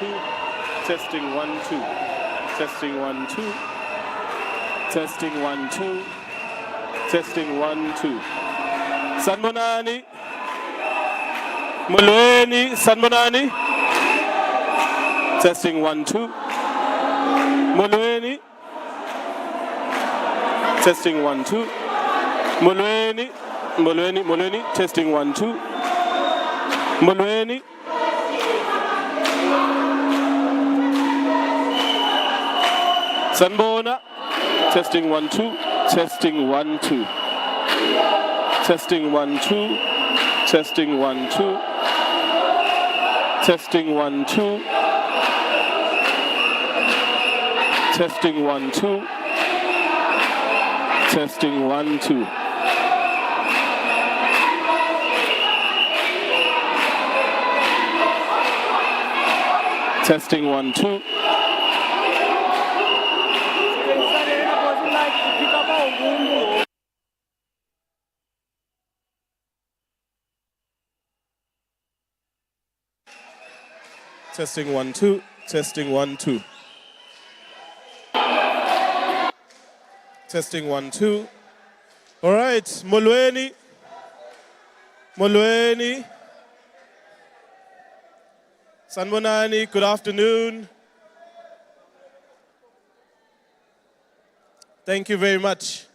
2. Testing 1, 2. Testing 1, 2. Testing 1, 2. Testing 1, 2. Sanbonani. Molweni. Sanbonani. Testing 1, 2. Molweni. Testing 1, 2. Molweni. Molweni. Molweni. Testing 1, 2. Molweni. Sanbona. Testing 1, 2. Testing 1, 2. Testing 1, 2. Testing 1, 2. Testing 1, 2. Testing 1, 2. Testing 1, 2. Testing 1, 2. Testing 1, 2. Testing 1, 2. Testing 1, 2. All right, Molweni. Molweni. Sanbonani, good afternoon. Thank you very much.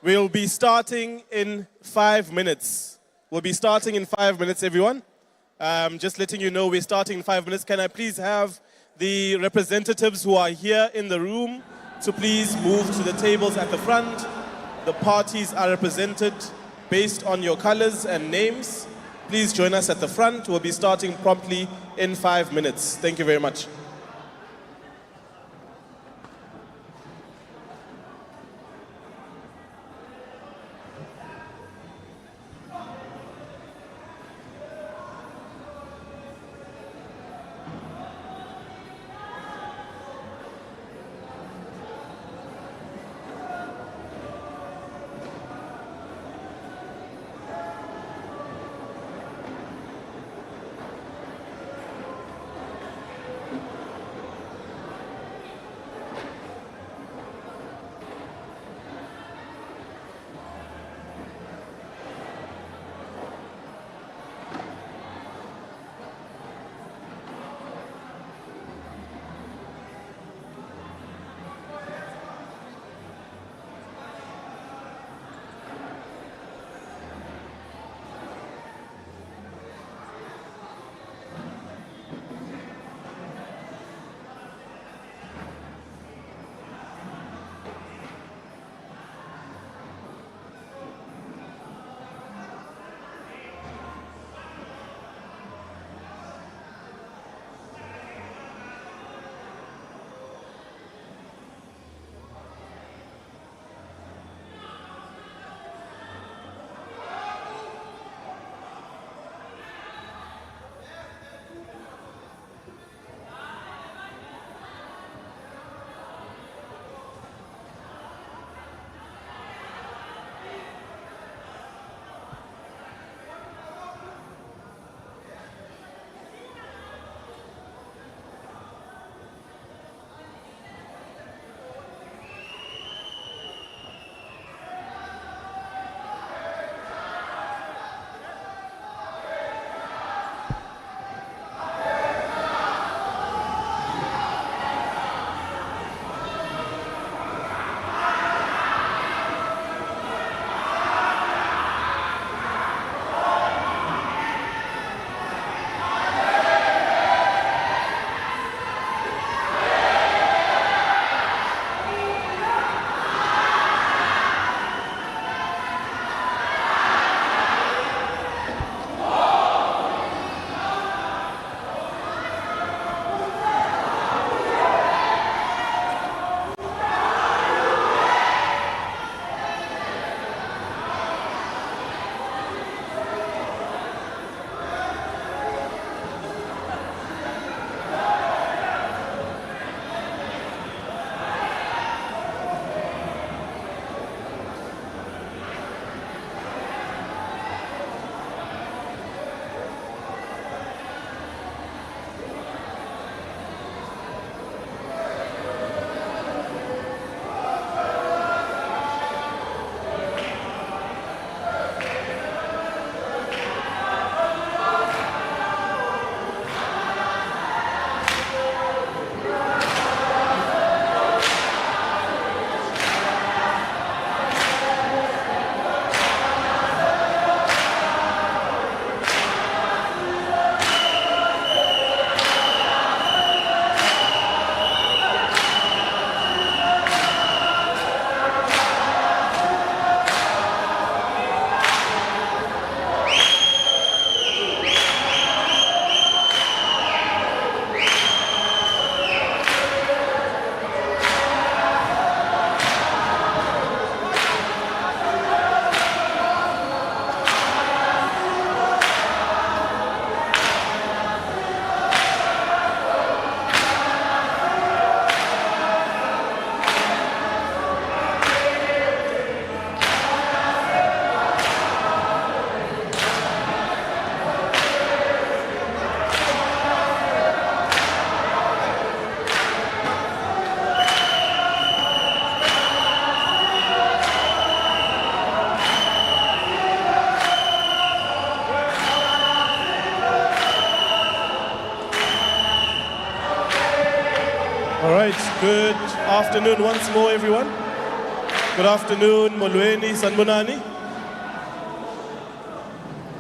We'll be starting in 5 minutes. We'll be starting in 5 minutes, everyone. Just letting you know we're starting in 5 minutes. Can I please have the representatives who are here in the room to please move to the tables at the front? The parties are represented based on your colors and names. Please join us at the front. We'll be starting promptly in 5 minutes. Thank you very much. All right, good afternoon once more, everyone. Good afternoon, Molweni, Sanbonani.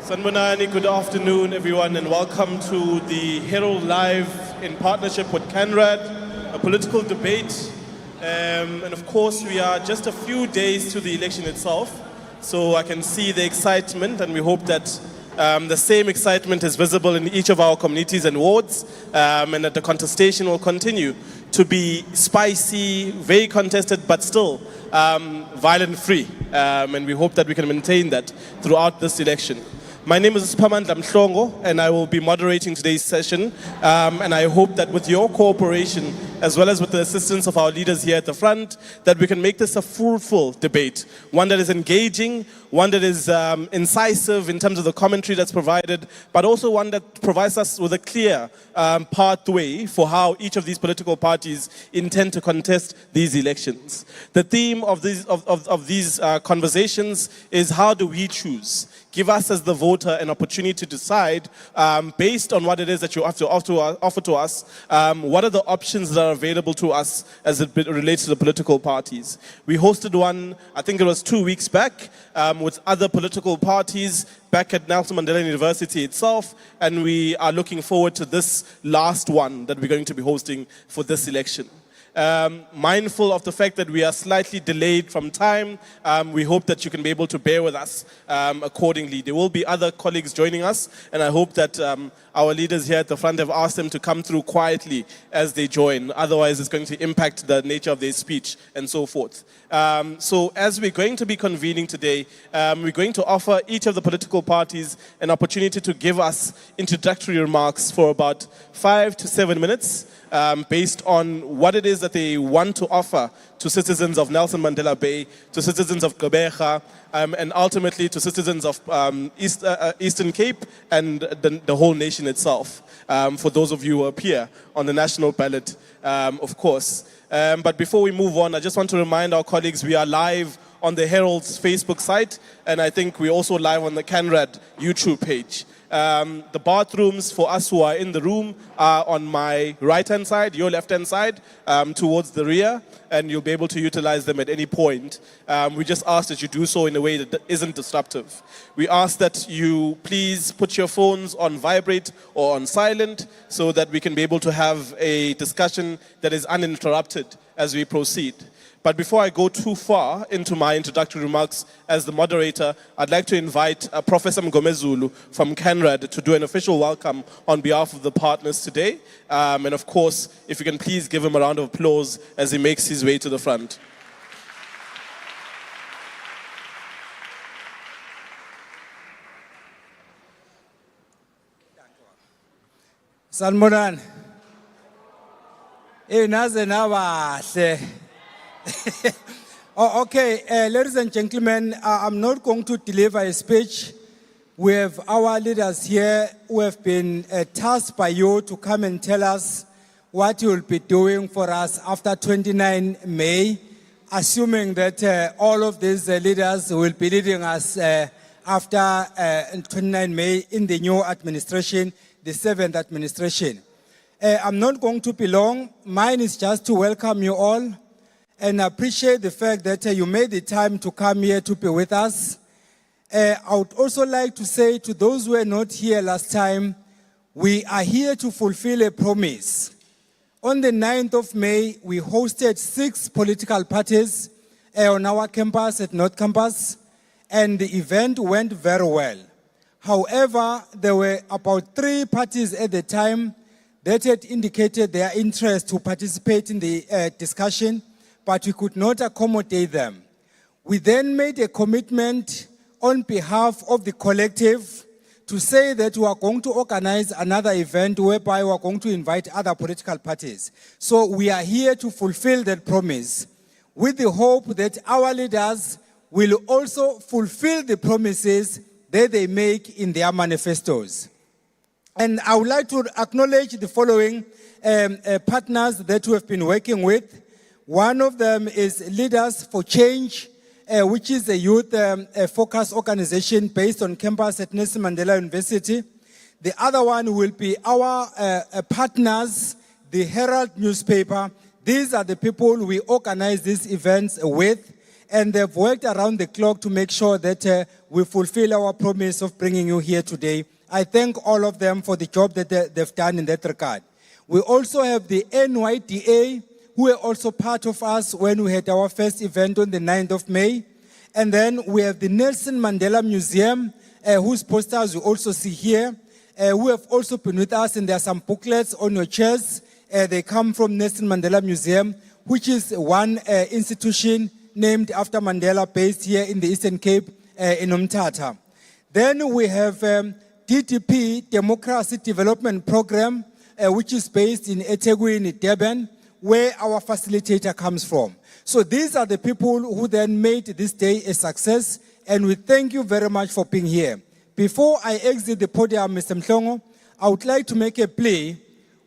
Sanbonani, good afternoon, everyone, and welcome to the Herald Live in partnership with CANRAD, a political debate. And of course, we are just a few days to the election itself, so I can see the excitement, and we hope that the same excitement is visible in each of our communities and wards, and that the contestation will continue to be spicy, very contested, but still violent-free. And we hope that we can maintain that throughout this election. My name is Spamandla Mhlongo, and I will be moderating today's session. And I hope that with your cooperation, as well as with the assistance of our leaders here at the front, that we can make this a fruitful debate, one that is engaging, one that is incisive in terms of the commentary that's provided, but also one that provides us with a clear pathway for how each of these political parties intend to contest these elections. The theme of these conversations is, how do we choose? Give us as the voter an opportunity to decide based on what it is that you have to offer to us, what are the options that are available to us as it relates to the political parties. We hosted one, I think it was 2 weeks back, with other political parties back at Nelson Mandela University itself, and we are looking forward to this last one that we're going to be hosting for this election. Mindful of the fact that we are slightly delayed from time, we hope that you can be able to bear with us accordingly. There will be other colleagues joining us, and I hope that our leaders here at the front have asked them to come through quietly as they join. Otherwise, it's going to impact the nature of their speech and so forth. So as we're going to be convening today, we're going to offer each of the political parties an opportunity to give us introductory remarks for about 5 to 7 minutes, based on what it is that they want to offer to citizens of Nelson Mandela Bay, to citizens of Gqeberha, and ultimately to citizens of Eastern Cape and the whole nation itself, for those of you who appear on the national ballot, of course. But before we move on, I just want to remind our colleagues we are live on the Herald's Facebook site, and I think we're also live on the CANRAD YouTube page. The bathrooms for us who are in the room are on my right-hand side, your left-hand side, towards the rear, and you'll be able to utilize them at any point. We just ask that you do so in a way that isn't disruptive. We ask that you please put your phones on vibrate or on silent so that we can be able to have a discussion that is uninterrupted as we proceed. But before I go too far into my introductory remarks as the moderator, I'd like to invite Professor Mgomezulu from CANRAD to do an official welcome on behalf of the partners today. And of course, if you can please give him a round of applause as he makes his way to the front. Sanbonani. Naze nabahle. Oh, okay, ladies and gentlemen, I'm not going to deliver a speech. We have our leaders here who have been tasked by you to come and tell us what you will be doing for us after 29 May, assuming that all of these leaders will be leading us after 29 May in the new administration, the 7th administration. I'm not going to be long. Mine is just to welcome you all and appreciate the fact that you made the time to come here to be with us. I would also like to say to those who were not here last time, we are here to fulfill a promise. On the 9th of May, we hosted 6 political parties on our campus at North Campus, and the event went very well. However, there were about 3 parties at the time that had indicated their interest to participate in the discussion, but we could not accommodate them. We then made a commitment on behalf of the collective to say that we are going to organize another event whereby we are going to invite other political parties. So we are here to fulfill that promise with the hope that our leaders will also fulfill the promises that they make in their manifestos. And I would like to acknowledge the following partners that we have been working with. One of them is Leaders for Change, which is a youth-focused organization based on campus at Nelson Mandela University. The other one will be our partners, the Herald newspaper, These are the people we organize these events with, and they've worked around the clock to make sure that we fulfill our promise of bringing you here today. I thank all of them for the job that they've done in that regard. We also have the NYDA, who were also part of us when we had our first event on the 9th of May. And then we have the Nelson Mandela Museum, whose posters you also see here, who have also been with us, and there are some booklets on your chairs. They come from Nelson Mandela Museum, which is one institution named after Mandela, based here in the Eastern Cape, in Umtata. Then we have DDP, Democracy Development Program, which is based in eThekwini, Durban, where our facilitator comes from. So these are the people who then made this day a success, and we thank you very much for being here. Before I exit the podium, Mr. Mhlongo, I would like to make a plea.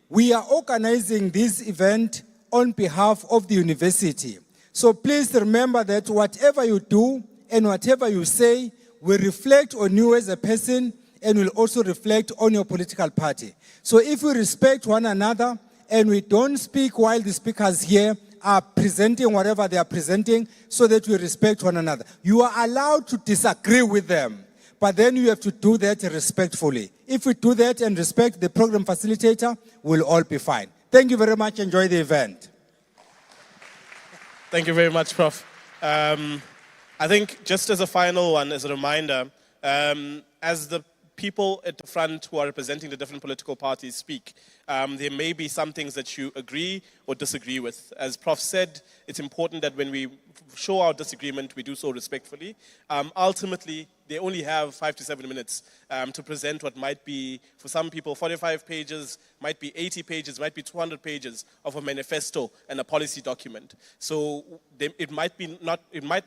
We are organizing this event on behalf of the university. So please remember that whatever you do and whatever you say will reflect on you as a person and will also reflect on your political party. So if we respect one another and we don't speak while the speakers here are presenting whatever they are presenting, so that we respect one another. You are allowed to disagree with them, but then you have to do that respectfully. If we do that and respect the program facilitator, we'll all be fine. Thank you very much. Enjoy the event. Thank you very much, Prof. I think just as a final one, as a reminder, as the people at the front who are representing the different political parties speak, there may be some things that you agree or disagree with. As Prof said, it's important that when we show our disagreement, we do so respectfully. Ultimately, they only have 5 to 7 minutes to present what might be, for some people, 45 pages, might be 80 pages, might be 200 pages of a manifesto and a policy document. So it might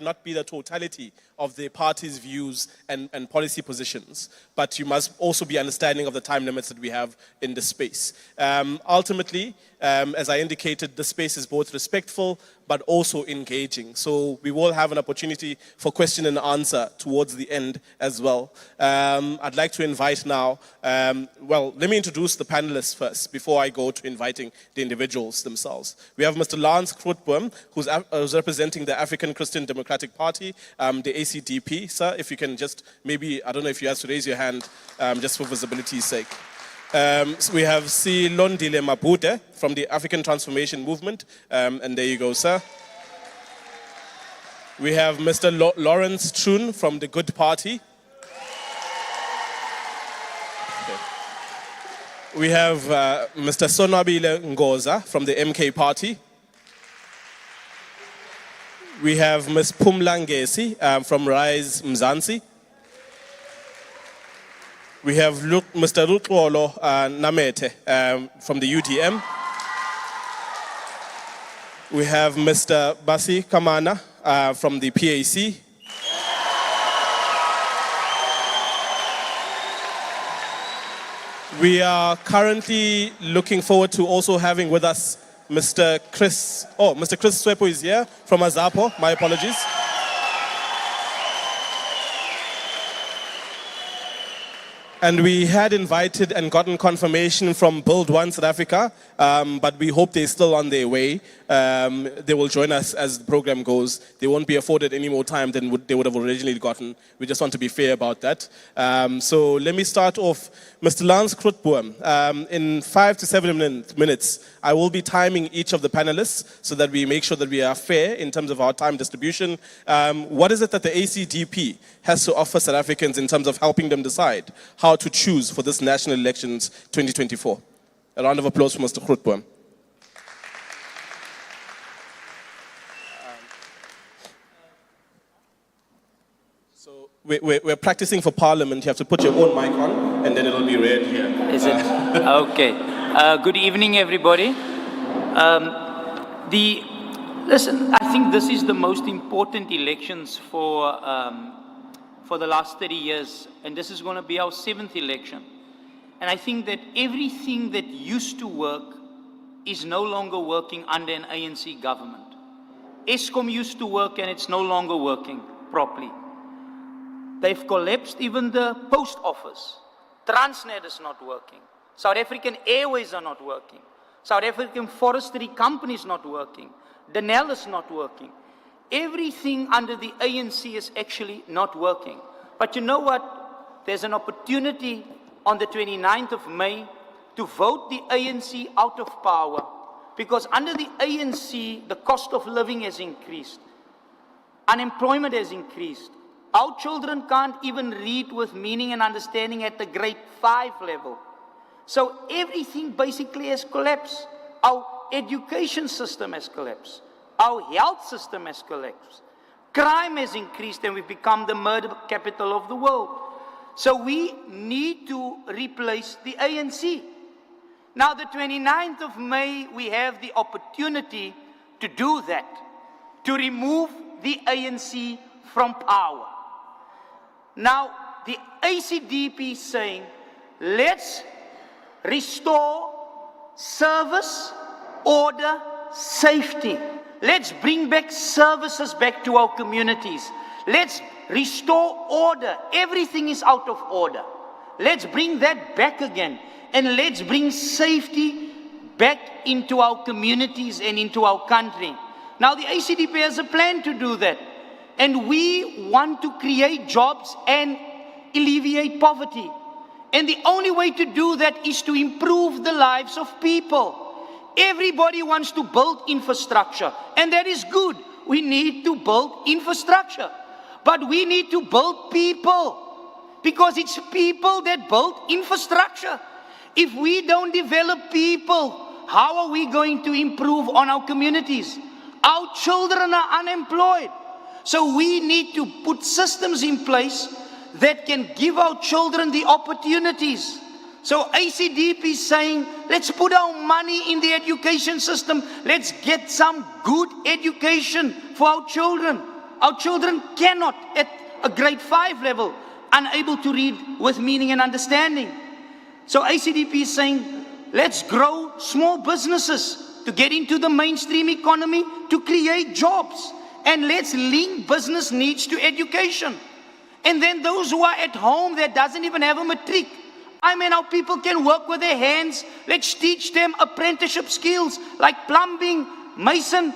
not be the totality of the party's views and policy positions, but you must also be understanding of the time limits that we have in this space. Ultimately, as I indicated, the space is both respectful but also engaging. So we will have an opportunity for question and answer towards the end as well. I'd like to invite now, well, let me introduce the panelists first before I go to inviting the individuals themselves. We have Mr. Lance Grootboom, who's representing the African Christian Democratic Party, the ACDP. Sir, if you can just maybe, I don't know if you have to raise your hand just for visibility's sake. So we have Silondile Mabute from the African Transformation Movement, and there you go, sir. We have Mr. Lawrence Troon from the Good Party. Okay. We have Mr. Sonwabile Ngoza from the MK Party. We have Ms. Phumla Ngesi from Rise Mzansi. We have Mr. Lutlolo Namete from the UDM. We have Mr. Basi Kamana from the PAC. We are currently looking forward to also having with us Mr. Chris Swepo is here from Azapo, my apologies. And we had invited and gotten confirmation from Build One South Africa, but we hope they're still on their way. They will join us as the program goes. They won't be afforded any more time than they would have originally gotten. We just want to be fair about that. So let me start off. Mr. Lance Grootboom, in 5 to 7 minutes, I will be timing each of the panelists so that we make sure that we are fair in terms of our time distribution. What is it that the ACDP has to offer South Africans in terms of helping them decide how to choose for this national elections 2024? A round of applause for Mr. Grootboom. So we're practicing for Parliament. You have to put your own mic on, and then it'll be read here. Is it? Okay. Good evening, everybody. Listen, I think this is the most important elections for the last 30 years, and this is going to be our 7th election. And I think that everything that used to work is no longer working under an ANC government. Eskom used to work and it's no longer working properly. They've collapsed even the post office. Transnet is not working. South African Airways are not working. South African Forestry Company is not working. Denel is not working. Everything under the ANC is actually not working. But you know what? There's an opportunity on the 29th of May to vote the ANC out of power. Because under the ANC, the cost of living has increased. Unemployment has increased. Our children can't even read with meaning and understanding at the grade 5 level. So everything basically has collapsed. Our education system has collapsed. Our health system has collapsed. Crime has increased and we've become the murder capital of the world. So we need to replace the ANC. Now the 29th of May, we have the opportunity to do that, to remove the ANC from power. Now the ACDP is saying, let's restore service, order, safety. Let's bring back services back to our communities. Let's restore order. Everything is out of order. Let's bring that back again. And let's bring safety back into our communities and into our country. Now the ACDP has a plan to do that. And we want to create jobs and alleviate poverty. And the only way to do that is to improve the lives of people. Everybody wants to build infrastructure, and that is good. We need to build infrastructure. But we need to build people, because it's people that build infrastructure. If we don't develop people, how are we going to improve on our communities? Our children are unemployed. So we need to put systems in place that can give our children the opportunities. So ACDP is saying, let's put our money in the education system. Let's get some good education for our children. Our children cannot, at a grade 5 level, unable to read with meaning and understanding. So ACDP is saying, let's grow small businesses to get into the mainstream economy, to create jobs. And let's link business needs to education. And then those who are at home that doesn't even have a matric, I mean, our people can work with their hands. Let's teach them apprenticeship skills like plumbing, mason,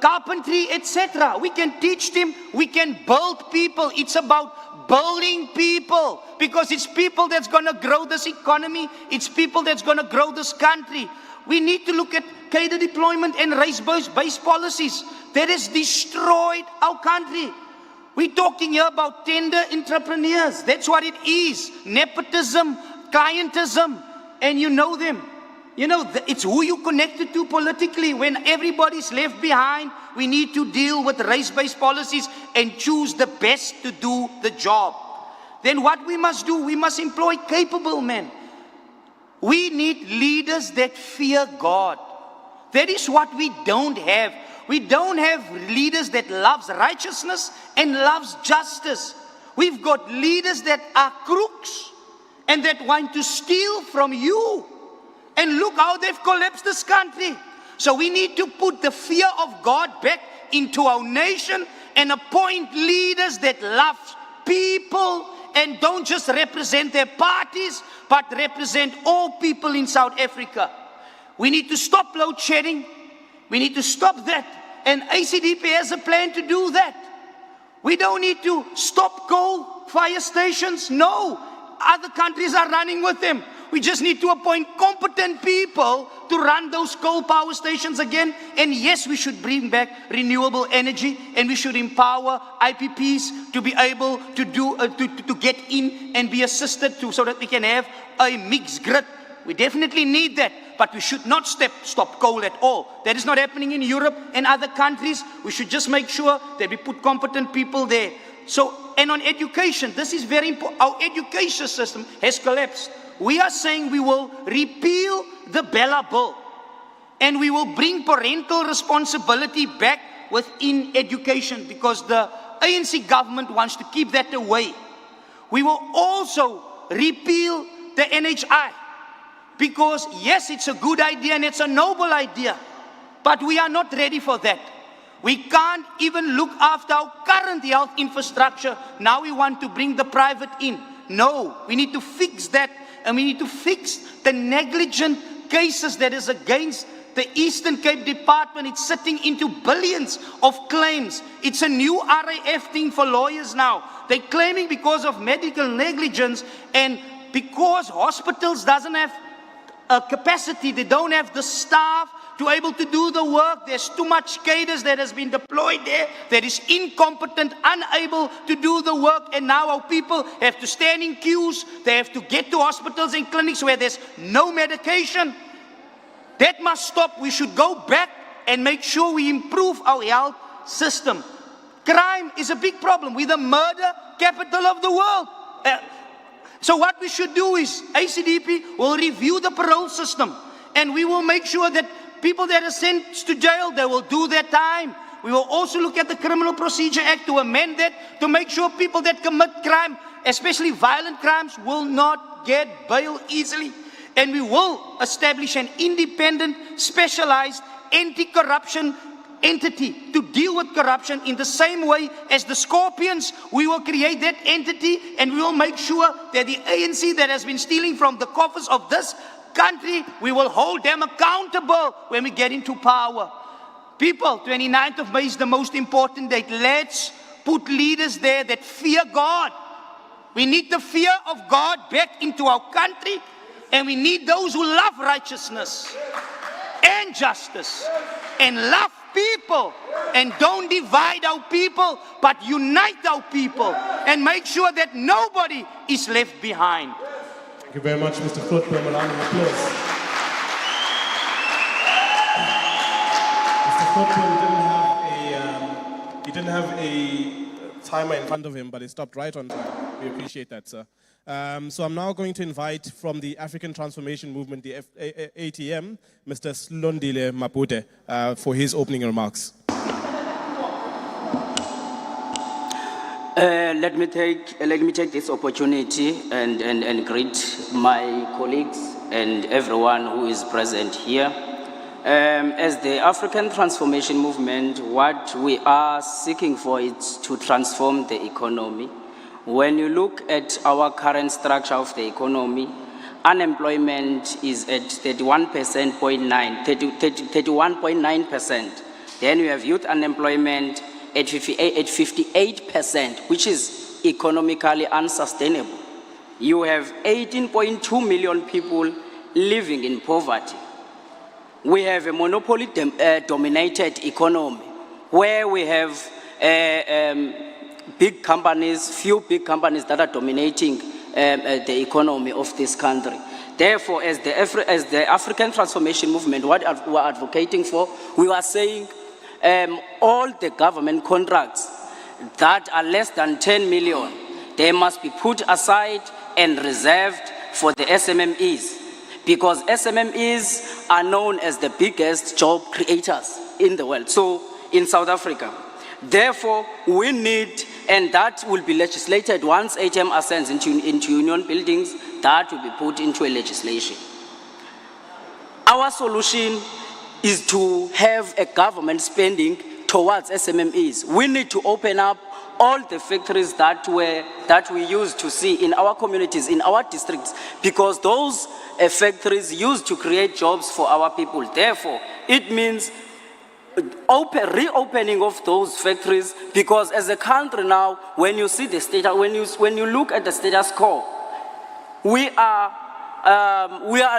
carpentry, etc. We can teach them. We can build people. It's about building people, because it's people that's going to grow this economy. It's people that's going to grow this country. We need to look at cadre deployment and race-based policies that has destroyed our country. We're talking here about tender entrepreneurs. That's what it is. Nepotism, clientism, and you know them. You know, it's who you connected to politically. When everybody's left behind, we need to deal with race-based policies and choose the best to do the job. Then what we must do, we must employ capable men. We need leaders that fear God. That is what we don't have. We don't have leaders that loves righteousness and loves justice. We've got leaders that are crooks and that want to steal from you. And look how they've collapsed this country. So we need to put the fear of God back into our nation and appoint leaders that love people and don't just represent their parties, but represent all people in South Africa. We need to stop load shedding. We need to stop that. And ACDP has a plan to do that. We don't need to stop coal fire stations. No. Other countries are running with them. We just need to appoint competent people to run those coal power stations again. And yes, we should bring back renewable energy, and we should empower IPPs to be able to do to get in and be assisted to, so that we can have a mixed grid. We definitely need that, but we should not stop coal at all. That is not happening in Europe and other countries. We should just make sure that we put competent people there. So, and on education, this is very important. Our education system has collapsed. We are saying we will repeal the Bella Bill, and we will bring parental responsibility back within education, because the ANC government wants to keep that away. We will also repeal the NHI, because yes, it's a good idea and it's a noble idea, but we are not ready for that. We can't even look after our current health infrastructure. Now we want to bring the private in. No, we need to fix that, and we need to fix the negligent cases that is against the Eastern Cape Department. It's sitting into billions of claims. It's a new RAF thing for lawyers now. They're claiming because of medical negligence and because hospitals doesn't have a capacity, they don't have the staff to able to do the work. There's too much cadres that has been deployed there that is incompetent, unable to do the work, and now our people have to stand in queues. They have to get to hospitals and clinics where there's no medication. That must stop. We should go back and make sure we improve our health system. Crime is a big problem. We're the murder capital of the world. So what we should do is ACDP will review the parole system, and we will make sure that people that are sent to jail, they will do their time. We will also look at the Criminal Procedure Act to amend that to make sure people that commit crime, especially violent crimes, will not get bail easily. And we will establish an independent, specialized anti-corruption entity to deal with corruption in the same way as the Scorpions. We will create that entity, and we will make sure that the ANC that has been stealing from the coffers of this country, we will hold them accountable when we get into power. People, 29th of May is the most important date. Let's put leaders there that fear God. We need the fear of God back into our country, and we need those who love righteousness and justice and love people, and don't divide our people, but unite our people and make sure that nobody is left behind. Thank you very much, Mr. Grootboom. A round of applause. Mr. Grootboom didn't have a timer in front of him, but he stopped right on time. We appreciate that, sir. So I'm now going to invite from the African Transformation Movement, the ATM, Mr. Slondile Mapute, for his opening remarks. Let me take this opportunity and greet my colleagues and everyone who is present here. As the African Transformation Movement, what we are seeking for is to transform the economy. When you look at our current structure of the economy, unemployment is at 31.9%. Then you have youth unemployment at 58%, which is economically unsustainable. You have 18.2 million people living in poverty. We have a monopoly-dominated economy where we have big companies, few big companies that are dominating the economy of this country. Therefore, as the African Transformation Movement, what we are advocating for, we are saying all the government contracts that are less than 10 million, they must be put aside and reserved for the SMMEs, because SMMEs are known as the biggest job creators in the world, so in South Africa. Therefore, we need, and that will be legislated once ATM ascends into union buildings, that will be put into a legislation. Our solution is to have a government spending towards SMMEs. We need to open up all the factories that we used to see in our communities, in our districts, because those factories used to create jobs for our people. Therefore, it means reopening of those factories, because as a country now, when you see the status, when you look at the status quo, we are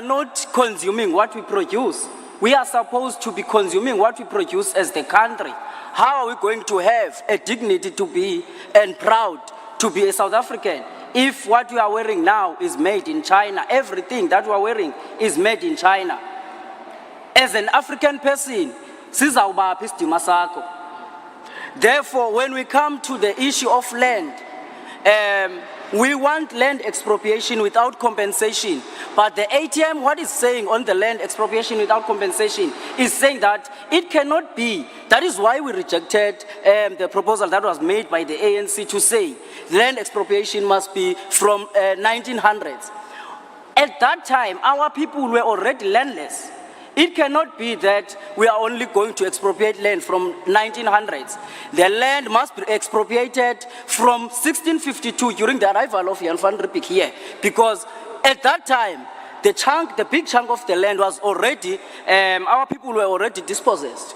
not consuming what we produce. We are supposed to be consuming what we produce as the country. How are we going to have a dignity to be and proud to be a South African if what we are wearing now is made in China? Everything that we are wearing is made in China. As an African person, therefore, when we come to the issue of land, we want land expropriation without compensation. But the ATM, what is saying on the land expropriation without compensation, is saying that it cannot be. That is why we rejected the proposal that was made by the ANC to say land expropriation must be from 1900s. At that time, our people were already landless. It cannot be that we are only going to expropriate land from 1900s. The land must be expropriated from 1652 during the arrival of Jan van Riebeeck here, because at that time, the big chunk of the land was already, our people were already dispossessed.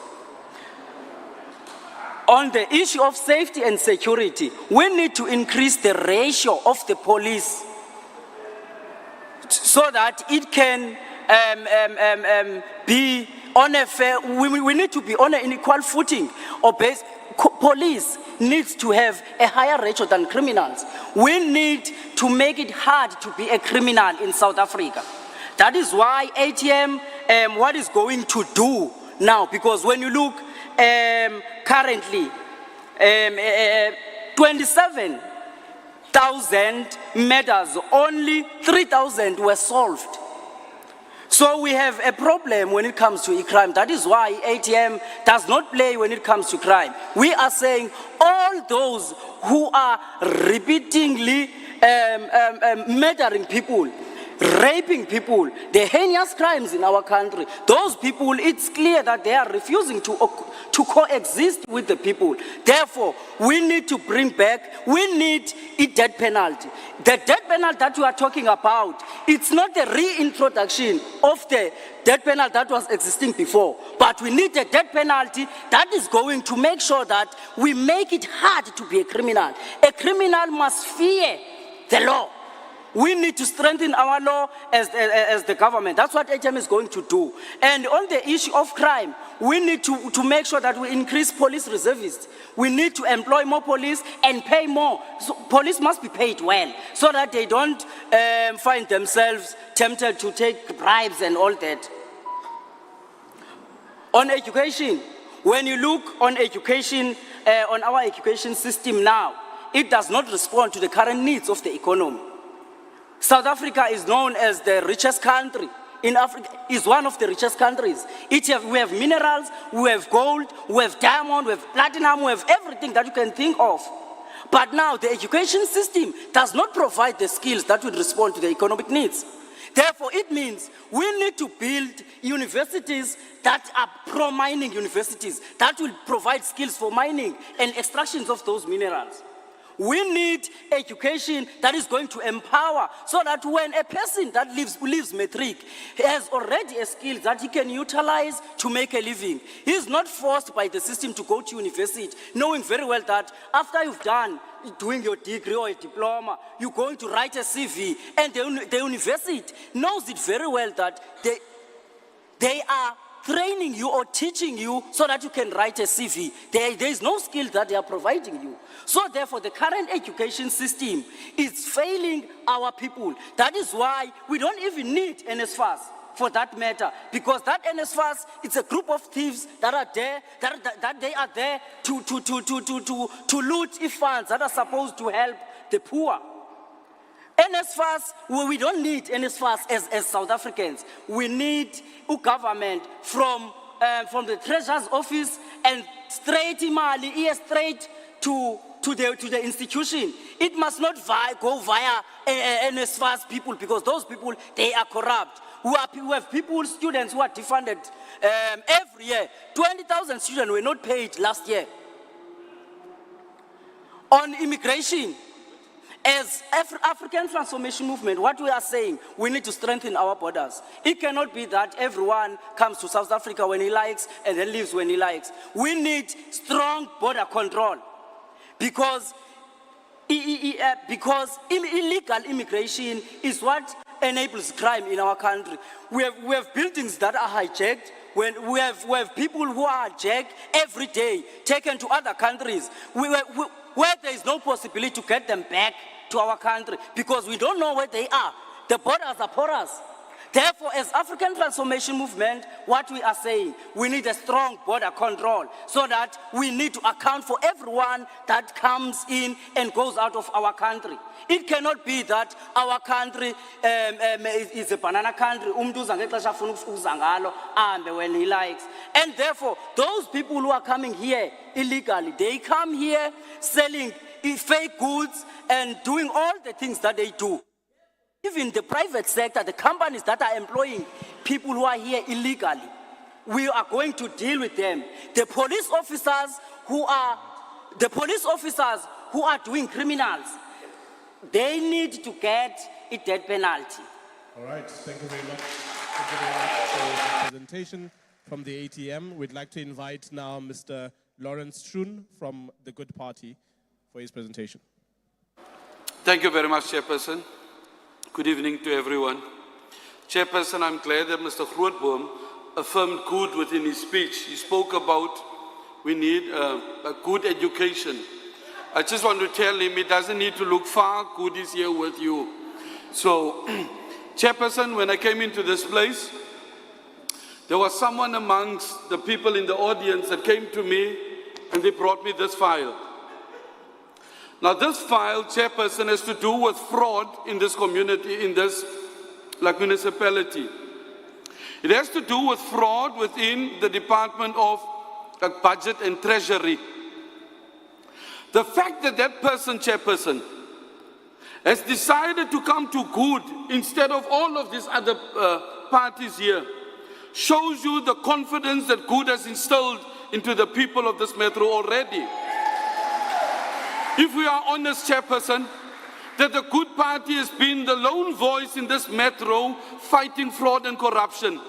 On the issue of safety and security, we need to increase the ratio of the police so that it can be on a fair, we need to be on an equal footing. Police needs to have a higher ratio than criminals. We need to make it hard to be a criminal in South Africa. That is why ATM, what is going to do now, because when you look currently, 27,000 murders, only 3,000 were solved. So we have a problem when it comes to crime. That is why ATM does not play when it comes to crime. We are saying all those who are repeatedly murdering people, raping people, the heinous crimes in our country, those people, it's clear that they are refusing to coexist with the people. Therefore, we need to bring back, we need a death penalty. The death penalty that we are talking about, it's not the reintroduction of the death penalty that was existing before, but we need a death penalty that is going to make sure that we make it hard to be a criminal. A criminal must fear the law. We need to strengthen our law as the government. That's what ATM is going to do. And on the issue of crime, we need to make sure that we increase police reservists. We need to employ more police and pay more. So police must be paid well so that they don't find themselves tempted to take bribes and all that. On education, when you look on education, on our education system now, it does not respond to the current needs of the economy. South Africa is known as the richest country in Africa, is one of the richest countries. We have minerals, we have gold, we have diamond, we have platinum, we have everything that you can think of. But now the education system does not provide the skills that would respond to the economic needs. Therefore, it means we need to build universities that are pro-mining universities that will provide skills for mining and extractions of those minerals. We need education that is going to empower so that when a person that leaves matric has already a skill that he can utilize to make a living. He is not forced by the system to go to university, knowing very well that after you've done doing your degree or a diploma, you're going to write a CV, and the university knows it very well that they are training you or teaching you so that you can write a CV. There is no skill that they are providing you. So therefore, the current education system is failing our people. That is why we don't even need NSFAS for that matter, because that NSFAS, it's a group of thieves that are there, that they are there to loot funds that are supposed to help the poor. NSFAS, we don't need NSFAS as South Africans. We need a government from the Treasurer's office and straight to the institution. It must not go via NSFAS people, because those people, they are corrupt. We have people, students who are defunded every year. 20,000 students were not paid last year. On immigration, as African Transformation Movement, what we are saying, we need to strengthen our borders. It cannot be that everyone comes to South Africa when he likes and then leaves when he likes. We need strong border control, because illegal immigration is what enables crime in our country. We have buildings that are hijacked. We have people who are hijacked every day, taken to other countries, where there is no possibility to get them back to our country, because we don't know where they are. The borders are porous. Therefore, as African Transformation Movement, what we are saying, we need a strong border control, so that we need to account for everyone that comes in and goes out of our country. It cannot be that our country is a banana country, when he likes. And therefore, those people who are coming here illegally, they come here selling fake goods and doing all the things that they do. Even the private sector, the companies that are employing people who are here illegally, we are going to deal with them. The police officers who are doing criminals, they need to get a death penalty. All right, thank you very much. Thank you very much for the presentation from the ATM. We'd like to invite now Mr. Lawrence Shroon from the Good Party for his presentation. Thank you very much, Chairperson. Good evening to everyone. Chairperson, I'm glad that Mr. Grootboom affirmed good within his speech. He spoke about we need a good education. I just want to tell him he doesn't need to look far. Good is here with you. So, Chairperson, when I came into this place, there was someone amongst the people in the audience that came to me and they brought me this file. Now this file, Chairperson, has to do with fraud in this community, in this municipality. It has to do with fraud within the Department of Budget and Treasury. The fact that that person, Chairperson, has decided to come to good instead of all of these other parties here shows you the confidence that good has instilled into the people of this metro already. If we are honest, Chairperson, that the Good Party has been the lone voice in this metro fighting fraud and corruption.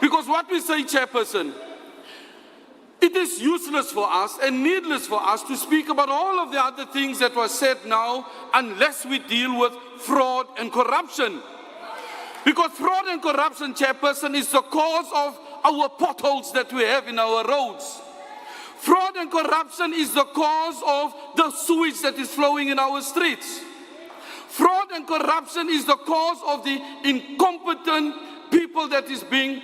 Because what we say, Chairperson, it is useless for us and needless for us to speak about all of the other things that were said now unless we deal with fraud and corruption. Because fraud and corruption, Chairperson, is the cause of our potholes that we have in our roads. Fraud and corruption is the cause of the sewage that is flowing in our streets. Fraud and corruption is the cause of the incompetent people that is being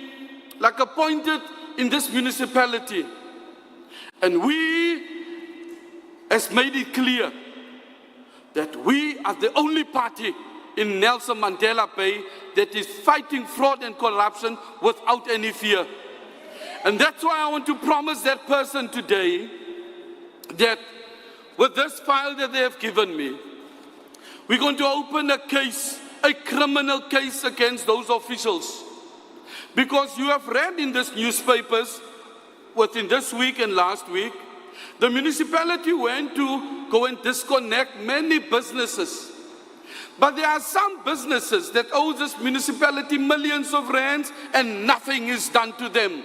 appointed in this municipality. And we has made it clear that we are the only party in Nelson Mandela Bay that is fighting fraud and corruption without any fear. And that's why I want to promise that person today that with this file that they have given me, we're going to open a case, a criminal case against those officials. Because you have read in these newspapers within this week and last week, the municipality went to go and disconnect many businesses. But there are some businesses that owe this municipality millions of rands and nothing is done to them.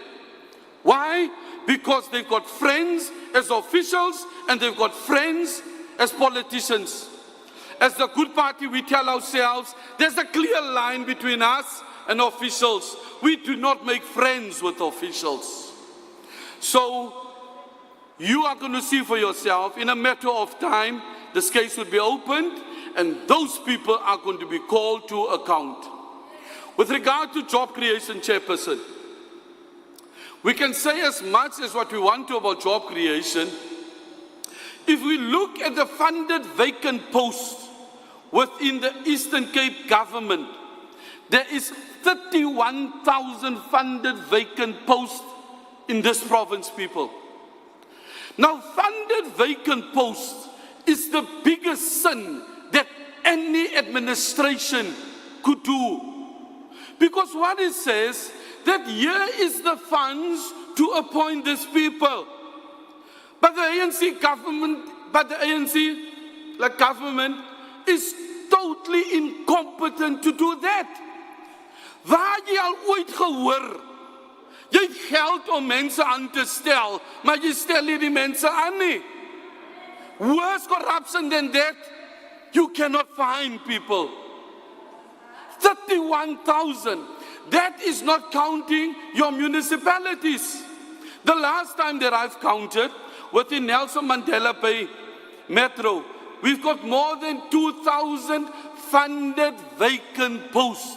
Why? Because they've got friends as officials and they've got friends as politicians. As the Good Party, we tell ourselves, there's a clear line between us and officials. We do not make friends with officials. So, you are going to see for yourself, in a matter of time, this case will be opened and those people are going to be called to account. With regard to job creation, Chairperson, we can say as much as what we want to about job creation. If we look at the funded vacant posts within the Eastern Cape government, there is 31,000 funded vacant posts in this province, people. Now, funded vacant posts is the biggest sin that any administration could do. Because what it says, that here is the funds to appoint these people. But the ANC government, government is totally incompetent to do that. Waar jy al ooit gehoor, jy het geld om mense aan te stel, maar jy stel nie die mense aan nie. Worse corruption than that, you cannot find, people. 31,000. That is not counting your municipalities. The last time that I've counted, within Nelson Mandela Bay Metro, we've got more than 2,000 funded vacant posts.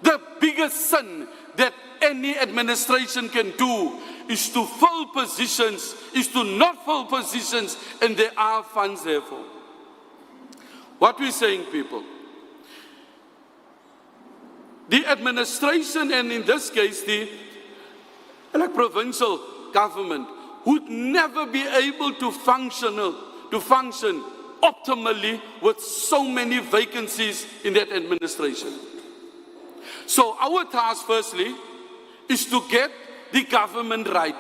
The biggest sin that any administration can do is to fill positions, is to not fill positions, and there are funds therefore. What we're saying, people, the administration, and in this case, the provincial government, would never be able to function optimally with so many vacancies in that administration. So our task, firstly, is to get the government right.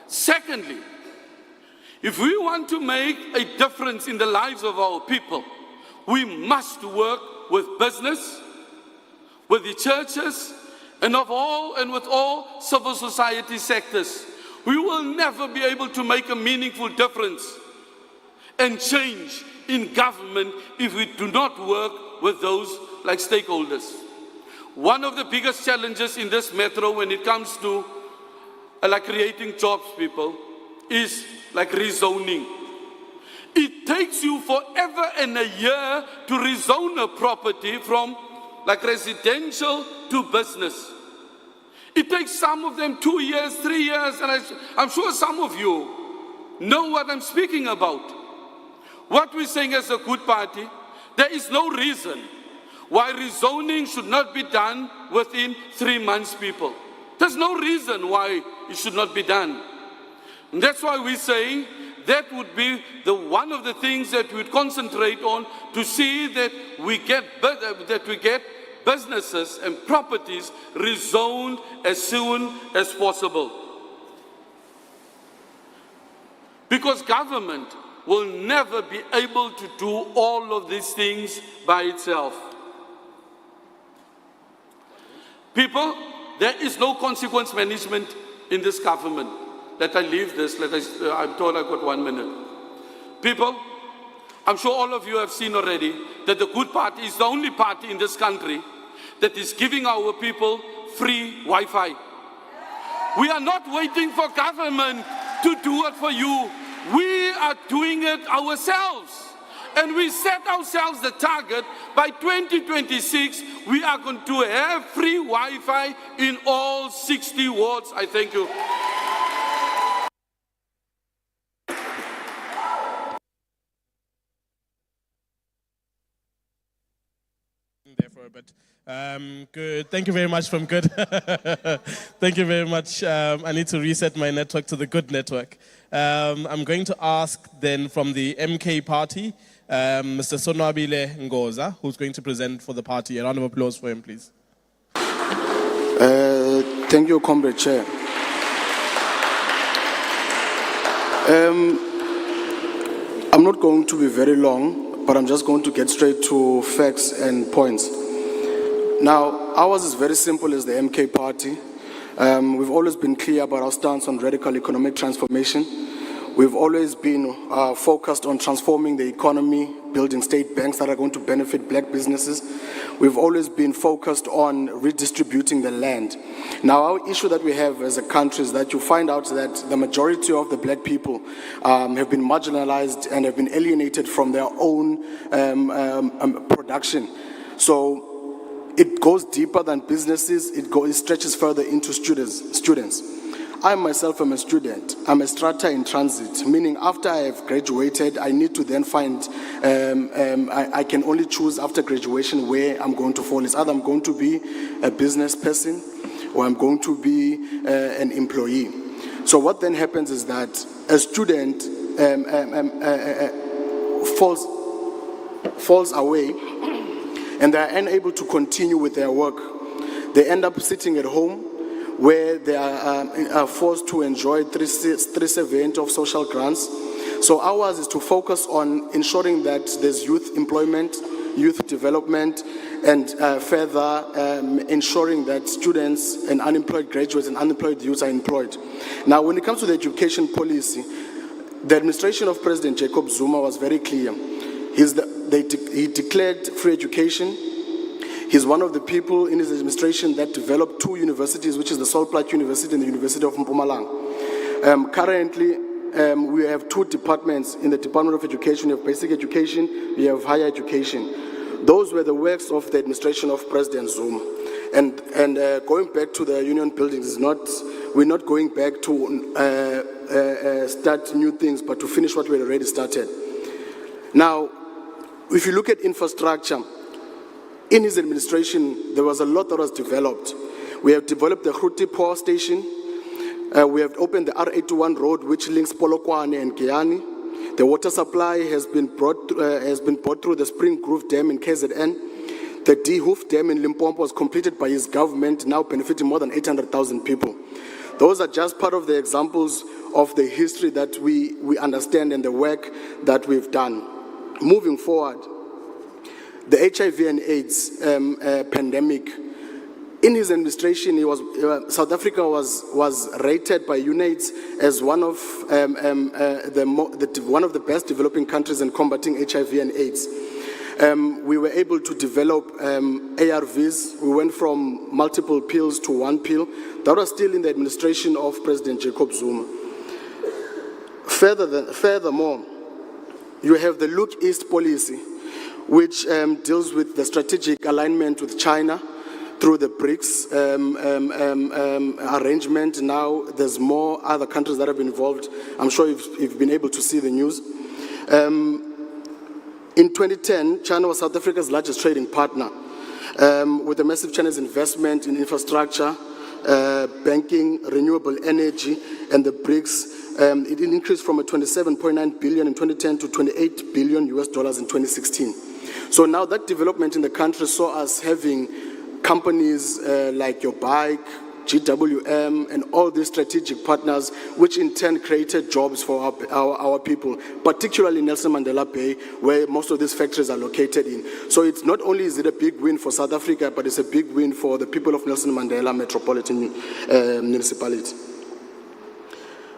Secondly, if we want to make a difference in the lives of our people, we must work with business, with the churches, and with all civil society sectors. We will never be able to make a meaningful difference and change in government if we do not work with those like stakeholders. One of the biggest challenges in this metro when it comes to like creating jobs, people, is like rezoning. It takes you forever and a year to rezone a property from like residential to business. It takes some of them 2 years, 3 years, and I'm sure some of you know what I'm speaking about. What we're saying as a good party, there is no reason why rezoning should not be done within 3 months, people. There's no reason why it should not be done. And that's why we say that would be one of the things that we would concentrate on to see that we get businesses and properties rezoned as soon as possible. Because government will never be able to do all of these things by itself. People, there is no consequence management in this government. Let I leave this, I'm told I've got 1 minute. People, I'm sure all of you have seen already that the Good Party is the only party in this country that is giving our people free Wi-Fi. We are not waiting for government to do it for you. We are doing it ourselves. And we set ourselves the target by 2026, we are going to have free Wi-Fi in all 60 wards. I thank you. Therefore, but good. Thank you very much from Good. Thank you very much. I need to reset my network to the Good network. I'm going to ask then from the MK party, Mr. Sonwabile Ngoza, who's going to present for the party. A round of applause for him, please. Thank you, Comrade Chair. I'm not going to be very long, but I'm just going to get straight to facts and points. Now, ours is very simple as the MK party. We've always been clear about our stance on radical economic transformation. We've always been focused on transforming the economy, building state banks that are going to benefit black businesses. We've always been focused on redistributing the land. Now, our issue that we have as a country is that you find out that the majority of the black people have been marginalized and have been alienated from their own production. So it goes deeper than businesses, it stretches further into students. I myself am a student. I'm a strata in transit, meaning after I have graduated, I need to then find, I can only choose after graduation where I'm going to fall. It's either I'm going to be a business person or I'm going to be an employee. So what then happens is that a student falls away and they're unable to continue with their work. They end up sitting at home where they are forced to enjoy 370 of social grants. So ours is to focus on ensuring that there's youth employment, youth development, and further ensuring that students and unemployed graduates and unemployed youths are employed. Now, when it comes to the education policy, the administration of President Jacob Zuma was very clear. He declared free education. He's one of the people in his administration that developed 2 universities, which is the Sol Plaatje University and the University of Mpumalanga. Currently, we have 2 departments in the Department of Education. We have basic education, we have higher education. Those were the works of the administration of President Zuma. And going back to the union buildings, we're not going back to start new things, but to finish what we had already started. Now, if you look at infrastructure, in his administration, there was a lot that was developed. We have developed the Groottie Power Station. We have opened the R81 road, which links Polokwane and Giyani. The water supply has been brought through the Spring Grove Dam in KZN. The D Hoof Dam in Limpopo was completed by his government, now benefiting more than 800,000 people. Those are just part of the examples of the history that we understand and the work that we've done. Moving forward, the HIV and AIDS pandemic In his administration, South Africa was rated by UNAIDS as one of the best developing countries in combating HIV and AIDS. We were able to develop ARVs. We went from multiple pills to one pill. That was still in the administration of President Jacob Zuma. Furthermore, you have the Look East policy, which deals with the strategic alignment with China through the BRICS arrangement. Now there's more other countries that have been involved. I'm sure you've been able to see the news. In 2010, China was South Africa's largest trading partner, with a massive Chinese investment in infrastructure, banking, renewable energy, and the BRICS. It increased from a 27.9 billion in 2010 to 28 billion US dollars in 2016. So now that development in the country saw us having companies like Your Bike, GWM, and all these strategic partners, which in turn created jobs for our people, particularly in Nelson Mandela Bay, where most of these factories are located in. So it's not only is it a big win for South Africa, but it's a big win for the people of Nelson Mandela Metropolitan Municipality.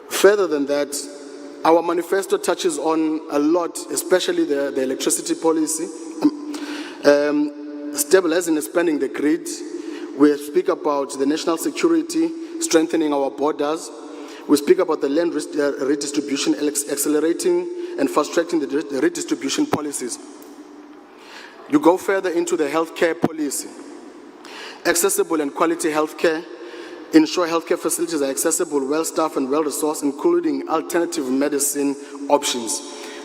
Further than that, our manifesto touches on a lot, especially the electricity policy, stabilizing and expanding the grid. We speak about the national security, strengthening our borders. We speak about the land redistribution, accelerating and fast-tracking the redistribution policies. You go further into the healthcare policy. Accessible and quality healthcare. Ensure healthcare facilities are accessible, well-staffed and well-resourced, including alternative medicine options.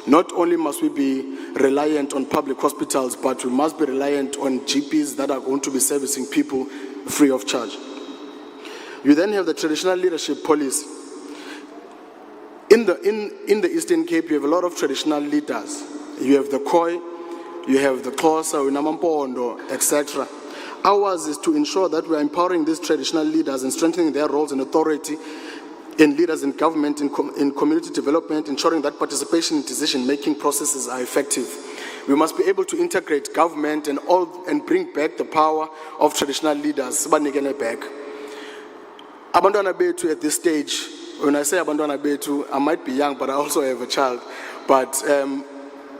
Not only must we be reliant on public hospitals, but we must be reliant on GPs that are going to be servicing people free of charge. You then have the traditional leadership policy. In the Eastern Cape, you have a lot of traditional leaders. You have the Khoi, you have the Xhosa, Unamampondo, etc. Ours is to ensure that we are empowering these traditional leaders and strengthening their roles and authority in leaders in government, in community development, ensuring that participation in decision-making processes are effective. We must be able to integrate government and bring back the power of traditional leaders. Abanikene back. Abantwana bethu at this stage, when I say abantwana bethu, I might be young, but I also have a child. But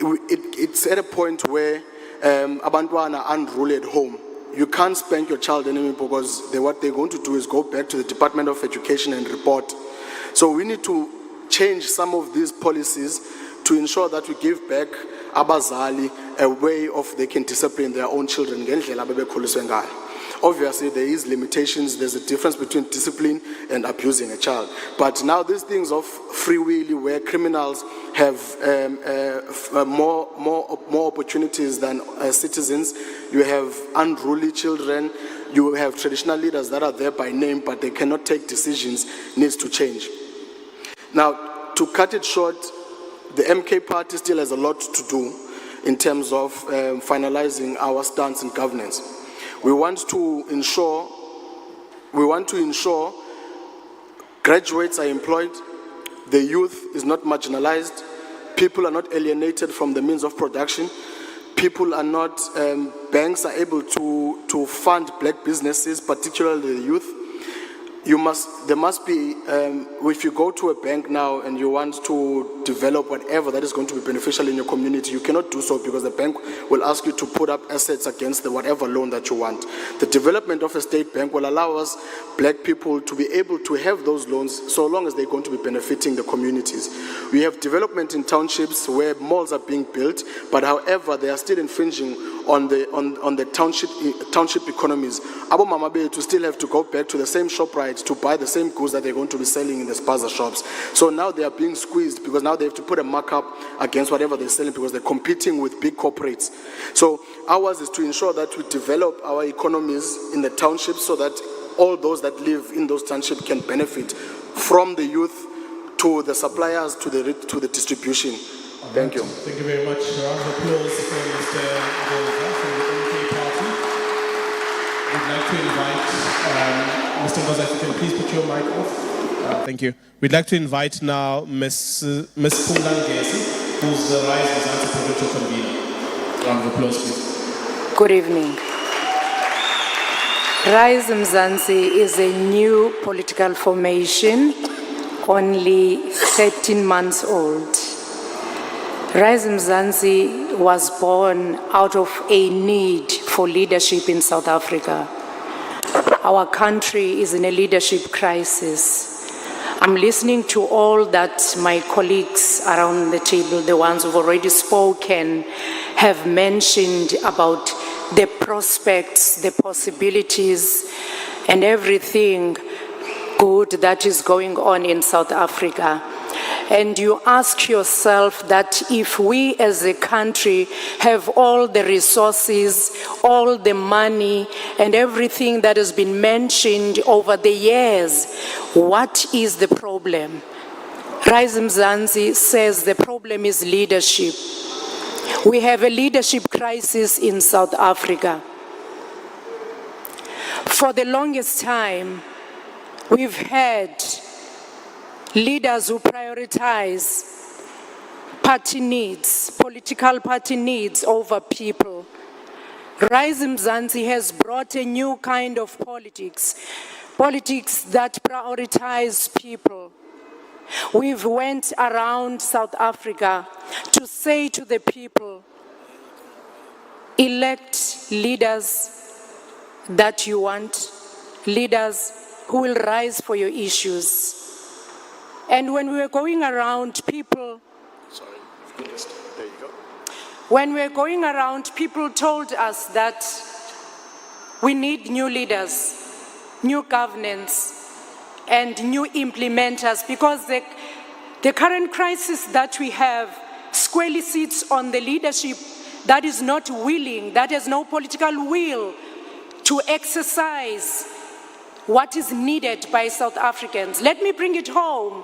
it's at a point where abantwana are unruly at home. You can't spank your child anymore because what they're going to do is go back to the Department of Education and report. So we need to change some of these policies to ensure that we give back abazali a way of they can discipline their own children. Obviously, there is limitations. There's a difference between discipline and abusing a child. But now these things of free will, where criminals have more opportunities than citizens, you have unruly children, you have traditional leaders that are there by name, but they cannot take decisions, needs to change. Now, to cut it short, the MK party still has a lot to do in terms of finalizing our stance in governance. We want to ensure graduates are employed, the youth is not marginalized, people are not alienated from the means of production, people are not, banks are able to fund black businesses, particularly the youth. There must be, if you go to a bank now and you want to develop whatever that is going to be beneficial in your community, you cannot do so because the bank will ask you to put up assets against whatever loan that you want. The development of a state bank will allow us, black people, to be able to have those loans so long as they're going to be benefiting the communities. We have development in townships where malls are being built, but however, they are still infringing on the township economies. Abo Mama to still have to go back to the same ShopRite to buy the same goods that they're going to be selling in the spaza shops. So now they are being squeezed because now they have to put a markup against whatever they're selling because they're competing with big corporates. So ours is to ensure that we develop our economies in the townships so that all those that live in those townships can benefit from the youth to the suppliers to the distribution. Thank you. Thank you very much. A round of applause for Mr. Ngoza from the MK Party. We'd like to invite Mr. Ngoza, if you can please put your mic off. Thank you. We'd like to invite now Ms. Pumlangesi, who's the Rising Zanzibar Provincial Convener. A round of applause, please. Good evening. Rise Mzansi is a new political formation, only 13 months old. Rise Mzansi was born out of a need for leadership in South Africa. Our country is in a leadership crisis. I'm listening to all that my colleagues around the table, the ones who've already spoken, have mentioned about the prospects, the possibilities, and everything good that is going on in South Africa. And you ask yourself that if we as a country have all the resources, all the money, and everything that has been mentioned over the years, what is the problem? Rise Mzansi says the problem is leadership. We have a leadership crisis in South Africa. For the longest time, we've had leaders who prioritize party needs, political party needs over people. Rise Mzansi has brought a new kind of politics that prioritize people. We've went around South Africa to say to the people, elect leaders that you want, leaders who will rise for your issues. And when we were going around, people told us that we need new leaders, new governance, and new implementers, because the current crisis that we have squarely sits on the leadership that is not willing, that has no political will to exercise what is needed by South Africans. Let me bring it home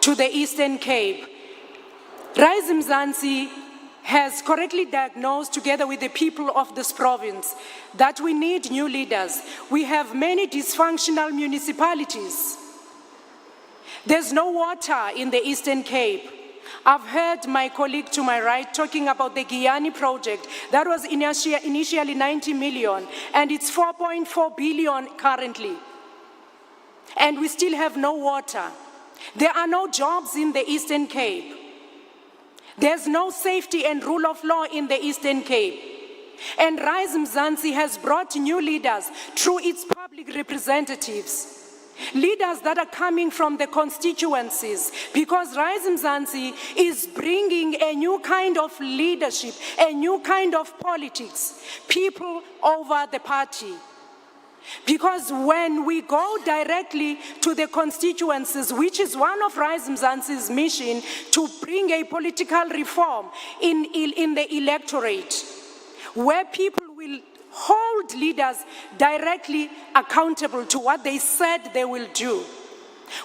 to the Eastern Cape. Rise Mzansi has correctly diagnosed, together with the people of this province, that we need new leaders. We have many dysfunctional municipalities. There's no water in the Eastern Cape. I've heard my colleague to my right talking about the Guyani project. That was initially 90 million, and it's 4.4 billion currently. And we still have no water. There are no jobs in the Eastern Cape. There's no safety and rule of law in the Eastern Cape. And Rise Mzansi has brought new leaders through its public representatives. Leaders that are coming from the constituencies, because Rise Mzansi is bringing a new kind of leadership, a new kind of politics, people over the party. Because when we go directly to the constituencies, which is one of Rise Mzansi's mission, to bring a political reform in the electorate, where people will hold leaders directly accountable to what they said they will do.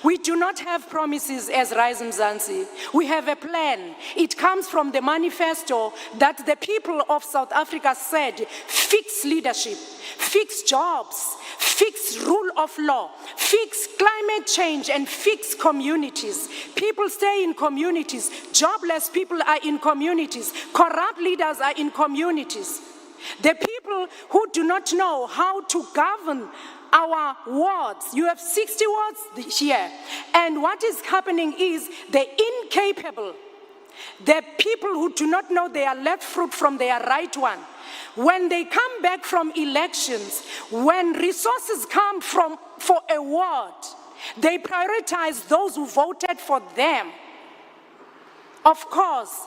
We do not have promises as Rise Mzansi. We have a plan. It comes from the manifesto that the people of South Africa said: fix leadership, fix jobs, fix rule of law, fix climate change, and fix communities. People stay in communities. Jobless people are in communities. Corrupt leaders are in communities. The people who do not know how to govern our wards, you have 60 wards this year, and what is happening is the incapable, the people who do not know their left foot from their right one, when they come back from elections, when resources come for a ward, they prioritize those who voted for them. Of course,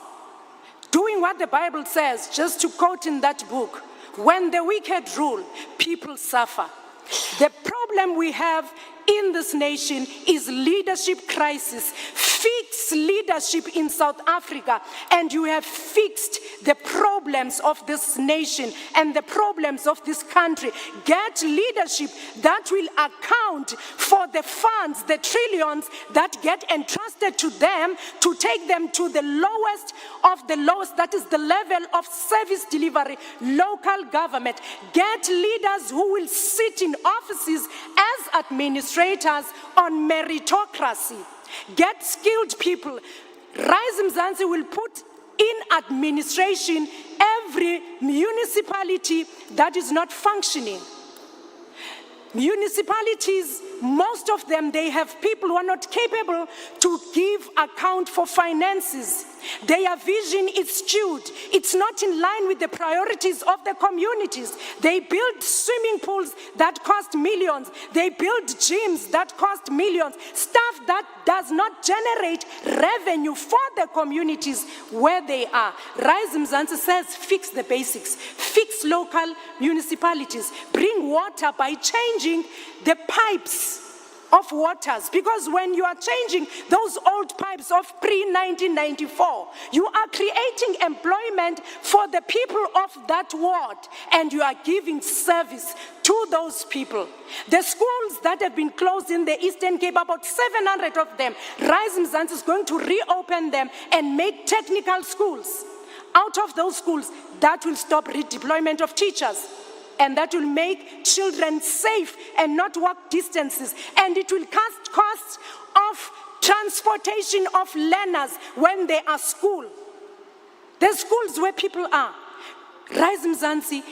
doing what the Bible says, just to quote in that book, when the wicked rule, people suffer. The problem we have in this nation is leadership crisis. Fix leadership in South Africa, and you have fixed the problems of this nation and the problems of this country. Get leadership that will account for the funds, the trillions that get entrusted to them, to take them to the lowest of the lowest, that is the level of service delivery, local government. Get leaders who will sit in offices as administrators on meritocracy. Get skilled people. Rise Mzansi will put in administration every municipality that is not functioning. Municipalities, most of them, they have people who are not capable to give account for finances. Their vision is skewed. It's not in line with the priorities of the communities. They build swimming pools that cost millions. They build gyms that cost millions. Stuff that does not generate revenue for the communities where they are. Rise Mzansi says, fix the basics. Fix local municipalities. Bring water by changing the pipes of waters, because when you are changing those old pipes of pre-1994, you are creating employment for the people of that ward, and you are giving service to those people. The schools that have been closed in the Eastern Cape, about 700 of them, Rise Mzansi is going to reopen them and make technical schools. Out of those schools, that will stop redeployment of teachers. And that will make children safe and not walk distances. And it will cut costs of transportation of learners when they are school. The schools where people are. Rise Mzansi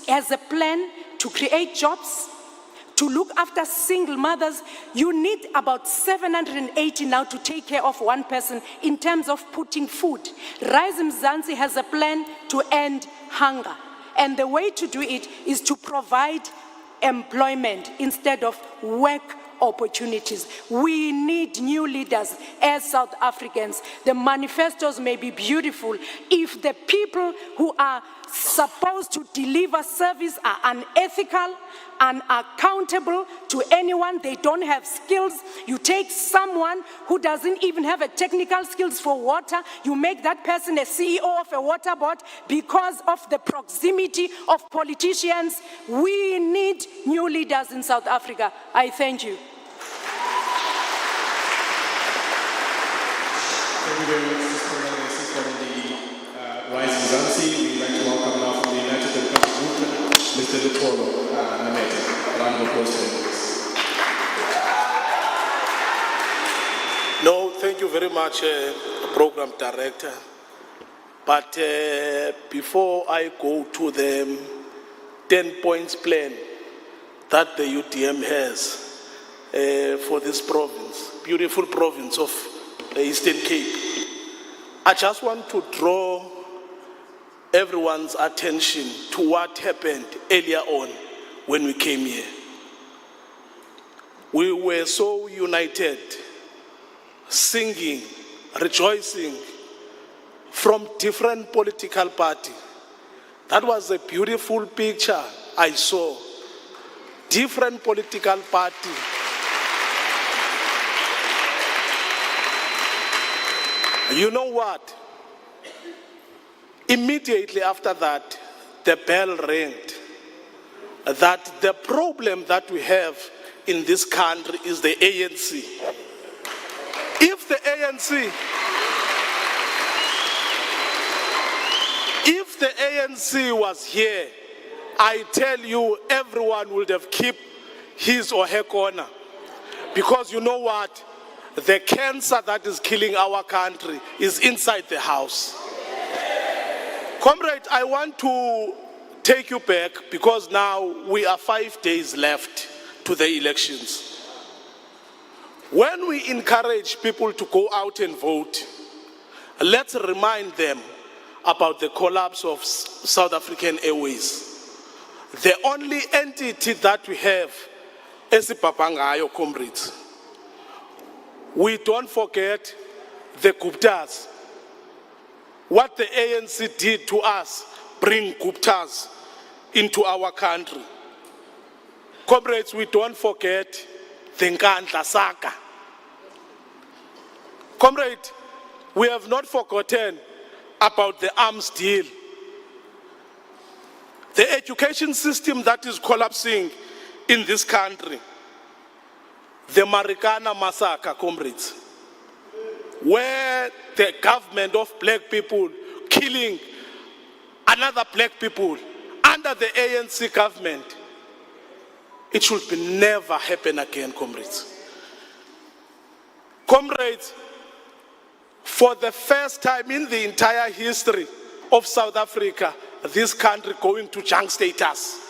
has a plan to create jobs, to look after single mothers. You need about 780 now to take care of one person in terms of putting food. Rise Mzansi has a plan to end hunger. And the way to do it is to provide employment instead of work opportunities. We need new leaders as South Africans. The manifestos may be beautiful. If the people who are supposed to deliver service are unethical, unaccountable to anyone, they don't have skills. You take someone who doesn't even have a technical skills for water, you make that person a CEO of a water board because of the proximity of politicians. We need new leaders in South Africa. I thank you. Thank you very much, Sister from the Rise Mzansi. We'd like to welcome now from the United Democratic Movement, Mr. Lutolo Namete. Round of applause for him, please. No, thank you very much, Program Director. But before I go to the 10 points plan that the UDM has for this province, beautiful province of the Eastern Cape, I just want to draw everyone's attention to what happened earlier on when we came here. We were so united, singing, rejoicing from different political parties. That was a beautiful picture I saw. Different political parties. You know what? Immediately after that, the bell rang that the problem that we have in this country is the ANC. If the ANC was here, I tell you, everyone would have kept his or her corner. Because you know what? The cancer that is killing our country is inside the house. Comrade, I want to take you back because now we are 5 days left to the elections. When we encourage people to go out and vote, let's remind them about the collapse of South African Airways. The only entity that we have is the Papangayo, comrades. We don't forget the Guptas. What the ANC did to us, bring Guptas into our country. Comrades, we don't forget the Nkandla saga. Comrade, we have not forgotten about the arms deal. The education system that is collapsing in this country. The Marikana massacre, comrades, where the government of black people killing another black people under the ANC government. It should never happen again, comrades. Comrades, for the first time in the entire history of South Africa, this country going to junk status.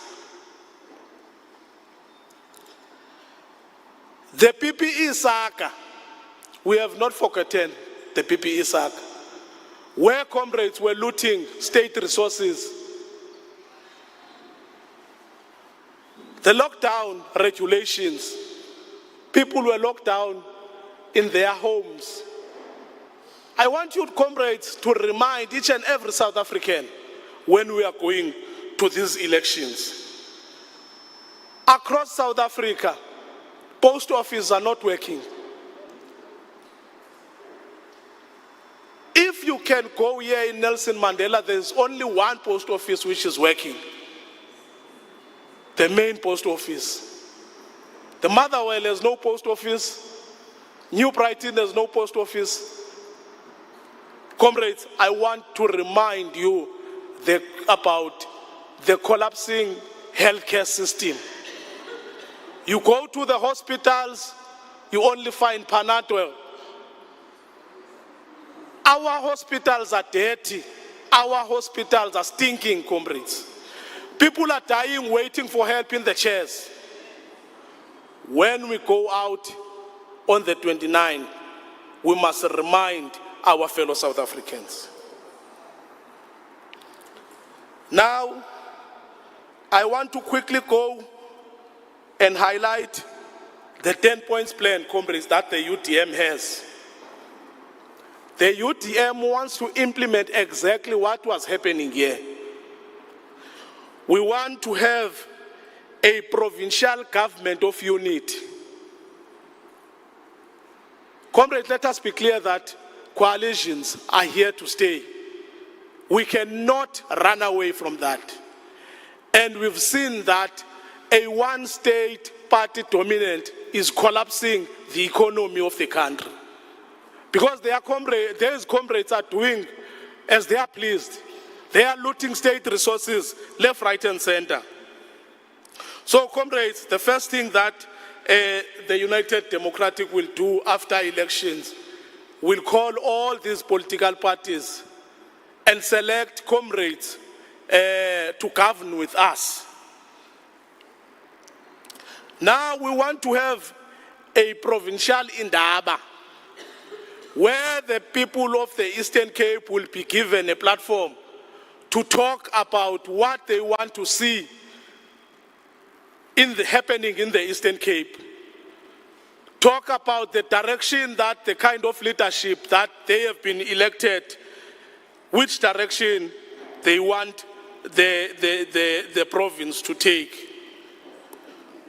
The PPE saga, we have not forgotten the PPE saga, where comrades were looting state resources. The lockdown regulations, people were locked down in their homes. I want you, comrades, to remind each and every South African when we are going to these elections. Across South Africa, post offices are not working. If you can go here in Nelson Mandela, there's only one post office which is working. The main post office. The Motherwell has no post office. New Brighton has no post office. Comrades, I want to remind you about the collapsing healthcare system. You go to the hospitals, you only find Panadol. Our hospitals are dirty. Our hospitals are stinking, comrades. People are dying waiting for help in the chairs. When we go out on the 29th, we must remind our fellow South Africans. Now, I want to quickly go and highlight the 10 points plan, comrades, that the UDM has. The UDM wants to implement exactly what was happening here. We want to have a provincial government of unity. Comrades, let us be clear that coalitions are here to stay. We cannot run away from that. And we've seen that a one-state party dominant is collapsing the economy of the country. Because their comrades are doing as they are pleased. They are looting state resources left, right, and center. So, comrades, the first thing that the United Democratic will do after elections will call all these political parties and select comrades to govern with us. Now we want to have a provincial Indaba, where the people of the Eastern Cape will be given a platform to talk about what they want to see happening in the Eastern Cape. Talk about the direction that the kind of leadership that they have been elected, which direction they want the province to take.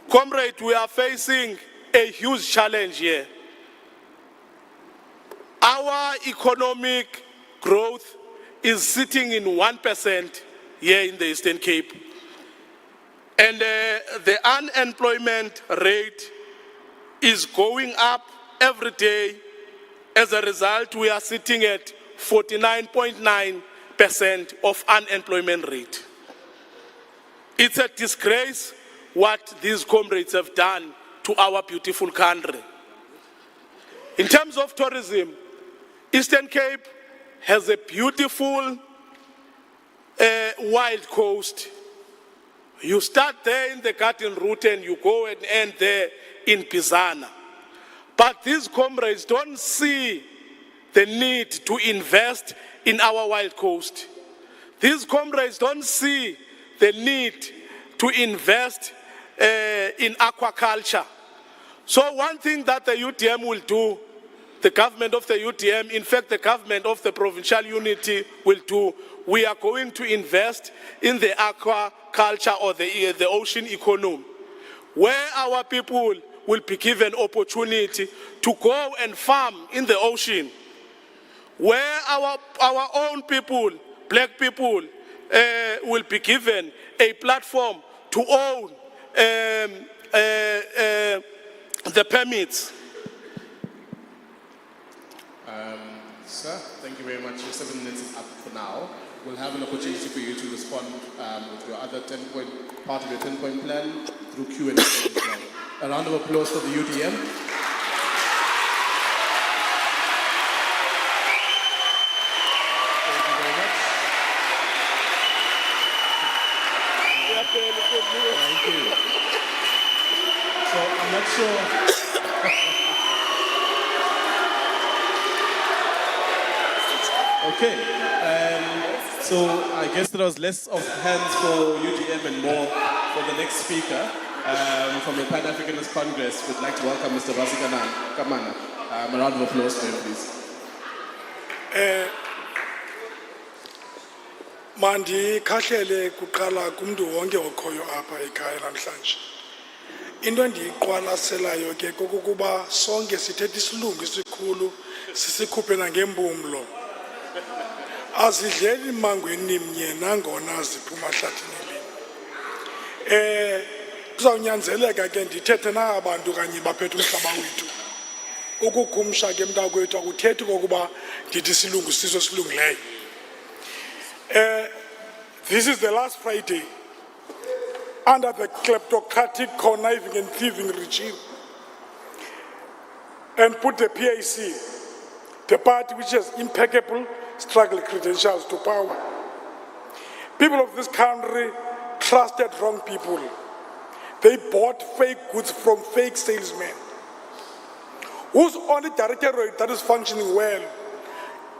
Comrade, we are facing a huge challenge here. Our economic growth is sitting in 1% here in the Eastern Cape. And the unemployment rate is going up every day. As a result, we are sitting at 49.9% of unemployment rate. It's a disgrace what these comrades have done to our beautiful country. In terms of tourism, Eastern Cape has a beautiful wild coast. You start there in the Garden Route and you go and end there in Pisana. But these comrades don't see the need to invest in our wild coast. These comrades don't see the need to invest in aquaculture. So one thing that the UDM will do, the government of the UDM, in fact the government of the provincial unity will do, we are going to invest in the aquaculture or the ocean economy, where our people will be given opportunity to go and farm in the ocean, where our own people, black people, will be given a platform to own the permits. Sir, thank you very much. Your 7 minutes is up for now. We'll have an opportunity for you to respond with your other 10-point, part of your 10-point plan through Q&A as well. A round of applause for the UDM. Thank you very much. Thank you. So I'm not sure. Okay. So I guess there was less of hands for UDM and more for the next speaker from the Pan-Africanist Congress. We'd like to welcome Mr. Vasi Kamana. A round of applause for him, please. Mandi kahlele kuqala kumntu wonke okhoyo apha ekhaya namhlanje. Into endiyiqwalaselayo ke kokuba sonke sithetha isilungu isikhulu sisikhuphe nangempumlo. Azidleli mangweni mnye nangona ziphuma hlathini elinye. Kuzawunyanzeleka ke ndithethe nabantu kanye baphethe umhlaba wethu. Ukukhumsha ke mntakwethu akuthethi kokuba ndithi isilungu siso silungileyo. This is the last Friday under the kleptocratic, conniving and thieving regime, and put the PAC, the party which has impeccable struggle credentials to power. People of this country trusted wrong people. They bought fake goods from fake salesmen. Whose only directorate that is functioning well?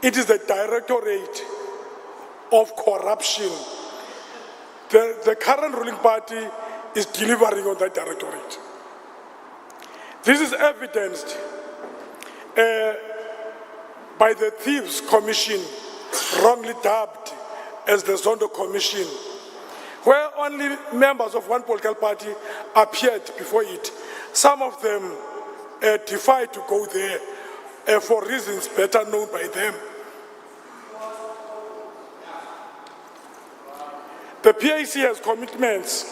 It is the Directorate of Corruption. The current ruling party is delivering on that directorate. This is evidenced by the Thieves Commission, wrongly dubbed as the Zondo Commission, where only members of one political party appeared before it. Some of them defied to go there for reasons better known by them. The PAC has commitments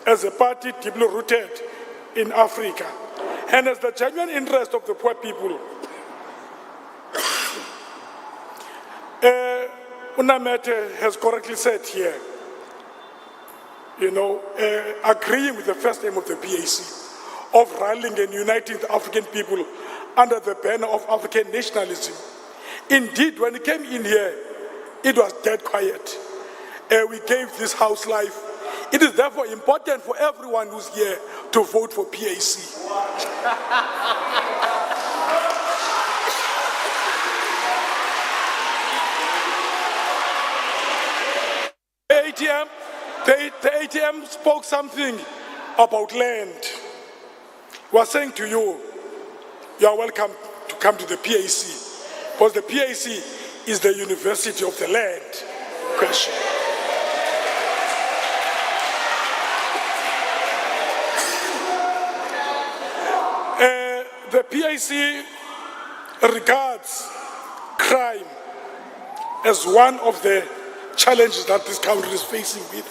as a party deeply rooted in Africa and as the genuine interest of the poor people. Unamete has correctly said here, agreeing with the first aim of the PAC of rallying and uniting the African people under the banner of African nationalism. Indeed, when he came in here, it was dead quiet. We gave this house life. It is therefore important for everyone who's here to vote for PAC. The ATM spoke something about land. We are saying to you, you are welcome to come to the PAC, because the PAC is the university of the land question. The PAC regards crime as one of the challenges that this country is facing with.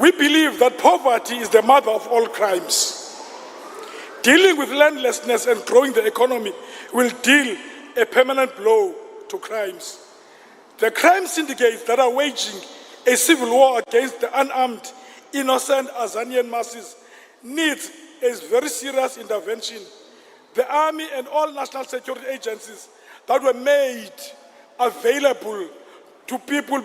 We believe that poverty is the mother of all crimes. Dealing with landlessness and growing the economy will deal a permanent blow to crimes. The crime syndicates that are waging a civil war against the unarmed, innocent Azanian masses needs a very serious intervention. The army and all national security agencies that were made available to people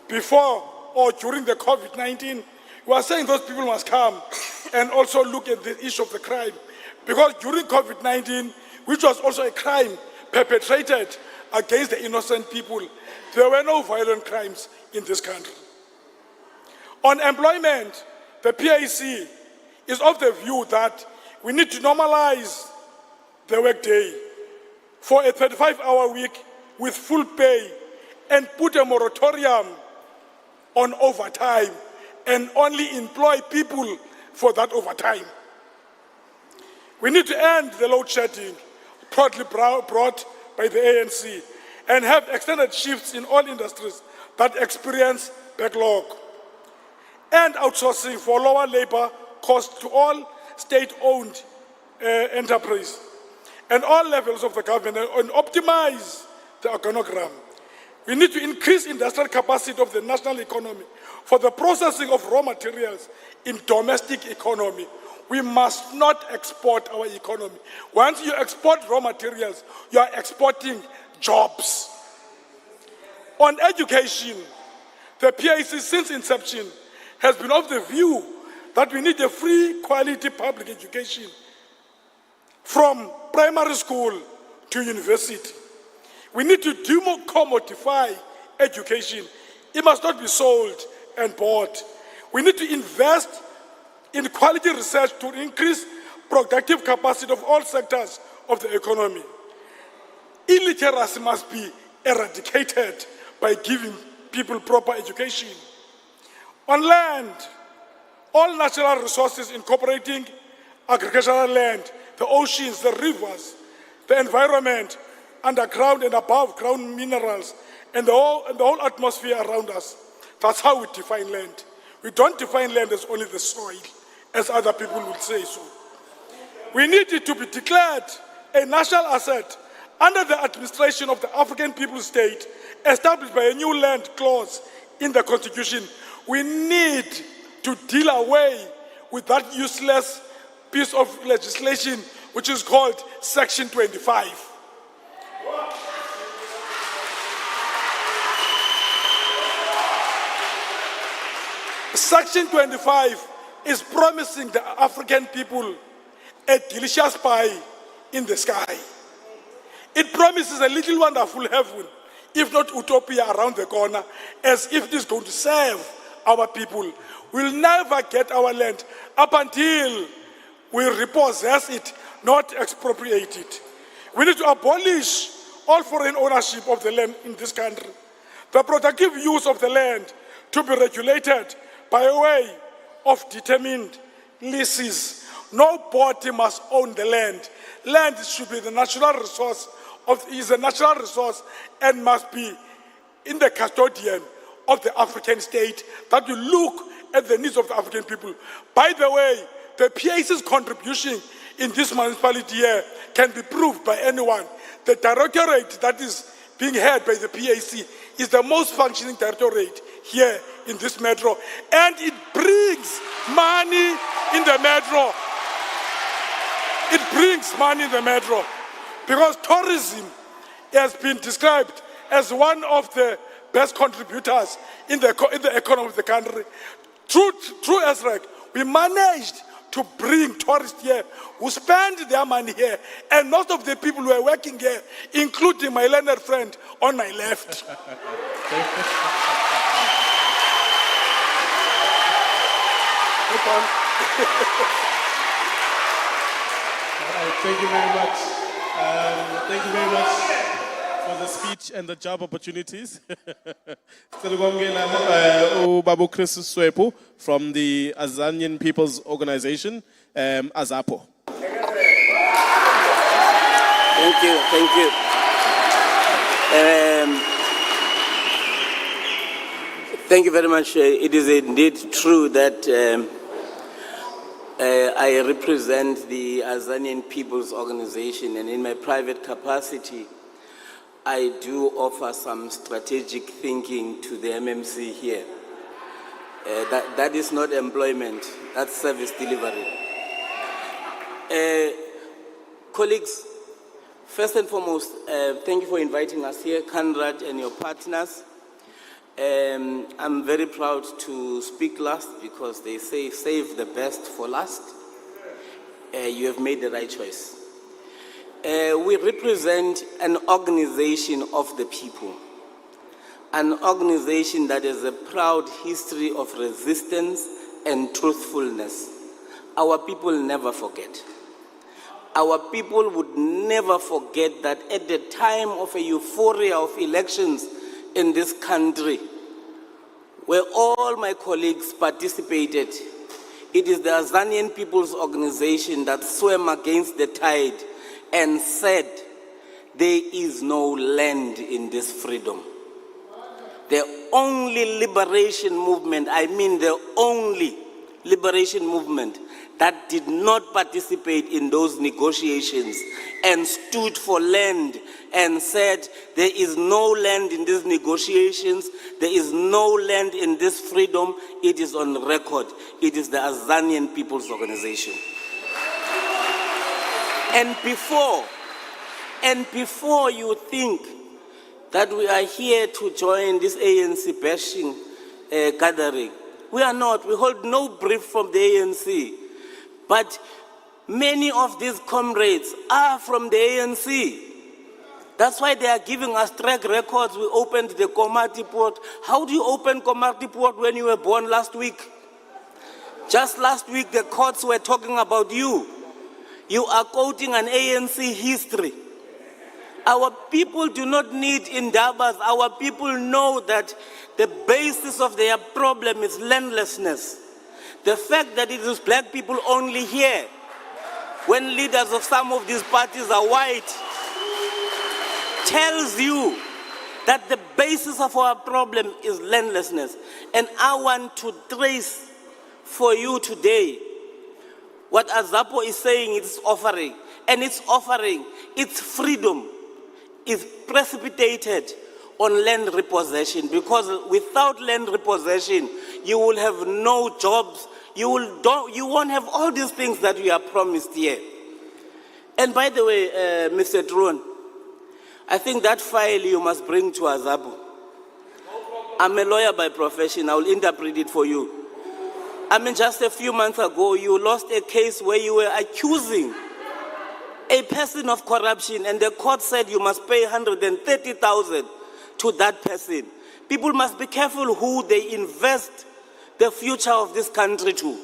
before or during the COVID-19, we are saying those people must come and also look at the issue of the crime. Because during COVID-19, which was also a crime perpetrated against the innocent people, there were no violent crimes in this country. On employment, the PAC is of the view that we need to normalize the workday for a 35-hour week with full pay and put a moratorium on overtime and only employ people for that overtime. We need to end the load shedding proudly brought by the ANC and have extended shifts in all industries that experience backlog, and outsourcing for lower labor costs to all state-owned enterprise and all levels of the government, and optimize the organogram. We need to increase industrial capacity of the national economy for the processing of raw materials in domestic economy. We must not export our economy. Once you export raw materials, you are exporting jobs. On education, the PAC since inception has been of the view that we need a free quality public education from primary school to university. We need to decommodify education. It must not be sold and bought. We need to invest in quality research to increase productive capacity of all sectors of the economy. Illiteracy must be eradicated by giving people proper education. On land, all natural resources incorporating agricultural land, the oceans, the rivers, the environment, underground and above ground minerals, and the whole atmosphere around us. That's how we define land. We don't define land as only the soil, as other people would say so. We need it to be declared a national asset under the administration of the African People's State, established by a new land clause in the Constitution. We need to deal away with that useless piece of legislation which is called Section 25. Section 25 is promising the African people a delicious pie in the sky. It promises a little wonderful heaven, if not utopia around the corner, as if it is going to serve our people. We'll never get our land up until we repossess it, not expropriate it. We need to abolish all foreign ownership of the land in this country. The productive use of the land to be regulated by way of determined leases. Nobody must own the land. Land should be the natural resource is a natural resource and must be in the custodian of the African state, that you look at the needs of the African people. By the way, the PAC's contribution in this municipality here can be proved by anyone. The directorate that is being head by the PAC is the most functioning directorate here in this metro, and it brings money in the metro. It brings money in the metro because tourism has been described as one of the best contributors in the economy of the country. Through SREC, we managed to bring tourists here who spend their money here, and most of the people who are working here, including my learned friend on my left. Thank you very much. Thank you very much for the speech and the job opportunities. Babu Chris Swepo from the Azanian People's Organization, AZAPO. Thank you. Thank you very much. It is indeed true that I represent the Azanian People's Organization, and in my private capacity, I do offer some strategic thinking to the MMC here. That is not employment, that's service delivery. Colleagues, first and foremost, thank you for inviting us here, Conrad and your partners. I'm very proud to speak last because they say save the best for last. You have made the right choice. We represent an organization of the people, an organization that has a proud history of resistance and truthfulness. Our people never forget. Our people would never forget that at the time of a euphoria of elections in this country, where all my colleagues participated, it is the Azanian People's Organization that swam against the tide and said, there is no land in this freedom. The only liberation movement, the only liberation movement that did not participate in those negotiations and stood for land and said, there is no land in these negotiations, there is no land in this freedom, it is on record. It is the Azanian People's Organization. And before you think that we are here to join this ANC bashing gathering, We are not. We hold no brief from the ANC. But many of these comrades are from the ANC. That's why they are giving us track records. We opened the Komati port. How do you open Komati port when you were born last week? Just last week, the courts were talking about you. You are quoting an ANC history. Our people do not need indabas. Our people know that the basis of their problem is landlessness. The fact that it is black people only here, when leaders of some of these parties are white, tells you that the basis of our problem is landlessness. And I want to trace for you today what Azapo is saying it's offering. And it's offering its freedom is precipitated on land repossession, because without land repossession, you will have no jobs, you won't have all these things that we are promised here. And by the way, Mr. Drone, I think that file you must bring to Azapo. I'm a lawyer by profession, I will interpret it for you. I mean, just a few months ago, you lost a case where you were accusing a person of corruption, and the court said you must pay 130,000 to that person. People must be careful who they invest the future of this country to.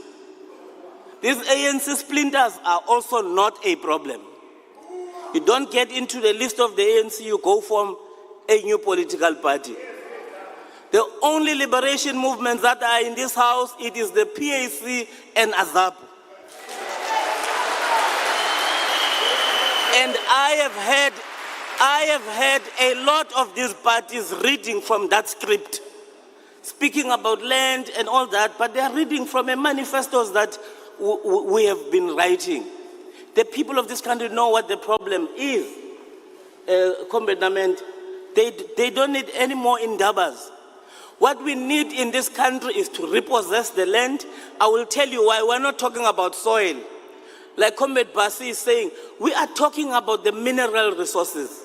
These ANC splinters are also not a problem. You don't get into the list of the ANC, you go from a new political party. The only liberation movements that are in this house, it is the PAC and AZAP. And I have heard a lot of these parties reading from that script, speaking about land and all that, but they are reading from a manifestos that we have been writing. The people of this country know what the problem is. They don't need any more indabas. What we need in this country is to repossess the land. I will tell you why. We're not talking about soil. Like Comrade Basi is saying, we are talking about the mineral resources.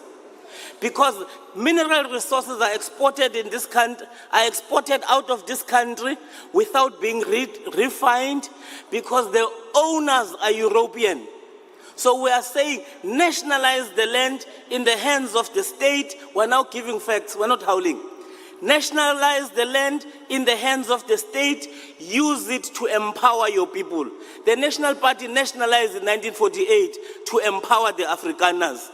Because mineral resources are exported in this country, are exported out of this country without being refined, because the owners are European. So we are saying nationalize the land in the hands of the state. We're now giving facts, we're not howling. Nationalize the land in the hands of the state, use it to empower your people. The National Party nationalized in 1948 to empower the Afrikaners.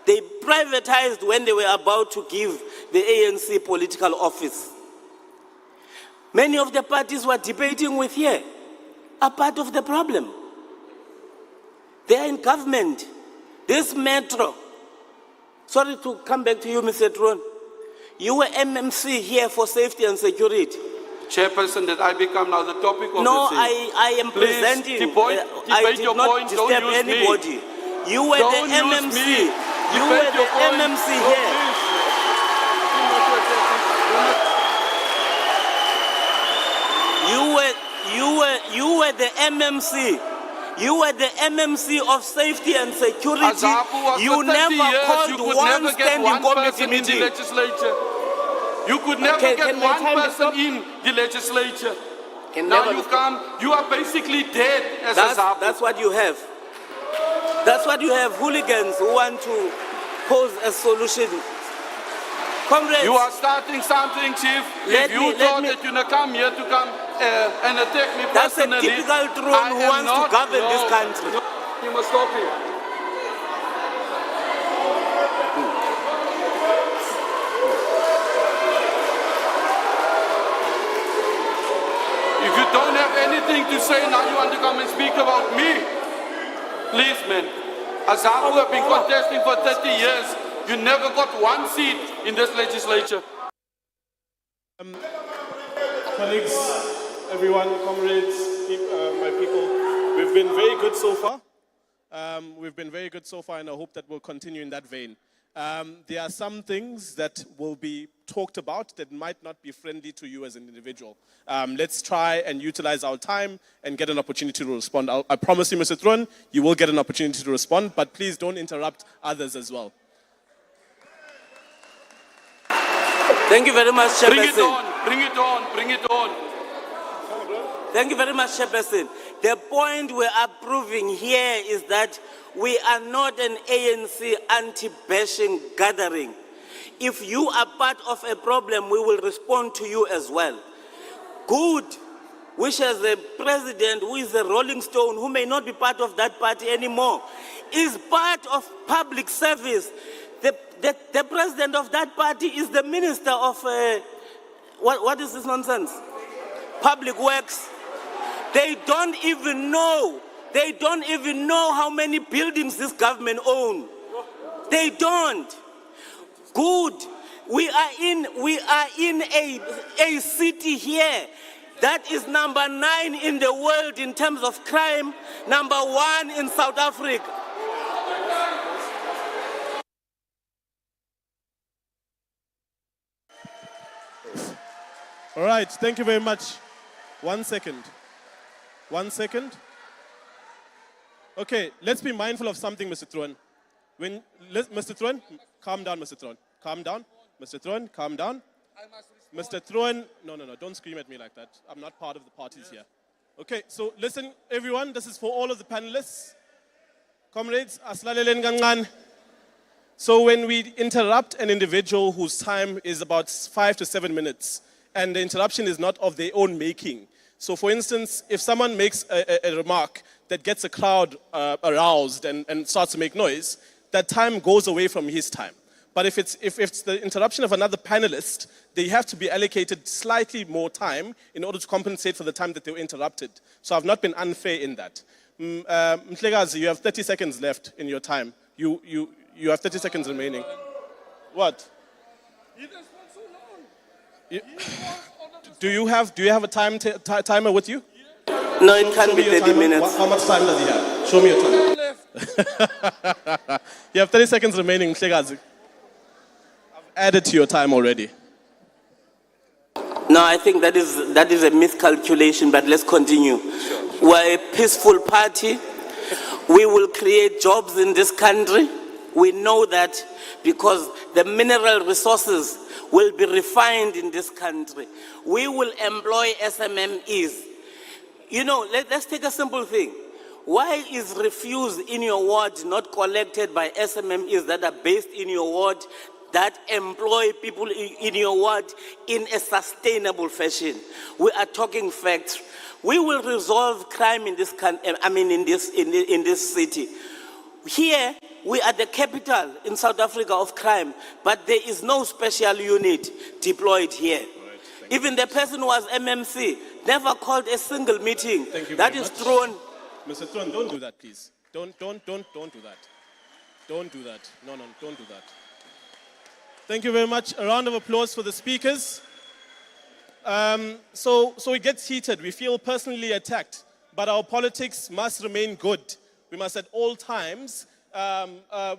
They privatized when they were about to give the ANC political office. Many of the parties we're debating with here are part of the problem. They are in government. This metro, sorry to come back to you, Mr. Tron. You were MMC here for safety and security. Chairperson, that I become now the topic of no, the I am Please, presenting. debate your point. Don't Disturb use anybody. Me. You were don't the MMC. You debate were the point. MMC here. You were the MMC. You were the MMC of safety and security. You never called one standing committee meeting. In the legislature. You could never get one person in the legislature. Now you come, you are basically dead as a Zapu. That's what you have. That's what you have, hooligans who want to pose a solution. Comrades, you are starting something, Chief. If you thought that you're going to come here to come and attack me personally, that's a typical drone who wants to govern this country. No, you must stop him. If you don't have anything to say, now you want to come and speak about me. Please, man. Azapu have been contesting for 30 years. You never got one seat in this legislature. Colleagues, everyone, comrades, my people, we've been very good so far. We've been very good so far, and I hope that we'll continue in that vein. There are some things that will be talked about that might not be friendly to you as an individual. Let's try and utilize our time and get an opportunity to respond. I promise you, Mr. Thrun, you will get an opportunity to respond, but please don't interrupt others as well. Thank you very much, Chairperson. Bring it on, bring it on, bring it on. Thank you very much, Chairperson. The point we're approving here is that we are not an ANC anti-bashing gathering. If you are part of a problem, we will respond to you as well. Good, which as a president who is a Rolling Stone, who may not be part of that party anymore, is part of public service. The president of that party is the minister of, what is this nonsense? Public Works. They don't even know how many buildings this government owns. They don't. Good. We are in a city here that is number 9 in the world in terms of crime, number 1 in South Africa. All right, thank you very much. 1 second. 1 second. Okay, let's be mindful of something, Mr. Thron. Mr. Thron, calm down, Mr. Thron. Calm down. Mr. Thron, calm down. Mr. Thron, no, don't scream at me like that. I'm not part of the parties here. Okay, so listen, everyone, this is for all of the panelists. Comrades, aslalelen gangan. So when we interrupt an individual whose time is about 5 to 7 minutes, and the interruption is not of their own making. So for instance, if someone makes a remark that gets a crowd aroused and starts to make noise, that time goes away from his time. But if it's the interruption of another panelist, they have to be allocated slightly more time in order to compensate for the time that they were interrupted. So I've not been unfair in that. Mhlegazi, you have 30 seconds left in your time. You have 30 seconds remaining. What? Do you have a timer with you? No, it can't be 30 minutes. How much time does he have? Show me your time. You have 30 seconds remaining, Mhlegazi. I've added to your time already. No, I think that is a miscalculation, but let's continue. Sure. We're a peaceful party. We will create jobs in this country. We know that because the mineral resources will be refined in this country. We will employ SMMEs. You know, let's take a simple thing. Why is refuse in your ward not collected by SMMEs that are based in your ward that employ people in your ward in a sustainable fashion? We are talking facts. We will resolve crime in this country, in this city. Here, we are the capital in South Africa of crime, but there is no special unit deployed here. Right, even the person who was MMC never called a single meeting. Thank you that very is much. thrown. Mr. Thron, don't do that, please. Don't do that. Don't do that. No, don't do that. Thank you very much. A round of applause for the speakers. So it gets heated. We feel personally attacked, but our politics must remain good. We must at all times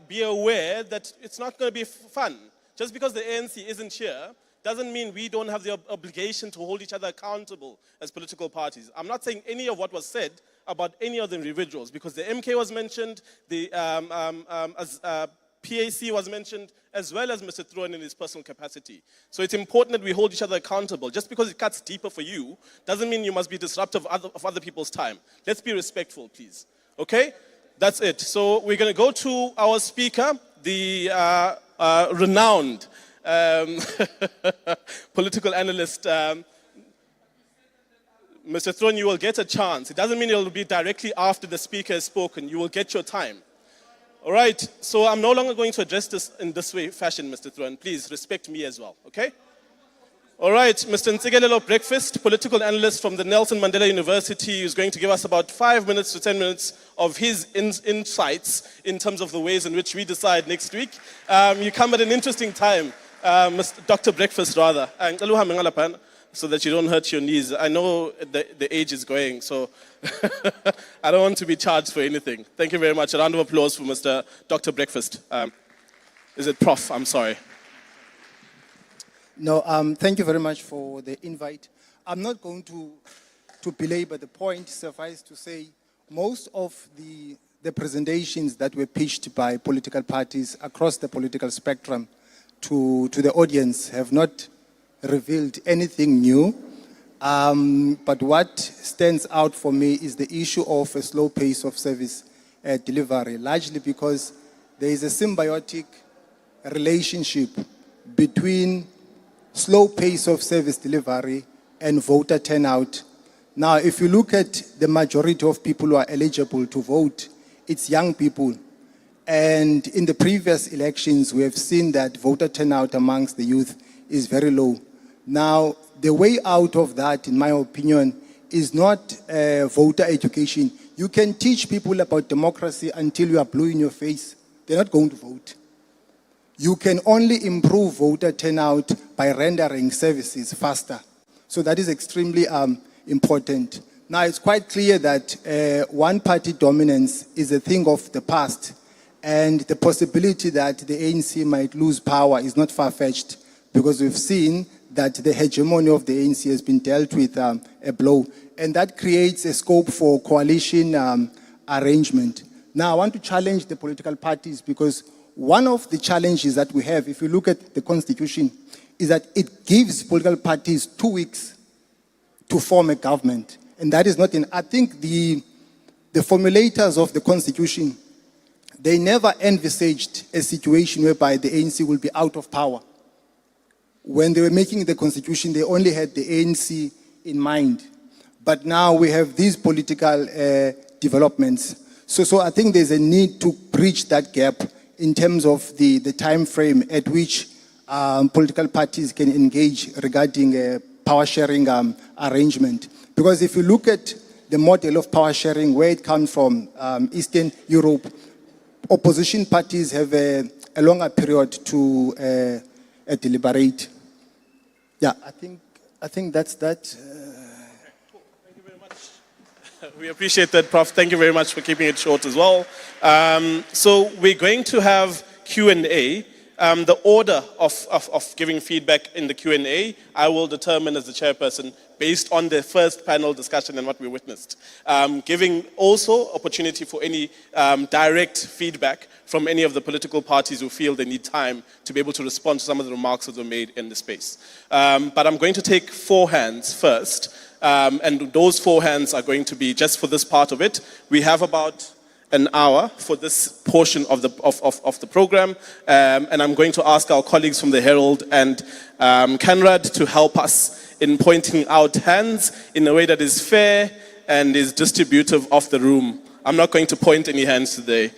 be aware that it's not going to be fun. Just because the ANC isn't here doesn't mean we don't have the obligation to hold each other accountable as political parties. I'm not saying any of what was said about any of the individuals, because the MK was mentioned, the PAC was mentioned, as well as Mr. Thron in his personal capacity. So it's important that we hold each other accountable. Just because it cuts deeper for you doesn't mean you must be disruptive of other people's time. Let's be respectful, please. Okay? That's it. So we're going to go to our speaker, the renowned political analyst, Mr. Thron. You will get a chance. It doesn't mean it will be directly after the speaker has spoken. You will get your time. All right. So I'm no longer going to address this in this fashion, Mr. Thron. Please respect me as well. Okay? All right, Mr. Ntsikelelo Breakfast, political analyst from the Nelson Mandela University, is going to give us about 5 minutes to 10 minutes of his insights in terms of the ways in which we decide next week. You come at an interesting time, Dr. Breakfast, rather, so that you don't hurt your knees. I know the age is going, so I don't want to be charged for anything. Thank you very much. A round of applause for Mr. Dr. Breakfast. Is it Prof? I'm sorry. No, thank you very much for the invite. I'm not going to belabor the point. Suffice to say, most of the presentations that were pitched by political parties across the political spectrum to the audience have not revealed anything new. But what stands out for me is the issue of a slow pace of service delivery, largely because there is a symbiotic relationship between slow pace of service delivery and voter turnout. Now, if you look at the majority of people who are eligible to vote, it's young people. And in the previous elections, we have seen that voter turnout amongst the youth is very low. Now, the way out of that, in my opinion, is not voter education. You can teach people about democracy until you are blue in your face. They're not going to vote. You can only improve voter turnout by rendering services faster. So that is extremely important. Now, it's quite clear that one-party dominance is a thing of the past, and the possibility that the ANC might lose power is not far-fetched, because we've seen that the hegemony of the ANC has been dealt with a blow, and that creates a scope for coalition arrangement. Now, I want to challenge the political parties, because one of the challenges that we have, if you look at the Constitution, is that it gives political parties 2 weeks to form a government. And that is not in, I think the formulators of the Constitution, they never envisaged a situation whereby the ANC will be out of power. When they were making the Constitution, they only had the ANC in mind. But now we have these political developments. So I think there's a need to bridge that gap in terms of the time frame at which political parties can engage regarding a power sharing arrangement. Because if you look at the model of power sharing, where it comes from, Eastern Europe, opposition parties have a longer period to deliberate. Yeah, I think that's that. Thank you very much. We appreciate that, Prof. Thank you very much for keeping it short as well. So we're going to have Q&A. The order of giving feedback in the Q&A, I will determine as the chairperson based on the first panel discussion and what we witnessed. Giving also opportunity for any direct feedback from any of the political parties who feel they need time to be able to respond to some of the remarks that were made in the space. But I'm going to take 4 hands first, and those 4 hands are going to be just for this part of it. We have about an hour for this portion of the program, and I'm going to ask our colleagues from the Herald and Conrad to help us in pointing out hands in a way that is fair and is distributive of the room. I'm not going to point any hands today.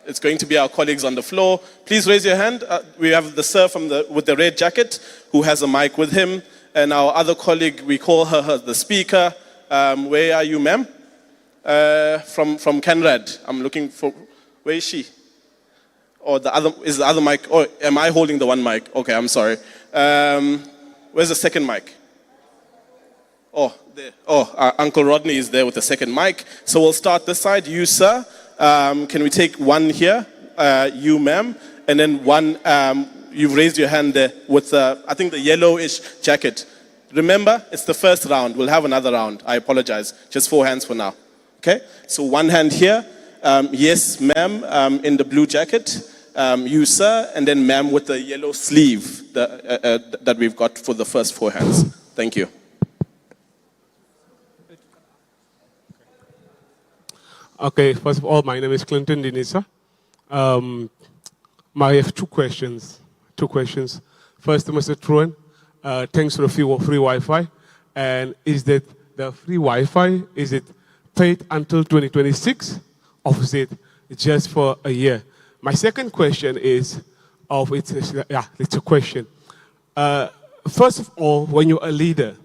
It's going to be our colleagues on the floor. Please raise your hand. We have the sir with the red jacket who has a mic with him, and our other colleague, we call her the speaker. Where are you, ma'am? From Conrad. I'm looking for, where is she? Or is the other mic, or am I holding the one mic? Okay, I'm sorry. Where's the second mic? Oh, there. Oh, Uncle Rodney is there with the second mic. So we'll start this side. You, sir. Can we take one here? You, ma'am. And then one, you've raised your hand there with, I think, the yellowish jacket. Remember, it's the first round. We'll have another round. I apologize. Just 4 hands for now. Okay, so one hand here. Yes, ma'am, in the blue jacket. You, sir, and then ma'am with the yellow sleeve that we've got for the first 4 hands. Thank you. Okay, first of all, my name is Clinton Dinisa. I have 2 questions. 2 questions. First, to Mr. Truan, thanks for the free Wi-Fi. And is that the free Wi-Fi, is it paid until 2026, or is it just for a year? My second question is, it's a question. First of all, when you're a leader,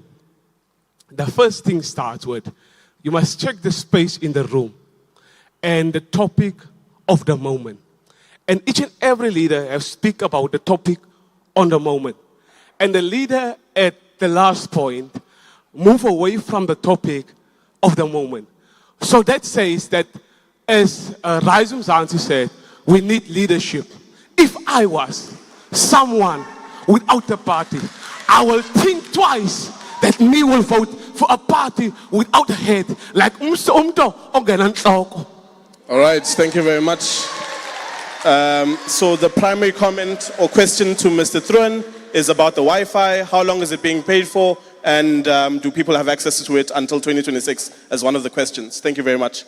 the first thing starts with, you must check the space in the room and the topic of the moment. And each and every leader has speak about the topic on the moment. And the leader at the last point move away from the topic of the moment. So that says that, as Raizum Zanzi said, we need leadership. If I was someone without a party, I will think twice that me will vote for a party without a head, like All right, thank you very much. So the primary comment or question to Mr. Thrun is about the Wi-Fi. How long is it being paid for? And do people have access to it until 2026 as one of the questions? Thank you very much.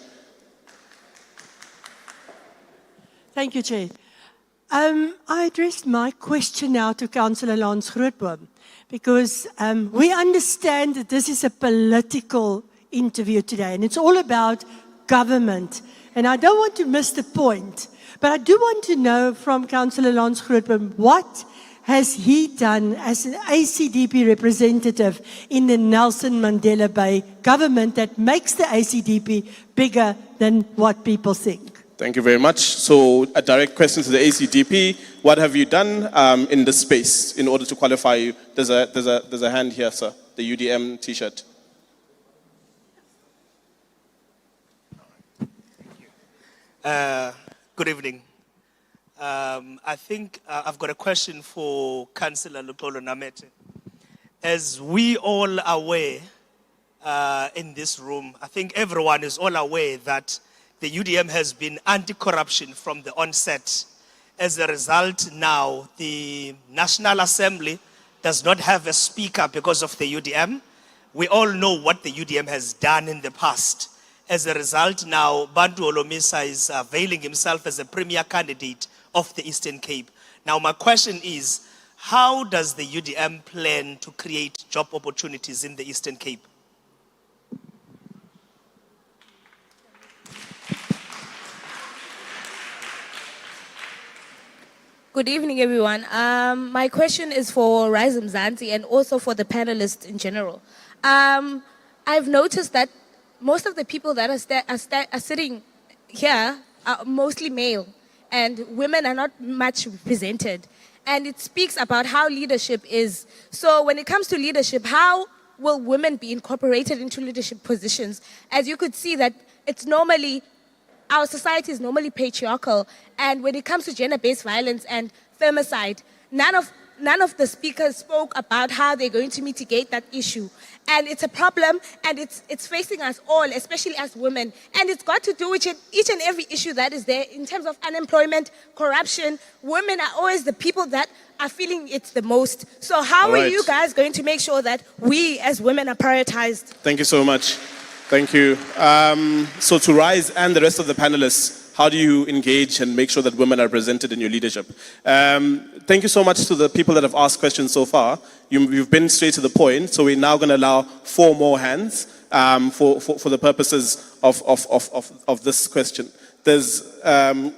Thank you, Chair. I addressed my question now to Councillor Lance Grootboom because we understand that this is a political interview today and it's all about government. And I don't want to miss the point, but I do want to know from Councillor Lance Grootboom, what has he done as an ACDP representative in the Nelson Mandela Bay government that makes the ACDP bigger than what people think? Thank you very much. So a direct question to the ACDP. What have you done in this space in order to qualify you? There's a hand here, sir. The UDM T-shirt. Good evening. I think I've got a question for Councillor Lupolo Namete. As we all are aware in this room, I think everyone is all aware that the UDM has been anti-corruption from the onset. As a result, now the National Assembly does not have a speaker because of the UDM. We all know what the UDM has done in the past. As a result, now Bantu Olomisa is availing himself as a premier candidate of the Eastern Cape. Now my question is, how does the UDM plan to create job opportunities in the Eastern Cape? Good evening, everyone. My question is for Rise Mzansi and also for the panelists in general. I've noticed that most of the people that are sitting here are mostly male, and women are not much represented. And it speaks about how leadership is. So when it comes to leadership, how will women be incorporated into leadership positions? As you could see that it's normally, our society is normally patriarchal, and when it comes to gender-based violence and femicide, none of the speakers spoke about how they're going to mitigate that issue. And it's a problem, and it's facing us all, especially as women. And it's got to do with each and every issue that is there in terms of unemployment, corruption. Women are always the people that are feeling it the most. So how are you guys going to make sure that we as women are prioritized? Thank you so much. Thank you. So to Rise and the rest of the panelists, how do you engage and make sure that women are represented in your leadership? Thank you so much to the people that have asked questions so far. You've been straight to the point, so we're now going to allow 4 more hands for the purposes of this question. There's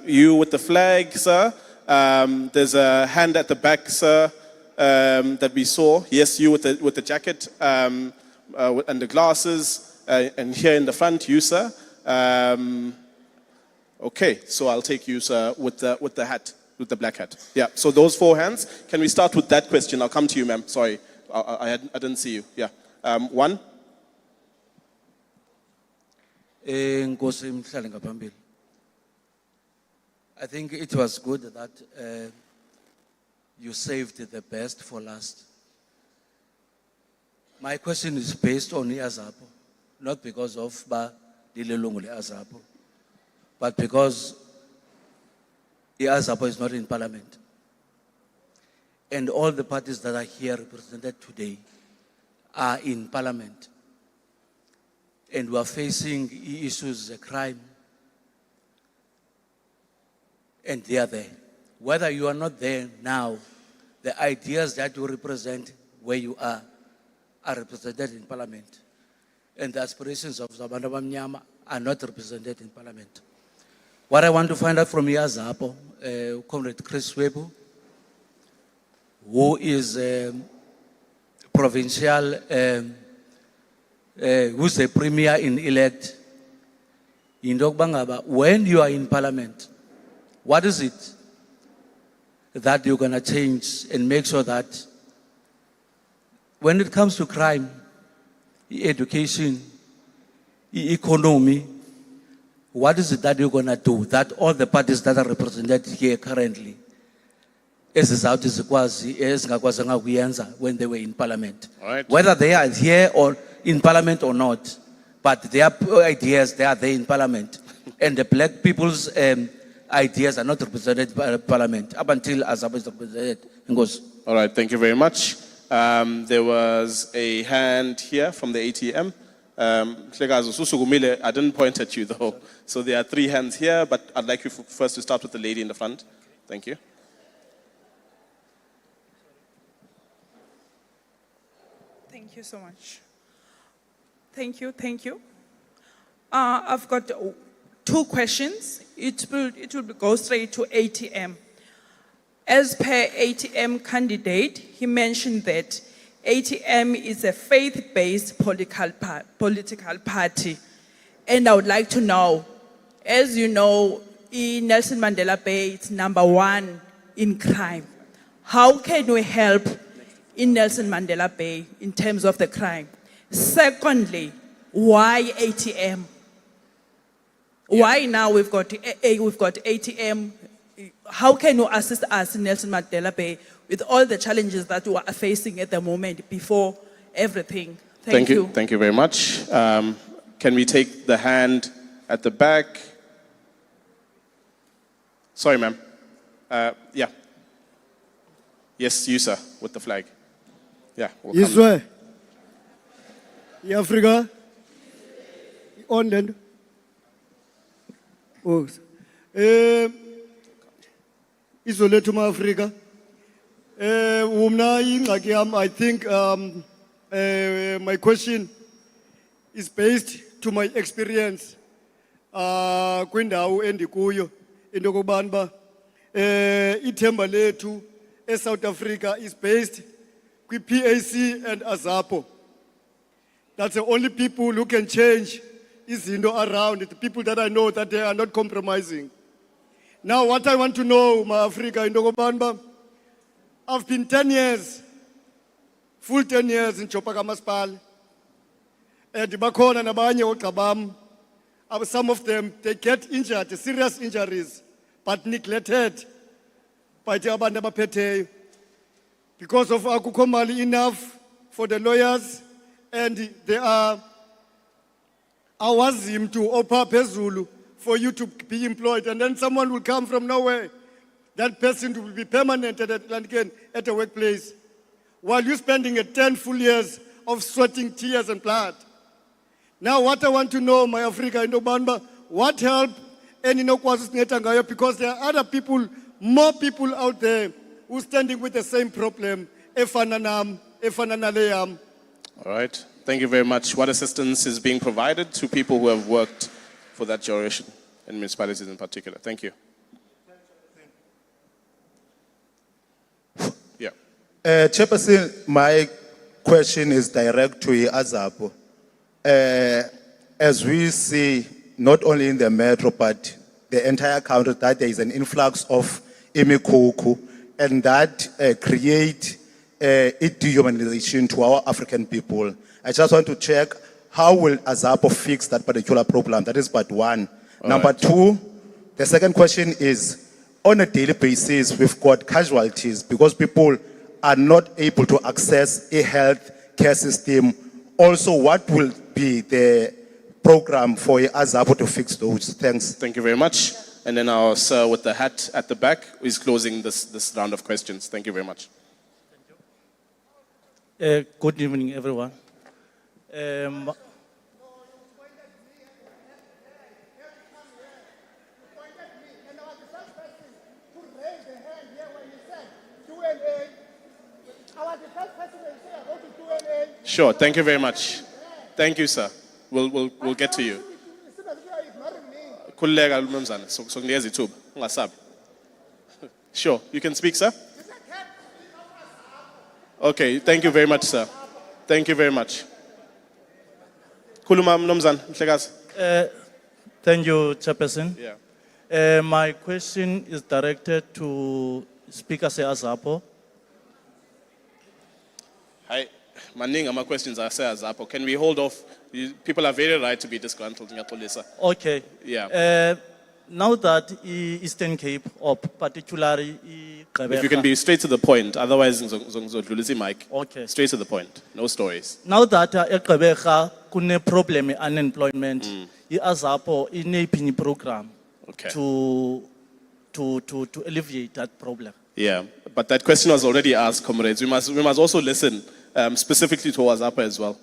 you with the flag, sir. There's a hand at the back, sir, that we saw. Yes, you with the jacket and the glasses. And here in the front, you, sir. Okay, so I'll take you, sir, with the hat, with the black hat. Yeah, so those 4 hands. Can we start with that question? I'll come to you, ma'am. Sorry, I didn't see you. Yeah. 1. I think it was good that you saved the best for last. My question is based on Iazapo, not because of Ba Dilelungule Azapo, but because Iazapo is not in parliament. And all the parties that are here represented today are in parliament. And we are facing issues, crime, and they are there. Whether you are not there now, the ideas that you represent where you are represented in parliament. And the aspirations of Zabantu Abamnyama are not represented in parliament. What I want to find out from Iazapo, Comrade Chris Webu, who is provincial, who's a premier in elect, in Dogbangaba, when you are in parliament, what is it that you're going to change and make sure that when it comes to crime, education, economy, what is it that you're going to do that all the parties that are represented here currently, when they were in parliament, right, whether they are here or in parliament or not, but their ideas, they are there in parliament, and the black people's ideas are not represented by parliament up until Azabo is represented. All right, thank you very much. There was a hand here from the ATM. Mhlekazi, ususukumile. I didn't point at you though. So there are 3 hands here, but I'd like you first to start with the lady in the front. Thank you. Thank you so much. Thank you, thank you. I've got 2 questions. It will go straight to ATM. As per ATM candidate, he mentioned that ATM is a faith-based political party. And I would like to know, as you know, in Nelson Mandela Bay, it's #1 in crime. How can we help in Nelson Mandela Bay in terms of the crime? Secondly, why ATM? Why now we've got ATM? How can you assist us in Nelson Mandela Bay with all the challenges that we are facing at the moment before everything? Thank you. Thank you very much. Can we take the hand at the back? Sorry, ma'am. Yeah. Yes, you, sir, with the flag. Yeah. We'll come. Israel. Africa. Onland. Oh. Isolethu Africa. I think my question is based to my experience kwindawo endikuyo into yokubana uba ithemba lethu eSouth Africa is based kwi-PAC and AZAPO. That's the only people who can change izinto around it, the people that I know that they are not compromising. Now what I want to know, my Africa, into yokubana uba I've been 10 years, full 10 years in Chopaka Masipala. And bakhona nabanye ogqabam, some of them, they get injured, serious injuries, but neglected by the abantu abaphetheyo. Because of akukho mali enough for the lawyers, and they are awazim to opha phezulu for you to be employed, and then someone will come from nowhere. That person will be permanent at the workplace, while you're spending 10 full years of sweating tears and blood. Now, what I want to know, my Africa, what help because there are other people, more people out there who are standing with the same problem. All right. Thank you very much. What assistance is being provided to people who have worked for that duration, in municipalities in particular? Thank you. Yeah. Chairperson, my question is direct to AZAPO. As we see, not only in the metro, but the entire country, that there is an influx of imikuku, and that create a dehumanization to our African people. I just want to check, how will AZAPO fix that particular problem? That is part one. Number two, the second question is, on a daily basis, we've got casualties because people are not able to access a health care system. Also, what will be the program for AZAPO to fix those? Thanks. Thank you very much. And then our sir with the hat at the back is closing this round of questions. Thank you very much. Good evening, everyone. Sure. Thank you very much. Thank you, sir. We'll get to you. Sure. You can speak, sir. Okay. Thank you very much, sir. Thank you very much. Kuluma Mnomzan, Mhlekazi. Thank you, Chairperson. Yeah. My question is directed to Speaker AZAPO. Hi. My questions are AZAPO. Can we hold off? People are very right to be disgruntled. Okay. Yeah. Now that Eastern Cape, or particularly If you can be straight to the point, otherwise, Mike. Okay. Straight to the point. No stories. Now that Gqeberha kune problem unemployment, AZAPO in program Okay. to alleviate that problem. Yeah. but that question was already asked, comrades. We must also listen specifically to Azapa as well.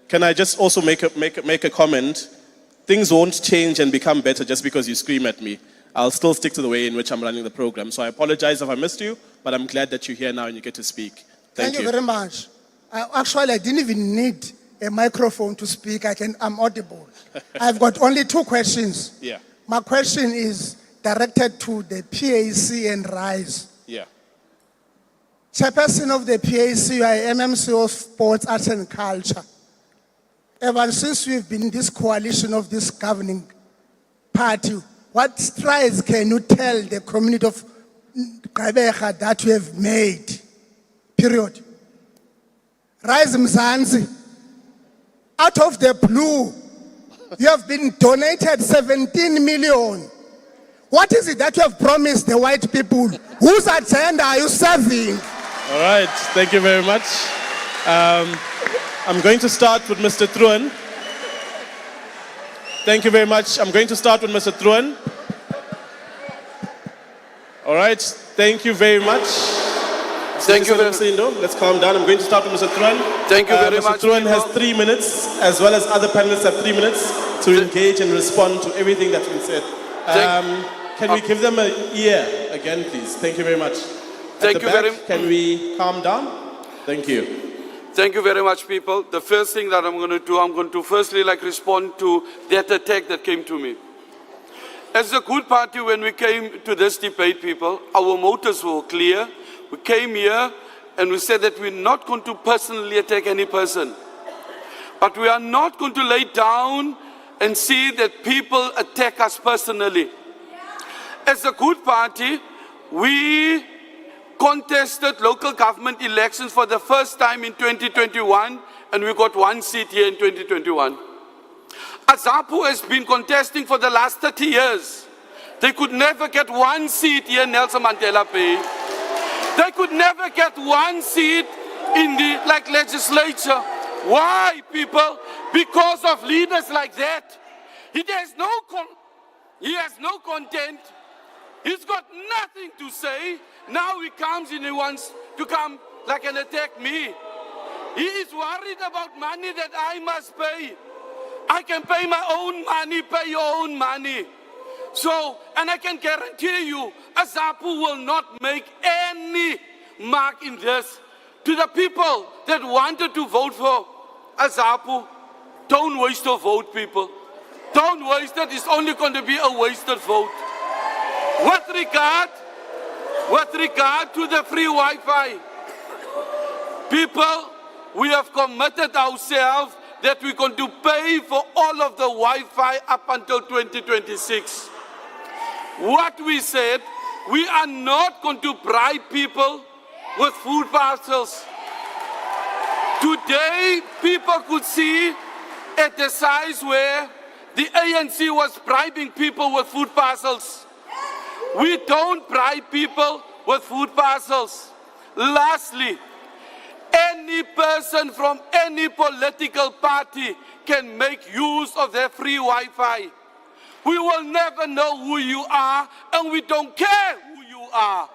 Can I just also make a comment? Things won't change and become better just because you scream at me. I'll still stick to the way in which I'm running the program. So I apologize if I missed you, but I'm glad that you're here now and you get to speak. Thank you. Thank you very much. Actually, I didn't even need a microphone to speak. I'm audible. I've got only 2 questions. Yeah. My question is directed to the PAC and RISE. Yeah. Chairperson of the PAC, MMC of Sports, Arts and Culture. Ever since we've been in this coalition of this governing party, what strides can you tell the community of Gqeberha that we have made? Period. Rise Mzansi, out of the blue, you have been donated 17 million. What is it that you have promised the white people? Whose agenda are you serving? All right, thank you very much. I'm going to start with Mr. Truan. Thank you very much. I'm going to start with Mr. Truan. All right, thank you very much. Thank you very much. Let's calm down. I'm going to start with Mr. Truan. Thank you very much. Mr. Truan has 3 minutes, as well as other panelists have 3 minutes to engage and respond to everything that's been said. Can we give them an ear again, please? Thank you very much. Thank you very much. Can we calm down? Thank you. Thank you very much, people. The first thing that I'm going to do, I'm going to firstly respond to that attack that came to me. As a good party, when we came to this debate, people, our motives were clear. We came here and we said that we're not going to personally attack any person. But we are not going to lay down and see that people attack us personally. As a good party, we contested local government elections for the first time in 2021, and we got 1 seat here in 2021. Azapu has been contesting for the last 30 years. They could never get 1 seat here in Nelson Mandela Bay. They could never get 1 seat in the legislature. Why, people? Because of leaders like that. He has no content. He's got nothing to say. Now he comes and he wants to come and attack me. He is worried about money that I must pay. I can pay my own money, pay your own money. So, and I can guarantee you, Azapu will not make any mark in this. To the people that wanted to vote for Azapu, don't waste your vote, people. Don't waste it. It's only going to be a wasted vote. With regard to the free Wi-Fi, people, we have committed ourselves that we're going to pay for all of the Wi-Fi up until 2026. What we said, we are not going to bribe people with food parcels. Today, people could see at the size where the ANC was bribing people with food parcels. We don't bribe people with food parcels. Lastly, any person from any political party can make use of their free Wi-Fi. We will never know who you are, and we don't care who you are.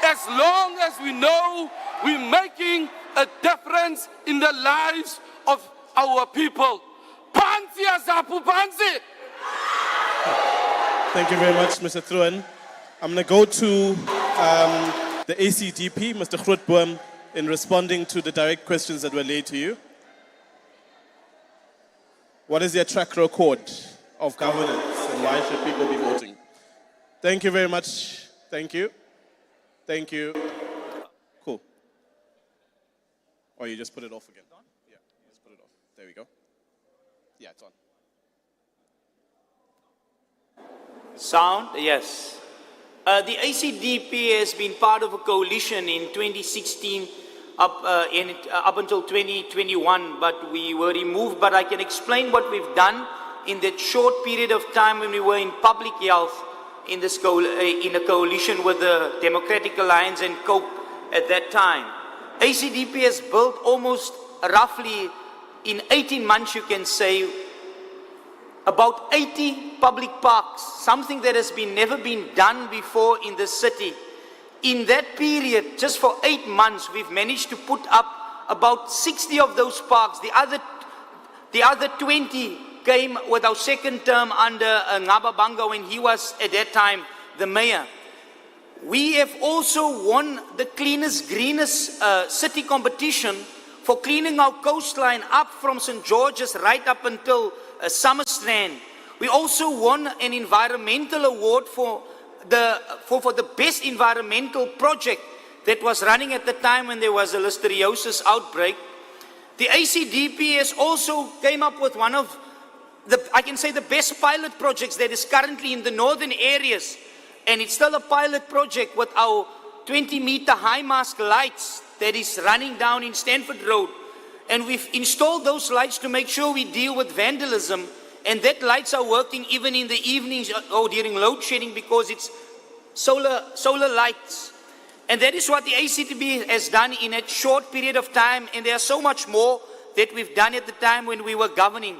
As long as we know we're making a difference in the lives of our people. Pansi Azapu Pansi! Thank you very much, Mr. Truan. I'm going to go to the ACDP, Mr. Grootboom, in responding to the direct questions that were laid to you. What is your track record of governance and why should people be voting? Thank you very much. Thank you. Thank you. Cool. Or you just put it off again? Yeah, just put it off. There we go. Yeah, it's on. Sound? Yes. The ACDP has been part of a coalition in 2016 up until 2021, but we were removed. But I can explain what we've done in that short period of time when we were in public health in this in a coalition with the Democratic Alliance and COPE at that time. ACDP has built almost roughly in 18 months, you can say, about 80 public parks, something that has never been done before in the city. In that period, just for 8 months, we've managed to put up about 60 of those parks. The other 20 came with our second term under Ngababanga when he was at that time the mayor. We have also won the cleanest, greenest city competition for cleaning our coastline up from St. George's right up until Summerstrand. We also won an environmental award for the best environmental project that was running at the time when there was a listeriosis outbreak. The ACDP has also came up with one of the best pilot projects that is currently in the northern areas. And it's still a pilot project with our 20-meter high mast lights that is running down in Stanford Road. And we've installed those lights to make sure we deal with vandalism. And that lights are working even in the evenings or during load shedding because it's solar lights. And that is what the ACTB has done in a short period of time. And there's so much more that we've done at the time when we were governing.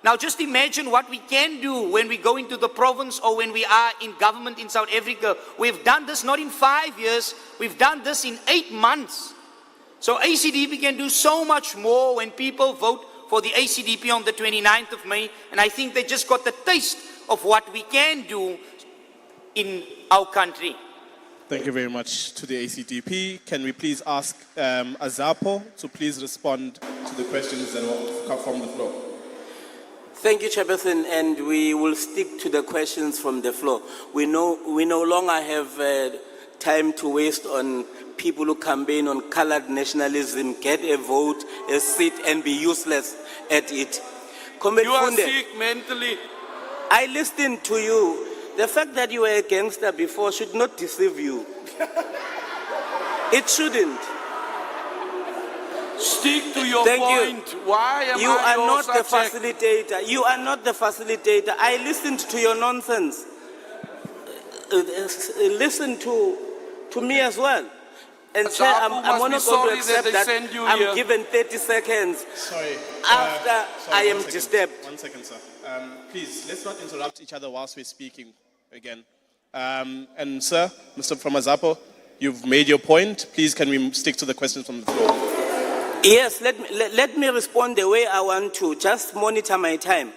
Now just imagine what we can do when we go into the province or when we are in government in South Africa. We've done this not in 5 years, we've done this in 8 months. So ACDP can do so much more when people vote for the ACDP on the 29th of May. And I think they just got the taste of what we can do in our country. Thank you very much to the ACDP. Can we please ask Azapo to please respond to the questions that come from the floor? Thank you, Chairperson, and we will stick to the questions from the floor. We no longer have time to waste on people who campaign on colored nationalism, get a vote, a seat, and be useless at it. You are sick mentally. I listened to you. The fact that you were a gangster before should not deceive you. It shouldn't. Stick to your Thank point. You. Why am you I are not the subject? facilitator. You are not the facilitator. I listened to your nonsense. Listen to me as well. And Chair, I'm not going to accept that I'm given 30 seconds after I am disturbed. 1 second, sir. Please, let's not interrupt each other whilst we're speaking again. And sir, Mr. from Azapo, you've made your point. Please, can we stick to the questions from the floor? Yes, let me respond the way I want to. Just monitor my time.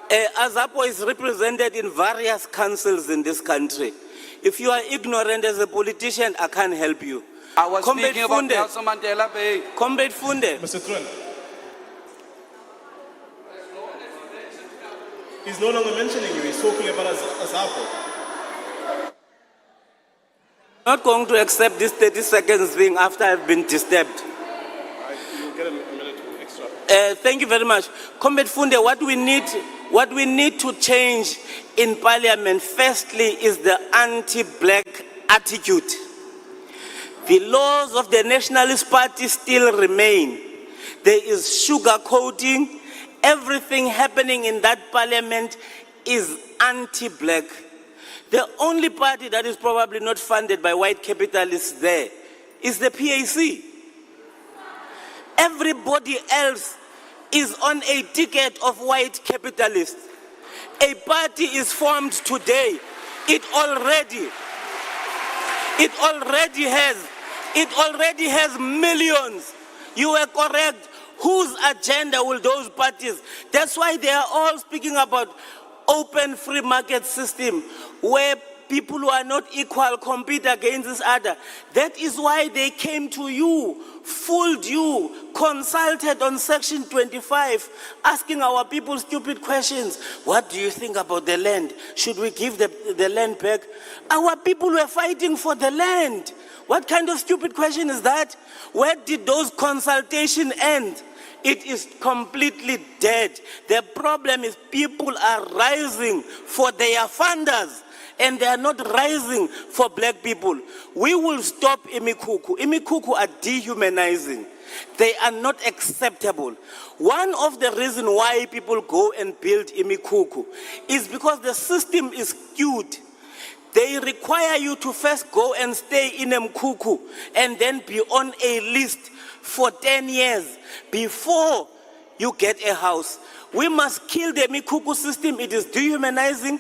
Azapo is represented in various councils in this country. If you are ignorant as a politician, I can't help you. I was speaking about Nelson Mandela Bay. Comrade Funde. Mr. Truan. He's no longer mentioning you. He's talking about Azapo. I'm not going to accept this 30 seconds thing after I've been disturbed. You'll get a minute extra. Thank you very much. Comrade Funde, what we need to change in Parliament, firstly, is the anti-black attitude. The laws of the Nationalist Party still remain. There is sugarcoating. Everything happening in that Parliament is anti-black. The only party that is probably not funded by white capitalists there is the PAC. Everybody else is on a ticket of white capitalists. A party is formed today. It already has millions. You were correct. Whose agenda will those parties? That's why they are all speaking about open free market system where people who are not equal compete against each other. That is why they came to you, fooled you, consulted on Section 25, asking our people stupid questions. What do you think about the land? Should we give the land back? Our people were fighting for the land. What kind of stupid question is that? Where did those consultations end? It is completely dead. The problem is people are rising for their funders and they are not rising for black people. We will stop imikuku. Imikuku are dehumanizing. They are not acceptable. One of the reasons why people go and build imikuku is because the system is skewed. They require you to first go and stay in Mkuku and then be on a list for 10 years before you get a house. We must kill the Mikuku system. It is dehumanizing.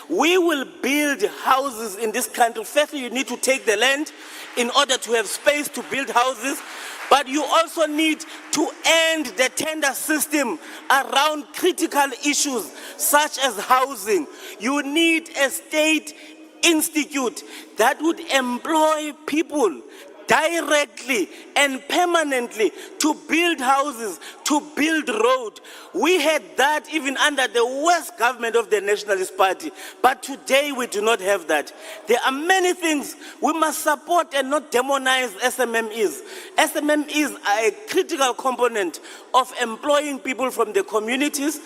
We will build houses in this country. Firstly, you need to take the land in order to have space to build houses. But you also need to end the tender system around critical issues such as housing. You need a state institute that would employ people directly and permanently to build houses, to build roads. We had that even under the worst government of the Nationalist Party. But today we do not have that. There are many things we must support and not demonize SMMEs. SMMEs are a critical component of employing people from the communities.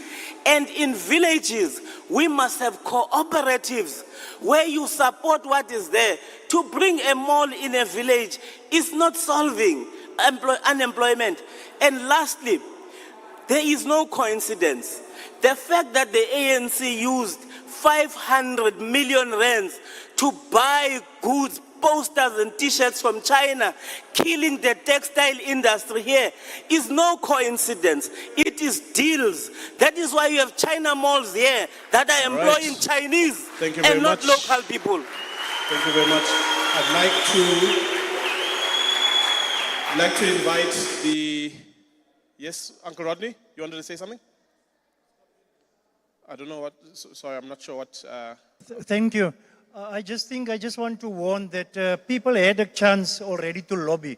And in villages, we must have cooperatives where you support what is there. To bring a mall in a village is not solving unemployment. And lastly, there is no coincidence. The fact that the ANC used 500 million rands to buy goods, posters and t-shirts from China, killing the textile industry here, is no coincidence. It is deals. That is why you have China malls here that are employing Chinese and not local people. Thank you very much. I'd like to invite the... Yes, Uncle Rodney, you wanted to say something? I don't know what... Sorry, I'm not sure what... Thank you. I just want to warn that people had a chance already to lobby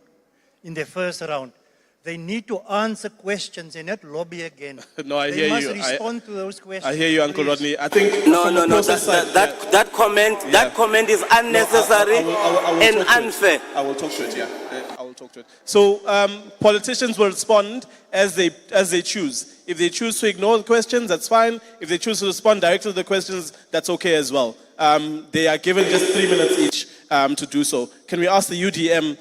in the first round. They need to answer questions and not lobby again. No, I hear you. They must respond to those questions. I hear you, Uncle Rodney. I think No. That comment is unnecessary and unfair. I will talk to it. Yeah, I will talk to it. So politicians will respond as they choose. If they choose to ignore the questions, that's fine. If they choose to respond directly to the questions, that's okay as well. They are given just 3 minutes each to do so. Can we ask the UDM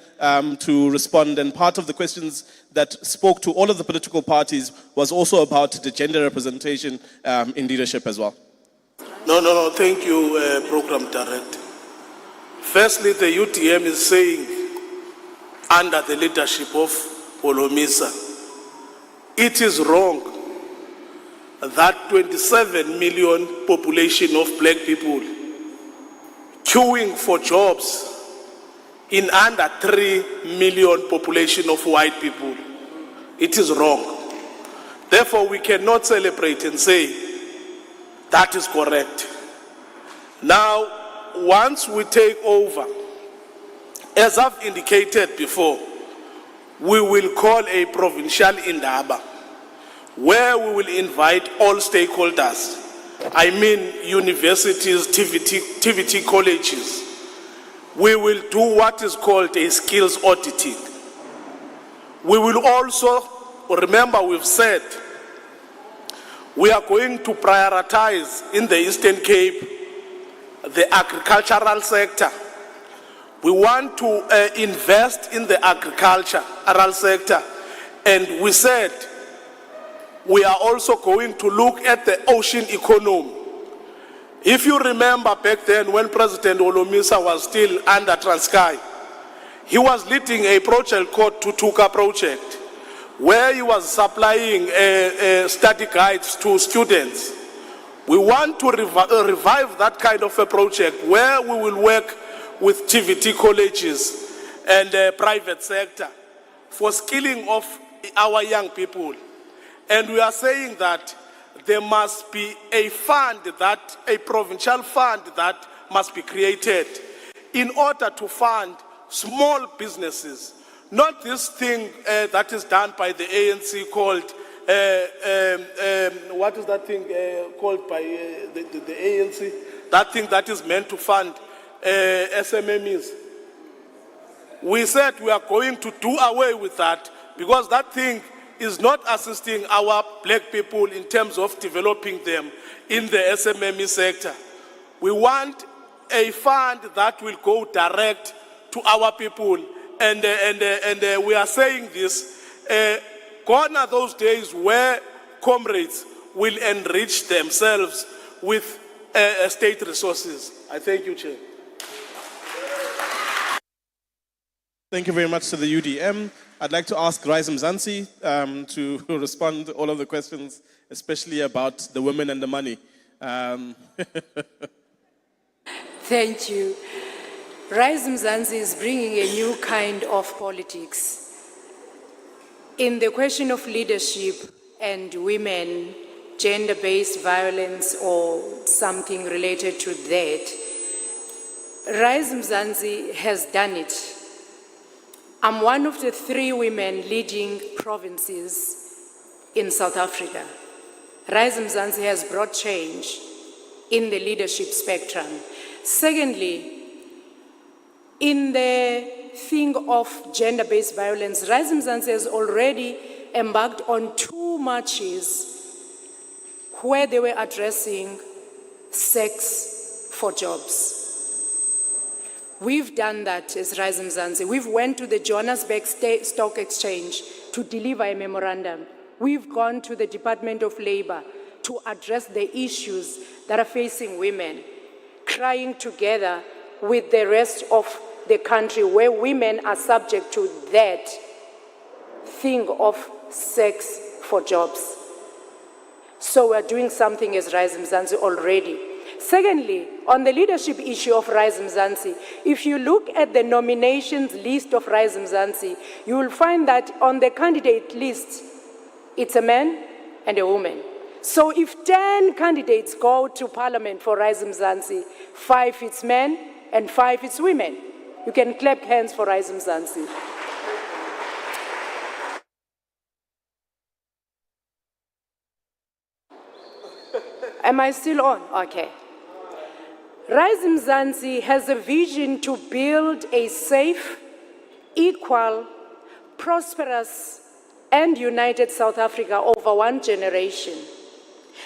to respond? And part of the questions that spoke to all of the political parties was also about the gender representation in leadership as well. No. Thank you, Program Director. Firstly, the UDM is saying, under the leadership of Olomisa, it is wrong that 27 million population of black people queuing for jobs in under 3 million population of white people. It is wrong. Therefore, we cannot celebrate and say that is correct. Now, once we take over, as I've indicated before, we will call a provincial Indaba, where we will invite all stakeholders. I mean universities, TVT colleges. We will do what is called a skills auditing. We will also, remember we've said, we are going to prioritize in the Eastern Cape the agricultural sector. We want to invest in the agricultural sector, and we said we are also going to look at the ocean economy. If you remember back then when President Olomisa was still under Transkei, he was leading a project called Tutuka Project, where he was supplying study guides to students. We want to revive that kind of a project where we will work with TVT colleges and the private sector for skilling of our young people. And we are saying that there must be a fund, a provincial fund that must be created in order to fund small businesses. Not this thing that is done by the ANC called, what is that thing called by the ANC? That thing that is meant to fund SMMEs. We said we are going to do away with that because that thing is not assisting our black people in terms of developing them in the SMME sector. We want a fund that will go direct to our people, and we are saying this. Gone are those days where comrades will enrich themselves with state resources. I thank you, Chair. Thank you very much to the UDM. I'd like to ask Rise Mzansi to respond to all of the questions, especially about the women and the money. Thank you. Rise Mzansi is bringing a new kind of politics. In the question of leadership and women, gender-based violence or something related to that, Rise Mzansi has done it. I'm one of the 3 women leading provinces in South Africa. Rise Mzansi has brought change in the leadership spectrum. Secondly, in the thing of gender-based violence, Rise Mzansi has already embarked on 2 marches where they were addressing sex for jobs. We've done that as Rise Mzansi. We've went to the Johannesburg Stock Exchange to deliver a memorandum. We've gone to the Department of Labor to address the issues that are facing women, crying together with the rest of the country where women are subject to that thing of sex for jobs. So we're doing something as Rise Mzansi already. Secondly, on the leadership issue of Rise Mzansi, if you look at the nominations list of Rise Mzansi, you will find that on the candidate list, it's a man and a woman. So if 10 candidates go to Parliament for Rise Mzansi, 5 it's men and 5 it's women. You can clap hands for Rise Mzansi. Am I still on? Okay. Rise Mzansi has a vision to build a safe, equal, prosperous, and united South Africa over 1 generation.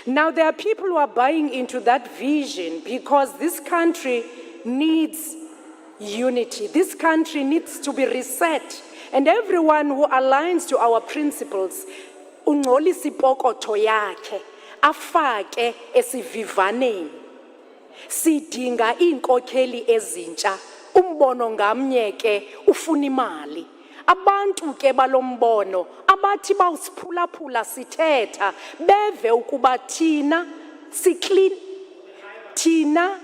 Now, there are people who are buying into that vision because this country needs unity. This country needs to be reset. And everyone who aligns to our principles, ungcolisa ipokotho yakhe, afake esivivaneni. Sidinga iinkokheli ezintsha, umbono ngamnye ke ufuna imali. Abantu ke balombono abathi bawusiphulaphula sithetha beve ukuba thina siclean, thina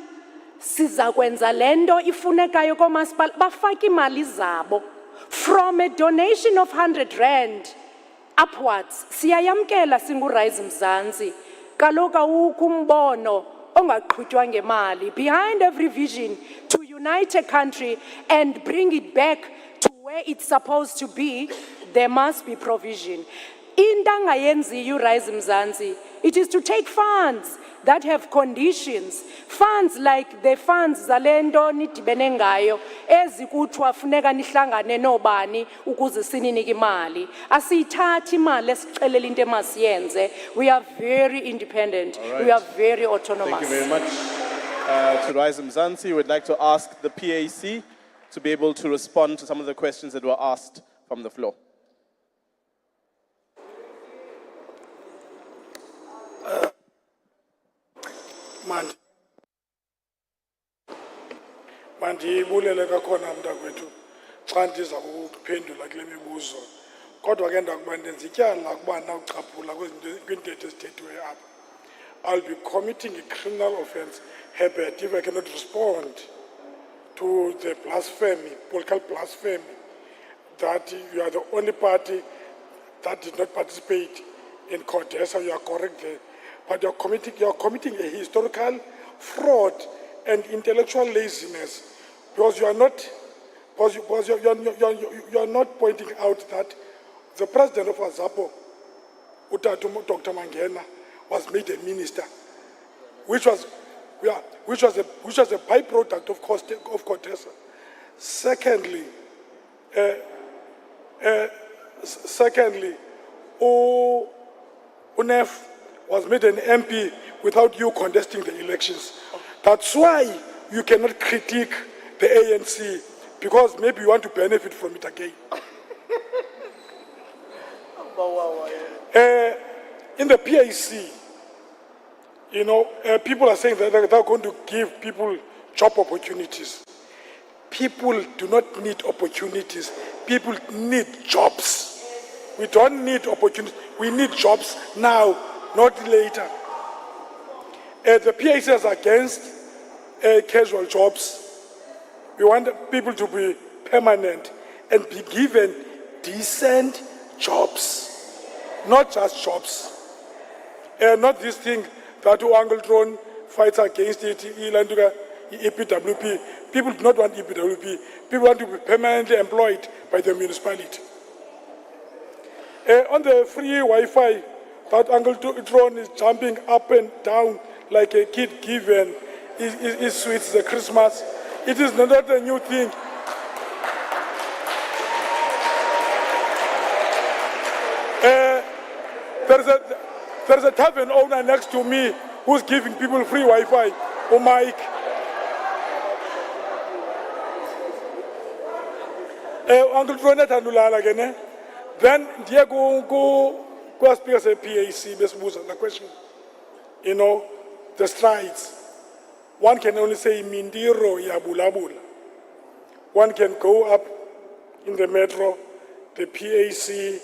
siza kwenza lento ifunekayo komasipala bafaka imali zabo from a donation of 100 rand upwards. Siyayamkela singu-Rise Mzansi, kaloku awukho umbono ongaqhutywa ngemali. Behind every vision to unite a country and bring it back to where it's supposed to be, there must be provision. Into angayenziyo uRise Mzansi, it is to take funds that have conditions, funds like the funds zalento nidibene ngayo ezikuthiwa funeka nihlangane nobani ukuze sininike imali. Asiyithathi imali esixelela into emasiyenze. We are very independent. Right. We are very autonomous. Thank you very much. To Rise Mzansi, we'd like to ask the PAC to be able to respond to some of the questions that were asked from the floor. Mandibulele kakhona mntakwethu xa ndiza kuphendula kule mibuzo. Kodwa ke ndakuba ndenza ityala ukuba nawucaphula kwiintetho ezithethweyo apha. I'll be committing a criminal offense, Herbert, if I cannot respond to the blasphemy, political blasphemy, that you are the only party that did not participate in Codesa. You are correct there. But you are committing a historical fraud and intellectual laziness because you are not pointing out that the president of Azapo, Dr. Mangena, was made a minister, which was a byproduct of Codesa. Secondly, UNEF was made an MP without you contesting the elections. That's why you cannot critique the ANC, because maybe you want to benefit from it again. In the PAC, people are saying that they're going to give people job opportunities. people do not need opportunities. People need jobs. We don't need opportunities. We need jobs now, not later. The PAC is against casual jobs. We want people to be permanent and be given decent jobs, not just jobs. Not this thing that Uncle Tron fights against it, EPWP. People do not want EPWP. People want to be permanently employed by the municipality. On the free Wi-Fi, that Uncle Tron is jumping up and down like a kid given his sweets at Christmas. It is not a new thing. There's a tavern owner next to me who's giving people free Wi-Fi. Oh, Mike. Uncle Tronet Andulala again. Then Diego go speak say PAC the question. You know, the strides. One can only say Mindiro Yabulabula. One can go up in the metro. The PAC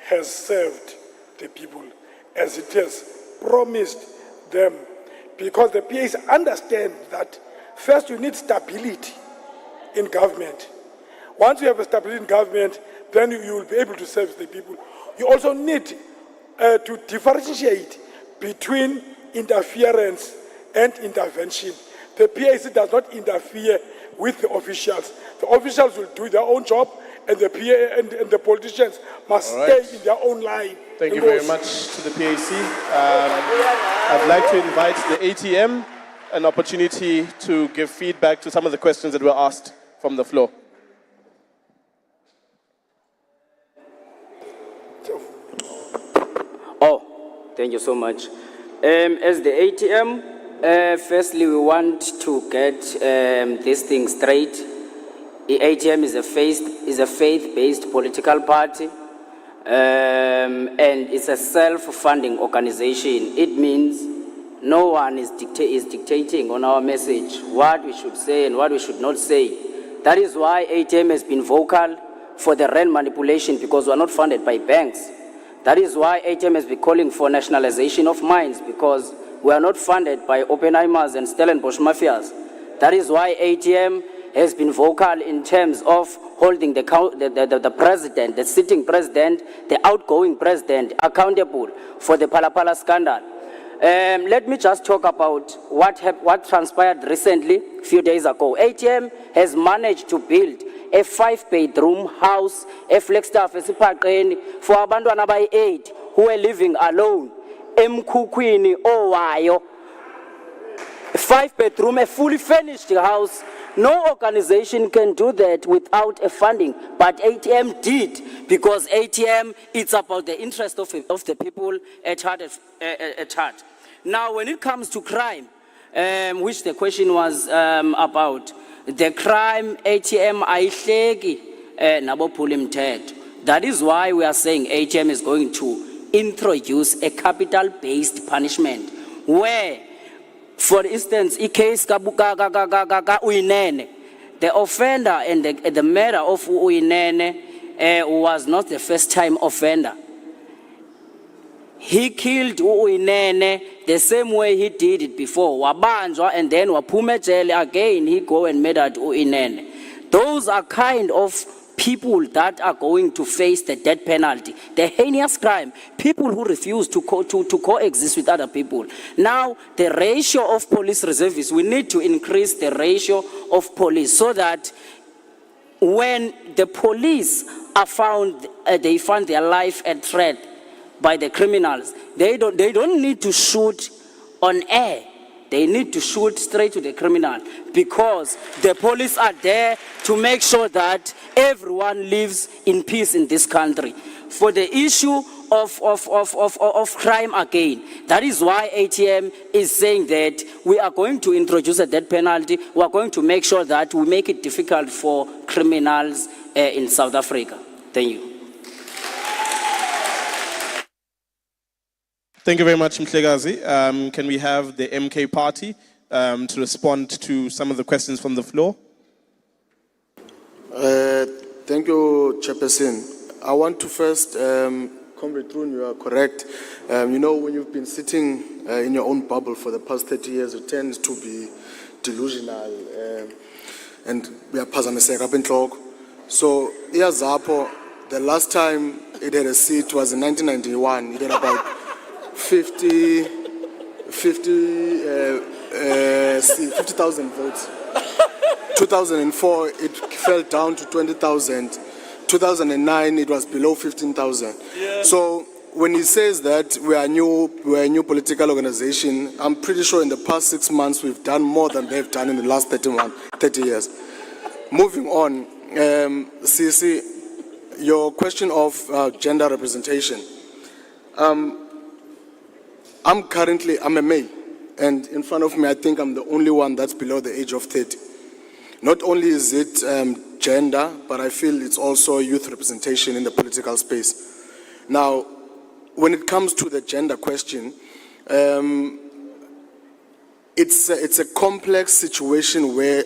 has served the people as it has promised them. Because the PAC understand that first you need stability in government. Once you have a stability in government, then you will be able to serve the people. You also need to differentiate between interference and intervention. The PAC does not interfere with the officials. The officials will do their own job, and the PA and the politicians must stay in their own line. Thank you very much to the PAC. I'd like to invite the ATM an opportunity to give feedback to some of the questions that were asked from the floor. Oh, thank you so much. As the ATM, firstly, we want to get this thing straight. The ATM is a faith-based political party, and it's a self-funding organization. It means no one is dictating on our message what we should say and what we should not say. That is why ATM has been vocal for the rand manipulation, because we are not funded by banks. That is why ATM has been calling for nationalization of mines, because we are not funded by Oppenheimers and Stellenbosch mafias. That is why ATM has been vocal in terms of holding the president, the sitting president, the outgoing president accountable for the Palapala scandal. Let me just talk about what transpired recently, a few days ago. ATM has managed to build a 5-bedroom house, a Flagstaff, for abantwana by 8 who are living alone. Emkukwini Owayo. A 5-bedroom, a fully furnished house. No organization can do that without a funding, but ATM did, because ATM, it's about the interest of the people at heart. Now, when it comes to crime, which the question was about, the crime ATM aihleki nabo pulimthetho. That is why we are saying ATM is going to introduce a capital-based punishment where, for instance, in case Uyinene, the offender and the murder of Uyinene was not the first-time offender. He killed Uyinene the same way he did it before. Wabanjwa and then waphume jail again. He go and murdered Uyinene. Those are kind of people that are going to face the death penalty, the heinous crime. People who refuse to coexist with other people. Now, the ratio of police reservists, we need to increase the ratio of police so that when the police are found, they find their life at threat by the criminals, they don't need to shoot on air. They need to shoot straight to the criminal, because the police are there to make sure that everyone lives in peace in this country. For the issue of crime again, that is why ATM is saying that we are going to introduce a death penalty. We are going to make sure that we make it difficult for criminals in South Africa. Thank you. Thank you very much, Mhlegazi. Can we have the MK party to respond to some of the questions from the floor? Thank you, Chairperson. I want to first, Comrade Trun, you are correct. You know, when you've been sitting in your own bubble for the past 30 years, it tends to be delusional. And we are phazamiseka apha entloko. So, iyaZapho, the last time it had a seat was in 1991. It had about 50,000 votes. 2004, it fell down to 20,000. 2009, it was below 15,000. Yeah. So when he says that we're a new political organization, I'm pretty sure in the past 6 months we've done more than they've done in the last 30 years. Moving on, CC, your question of gender representation. I'm a male, and in front of me, I think I'm the only one that's below the age of 30. Not only is it gender, but I feel it's also youth representation in the political space. Now, when it comes to the gender question, it's a complex situation where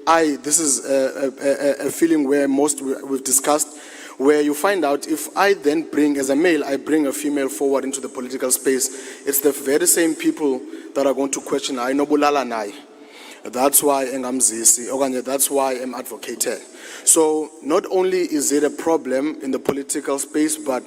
this is a feeling where we've discussed, where you find out if I then bring, as a male, I bring a female forward into the political space, it's the very same people that are going to question, I know bulala nai. That's why I'm Zisi, that's why I'm advocated. So not only is it a problem in the political space, but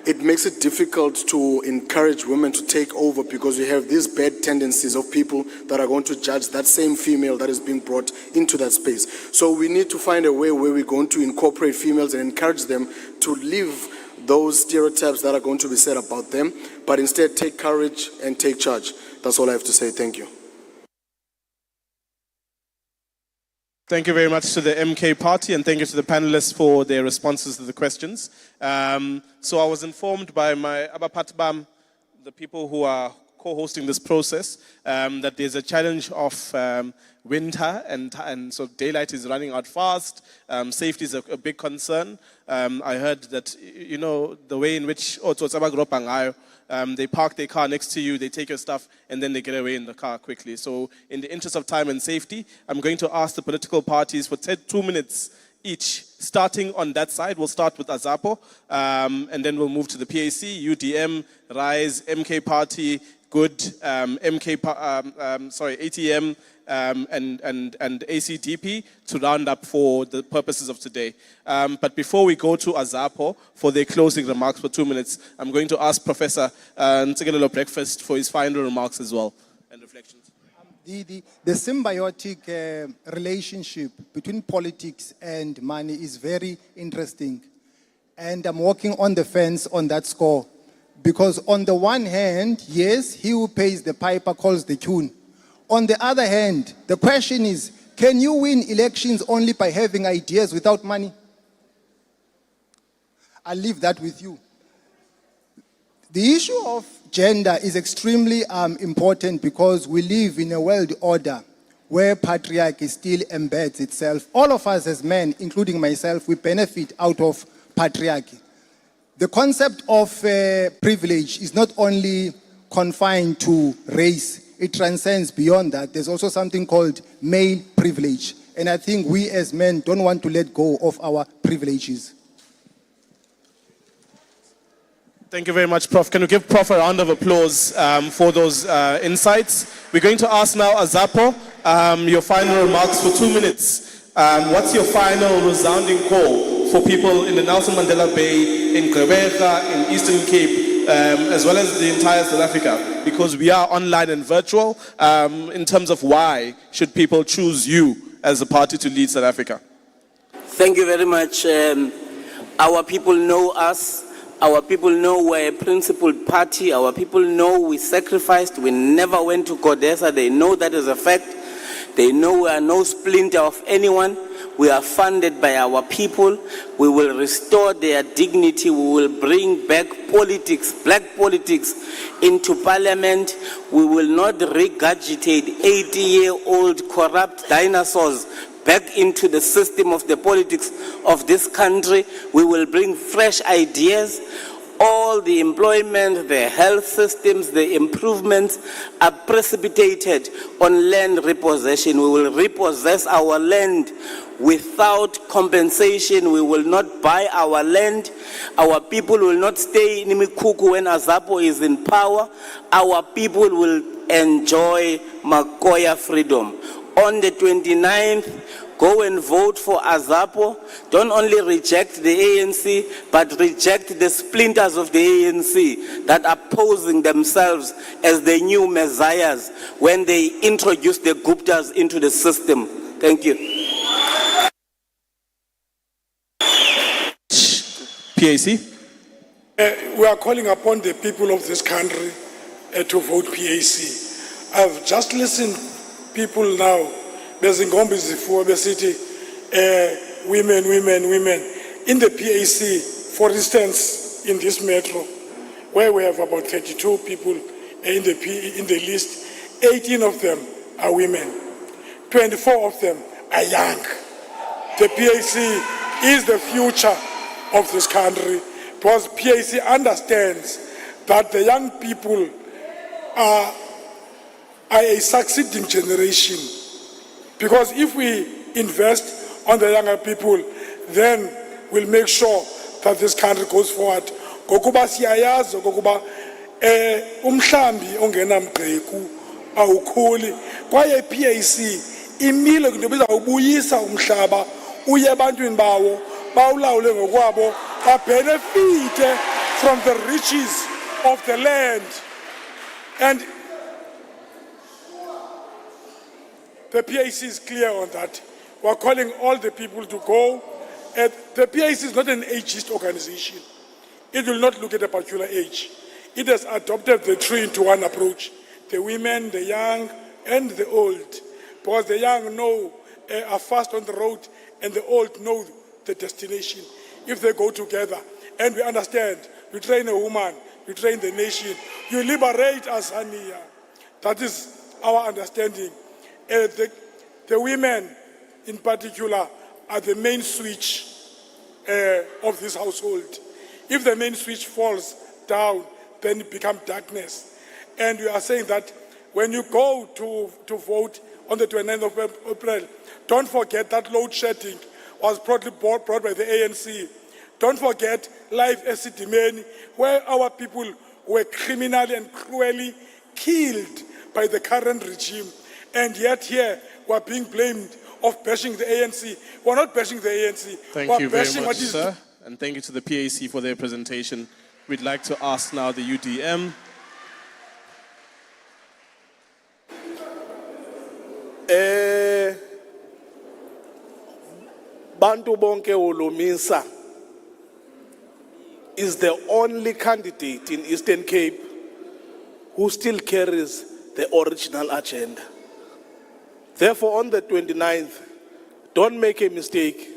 it makes it difficult to encourage women to take over because we have these bad tendencies of people that are going to judge that same female that is being brought into that space. So we need to find a way where we're going to incorporate females and encourage them to leave those stereotypes that are going to be said about them, but instead take courage and take charge. That's all I have to say. Thank you. Thank you very much to the MK Party, and thank you to the panelists for their responses to the questions. So I was informed by my Abapatbam, the people who are co-hosting this process, that there's a challenge of winter, and so daylight is running out fast. Safety is a big concern. I heard that, you know, the way in which they park their car next to you, they take your stuff, and then they get away in the car quickly. So in the interest of time and safety, I'm going to ask the political parties for 2 minutes each, starting on that side. We'll start with AZAPO, and then we'll move to the PAC, UDM, RISE, MK Party, Good, ATM, and ACDP to round up for the purposes of today. But before we go to AZAPO for their closing remarks for 2 minutes, I'm going to ask Professor Ntsikelelo Breakfast for his final remarks as well and reflections. The symbiotic relationship between politics and money is very interesting. And I'm walking on the fence on that score. Because on the one hand, yes, he who pays the piper calls the tune. On the other hand, the question is, can you win elections only by having ideas without money? I'll leave that with you. The issue of gender is extremely important because we live in a world order where patriarchy still embeds itself. All of us as men, including myself, we benefit out of patriarchy. The concept of privilege is not only confined to race, it transcends beyond that. There's also something called male privilege. And I think we as men don't want to let go of our privileges. Thank you very much, Prof. Can you give Prof a round of applause for those insights? We're going to ask now AZAPO your final remarks for 2 minutes. What's your final resounding call for people in the Nelson Mandela Bay, in Gqeberha, in Eastern Cape, as well as the entire South Africa? Because we are online and virtual, in terms of why should people choose you as a party to lead South Africa? Thank you very much. Our people know us. Our people know we're a principled party. Our people know we sacrificed. We never went to Codesa. They know that is a fact. They know we are no splinter of anyone. We are funded by our people. We will restore their dignity. We will bring back politics, black politics, into parliament. We will not regurgitate 80-year-old corrupt dinosaurs back into the system of the politics of this country. We will bring fresh ideas. all the employment, the health systems, the improvements are precipitated on land repossession. We will repossess our land without compensation. We will not buy our land. Our people will not stay in Mikuku when Azapo is in power. Our people will enjoy Makoya freedom. On the 29th, go and vote for Azapo. Don't only reject the ANC, but reject the splinters of the ANC that are posing themselves as the new messiahs when they introduce the Guptas into the system. Thank you. PAC. We are calling upon the people of this country to vote PAC. I've just listened people now, women. In the PAC, for instance, in this metro, where we have about 32 people in the list, 18 of them are women, 24 of them are young. The PAC is the future of this country, because PAC understands that the young people are a succeeding generation. Because if we invest on the younger people, then we'll make sure that this country goes forward. Ngokuba siyayazi ngokuba umhlambi ongenamgqeku awukhuli, kwaye PAC imile kwinto ebizawubuyisa umhlaba uye ebantwini bawo bawulawule ngokwabo babenefite from the riches of the land. And the PAC is clear on that. We're calling all the people to go. The PAC is not an ageist organization. It will not look at a particular age. It has adopted the 3-in-1 approach. The women, the young, and the old. Because the young are fast on the road, and the old know the destination. If they go together, and we understand, you train a woman, you train the nation, you liberate us, Ania. That is our understanding. The women, in particular, are the main switch of this household. If the main switch falls down, then it becomes darkness. And we are saying that when you go to vote on the 29th of April, don't forget that load shedding was brought by the ANC. Don't forget life as Sidimeni, where our people were criminally and cruelly killed by the current regime. And yet here, we're being blamed of bashing the ANC. We're not bashing the ANC. Thank you very much, sir. And thank you to the PAC for their presentation. We'd like to ask now the UDM. Bantu Bonke Olomisa is the only candidate in Eastern Cape who still carries the original agenda. Therefore, on the 29th, don't make a mistake.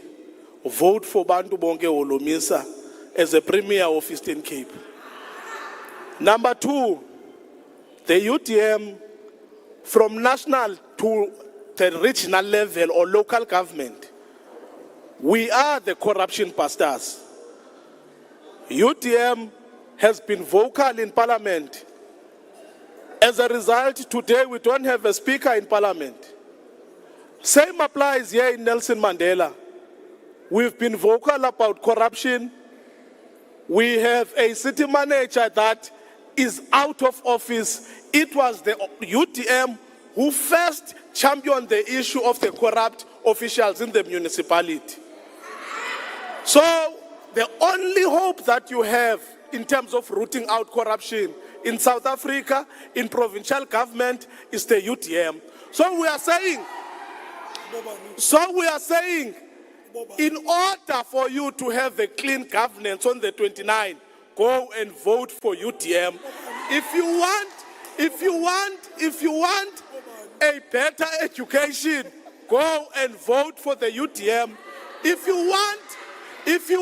Vote for Bantu Bonke Olomisa as a premier of Eastern Cape. Number 2, the UDM from national to the regional level or local government, we are the corruption pastors. UDM has been vocal in parliament. As a result, today we don't have a speaker in parliament. Same applies here in Nelson Mandela. We've been vocal about corruption. We have a city manager that is out of office. It was the UDM who first championed the issue of the corrupt officials in the municipality. So the only hope that you have in terms of rooting out corruption in South Africa, in provincial government, is the UDM. So we are saying, in order for you to have a clean governance on the 29th, go and vote for UDM. If you want a better education, go and vote for the UDM. If you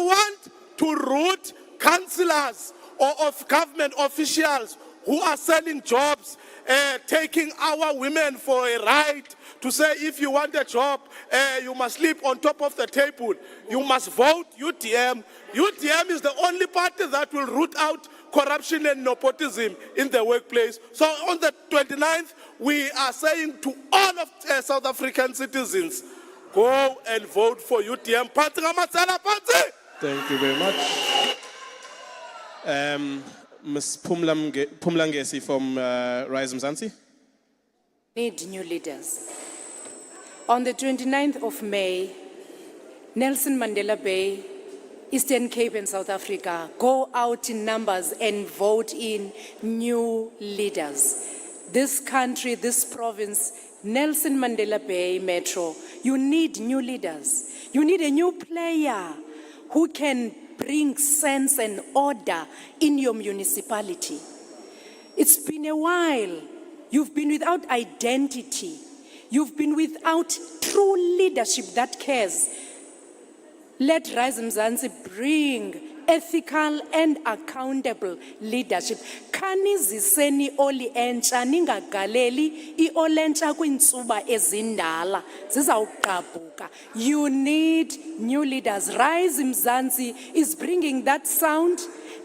want to root councillors or of government officials who are selling jobs, taking our women for a ride to say if you want a job, you must sleep on top of the table. You must vote UDM. UDM is the only party that will root out corruption and nepotism in the workplace. So on the 29th, we are saying to all of South African citizens, go and vote for UDM. Thank you very much. Ms. Pumlangesi from Rise Mzansi. Need new leaders. On the 29th of May, Nelson Mandela Bay, Eastern Cape and South Africa, go out in numbers and vote in new leaders. This country, this province, Nelson Mandela Bay Metro, you need new leaders. You need a new player who can bring sense and order in your municipality. It's been a while. You've been without identity. You've been without true leadership that cares. Let Rise Mzansi bring ethical and accountable leadership. Kaniziseni oli entsha ningagaleli iolentsha kwintsuba ezindala zizawuqabuka. You need new leaders. Rise Mzansi is bringing that sound,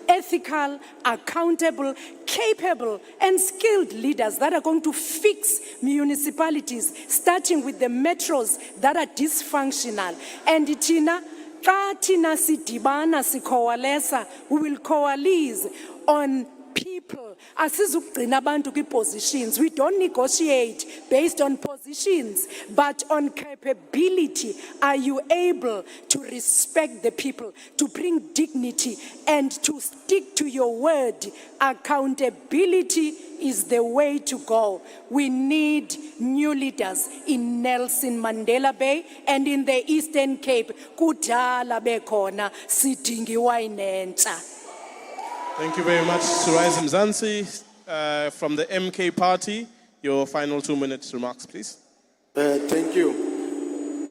ethical, accountable, capable, and skilled leaders that are going to fix municipalities, starting with the metros that are dysfunctional. And Tina, we will coalesce on people. Positions. We don't negotiate based on positions, but on capability. Are you able to respect the people, to bring dignity, and to stick to your word? Accountability is the way to go. We need new leaders in Nelson Mandela Bay and in the Eastern Cape. Kudala bekhona sidingiwa inentsha. Thank you very much to Rise Mzansi from the MK Party. Your final 2 minutes remarks, please. Thank you.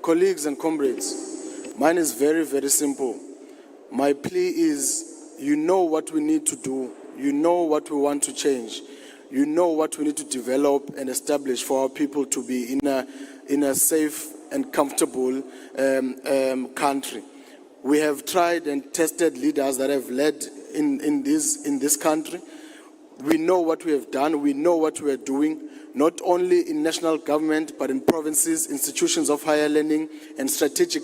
Colleagues and comrades, mine is very, very simple. My plea is, you know what we need to do. You know what we want to change. You know what we need to develop and establish for our people to be in a safe and comfortable country. We have tried and tested leaders that have led in this country. We know what we have done. We know what we are doing, not only in national government, but in provinces, institutions of higher learning, and strategic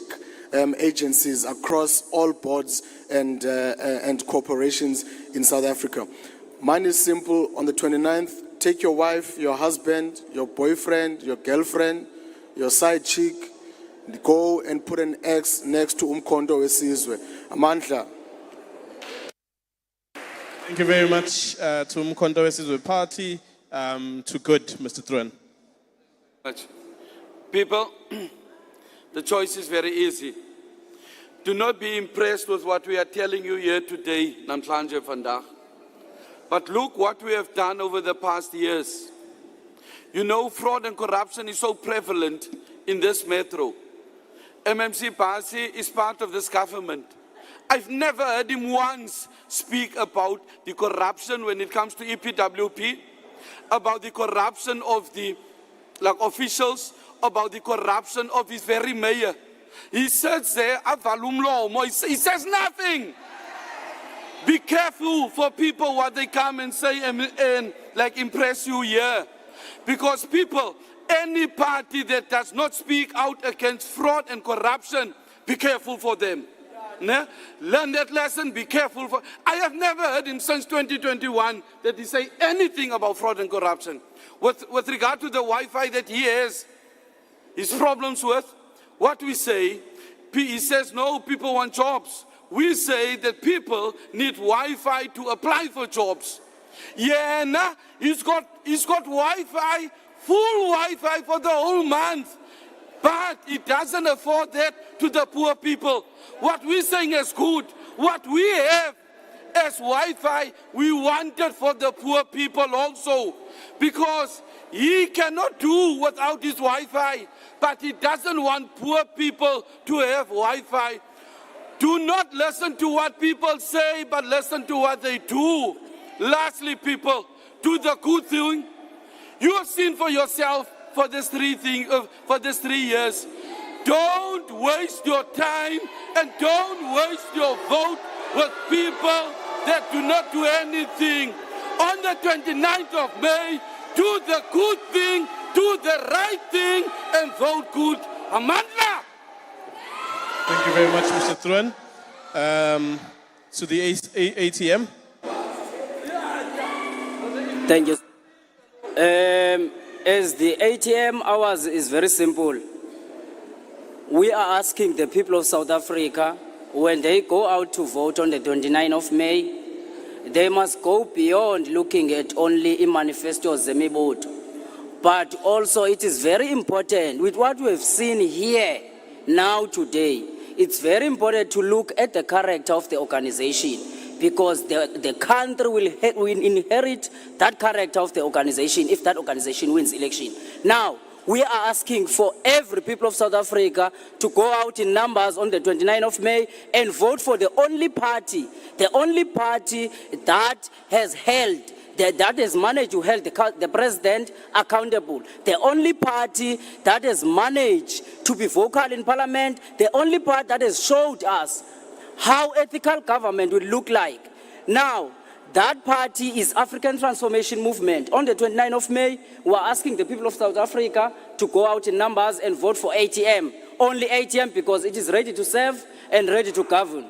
agencies across all boards and corporations in South Africa. Mine is simple. On the 29th, take your wife, your husband, your boyfriend, your girlfriend, your side chick, go and put an X next to Umkhonto Wesizwe. Amandla. Thank you very much to Umkhonto Wesizwe Party. To good, Mr. Truan. People, the choice is very easy. Do not be impressed with what we are telling you here today, namhlanje vandag. But look what we have done over the past years. You know, fraud and corruption is so prevalent in this metro. MMC Basi is part of this government. I've never heard him once speak about the corruption when it comes to EPWP, about the corruption of the officials, about the corruption of his very mayor. He sits there, he says nothing. Be careful for people what they come and say and impress you here. Because people, any party that does not speak out against fraud and corruption, be careful for them. Learn that lesson, be careful. I have never heard him since 2021 that he say anything about fraud and corruption. With regard to the Wi-Fi that he has, his problems with, what we say, he says, no, people want jobs. We say that people need Wi-Fi to apply for jobs. Yeah, he's got Wi-Fi, full Wi-Fi for the whole month. But it doesn't afford that to the poor people. What we're saying is good. What we have as Wi-Fi, we want it for the poor people also. Because he cannot do without his Wi-Fi. But he doesn't want poor people to have Wi-Fi. Do not listen to what people say, but listen to what they do. Lastly, people, do the good thing. You have seen for yourself for this 3 years. Don't waste your time and don't waste your vote with people that do not do anything. On the 29th of May, do the good thing, do the right thing, and vote good. Amandla! Thank you very much, Mr. Thrun. To the ATM. Thank you. As the ATM, ours is very simple. We are asking the people of South Africa, when they go out to vote on the 29th of May, they must go beyond looking at only manifesto Zemiboto. But also it is very important, with what we have seen here now today, it's very important to look at the character of the organization, because the country will inherit that character of the organization if that organization wins election. Now, we are asking for every people of South Africa to go out in numbers on the 29th of May and vote for the only party that has held, that has managed to hold the president accountable, the only party that has managed to be vocal in parliament, the only party that has showed us how ethical government would look like. Now, that party is African Transformation Movement. On the 29th of May, we are asking the people of South Africa to go out in numbers and vote for ATM. Only ATM, because it is ready to serve and ready to govern.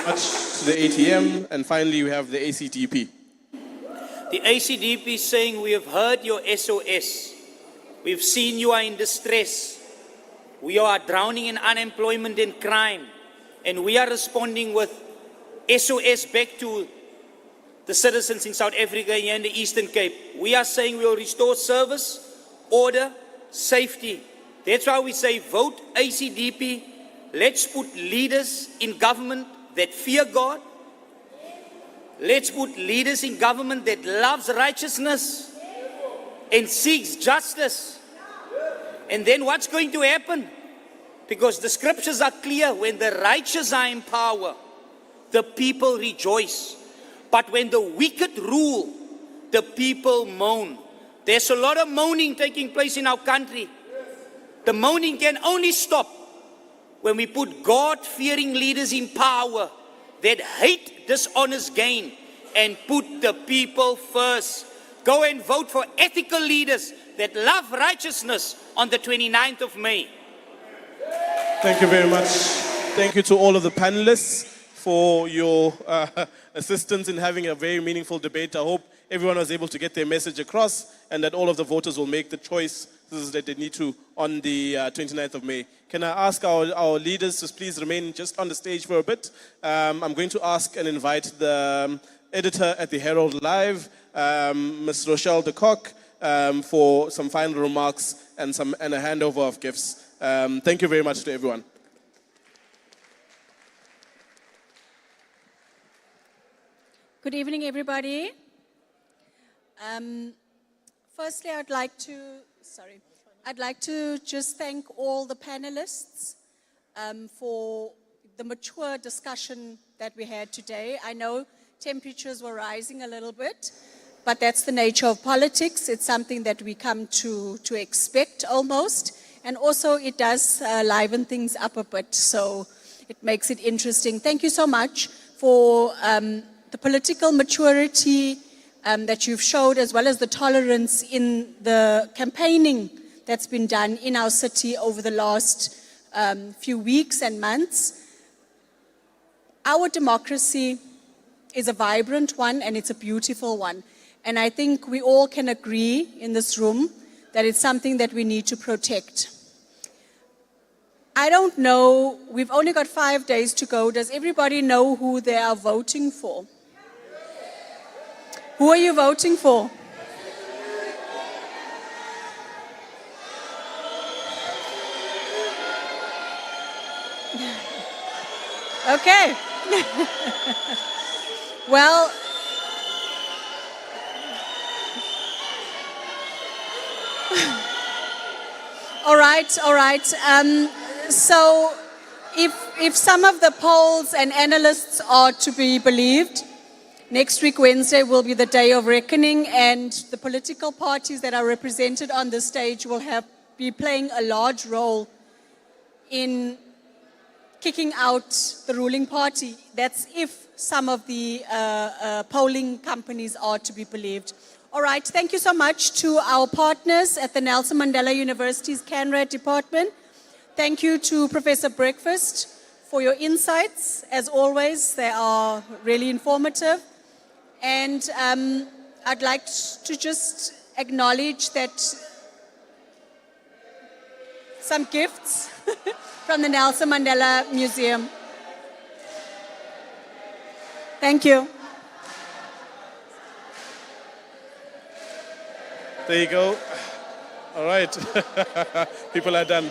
Much to the ATM, and finally we have the ACDP. The ACDP is saying, we have heard your SOS. We've seen you are in distress. We are drowning in unemployment and crime. And we are responding with SOS back to the citizens in South Africa here in the Eastern Cape. We are saying we will restore service, order, safety. That's why we say vote ACDP. Let's put leaders in government that fear God. Let's put leaders in government that loves righteousness and seeks justice. And then what's going to happen? Because the scriptures are clear, when the righteous are in power, the people rejoice. But when the wicked rule, the people moan. There's a lot of moaning taking place in our country. The moaning can only stop when we put God-fearing leaders in power that hate dishonest gain and put the people first. Go and vote for ethical leaders that love righteousness on the 29th of May. Thank you very much. Thank you to all of the panelists for your assistance in having a very meaningful debate. I hope everyone was able to get their message across and that all of the voters will make the choices that they need to on the 29th of May. Can I ask our leaders to please remain just on the stage for a bit? I'm going to ask and invite the editor at the Herald Live, Ms. Rochelle de Kock, for some final remarks and a handover of gifts. Thank you very much to everyone. Good evening, everybody. Firstly, I'd like to just thank all the panelists for the mature discussion that we had today. I know temperatures were rising a little bit, but that's the nature of politics. It's something that we come to expect almost. And also it does liven things up a bit, so it makes it interesting. Thank you so much for the political maturity that you've showed, as well as the tolerance in the campaigning that's been done in our city over the last few weeks and months. Our democracy is a vibrant one and it's a beautiful one. And I think we all can agree in this room that it's something that we need to protect. I don't know, we've only got 5 days to go. Does everybody know who they are voting for? Who are you voting for? Okay. Well, all right. So if some of the polls and analysts are to be believed, Next week, Wednesday, will be the day of reckoning, and the political parties that are represented on the stage will be playing a large role in kicking out the ruling party. That's if some of the polling companies are to be believed. All right, thank you so much to our partners at the Nelson Mandela University's CANRAD department. Thank you to Professor Breakfast for your insights. As always, they are really informative. And I'd like to just acknowledge that some gifts from the Nelson Mandela Museum. Thank you. There you go. All right. People are done.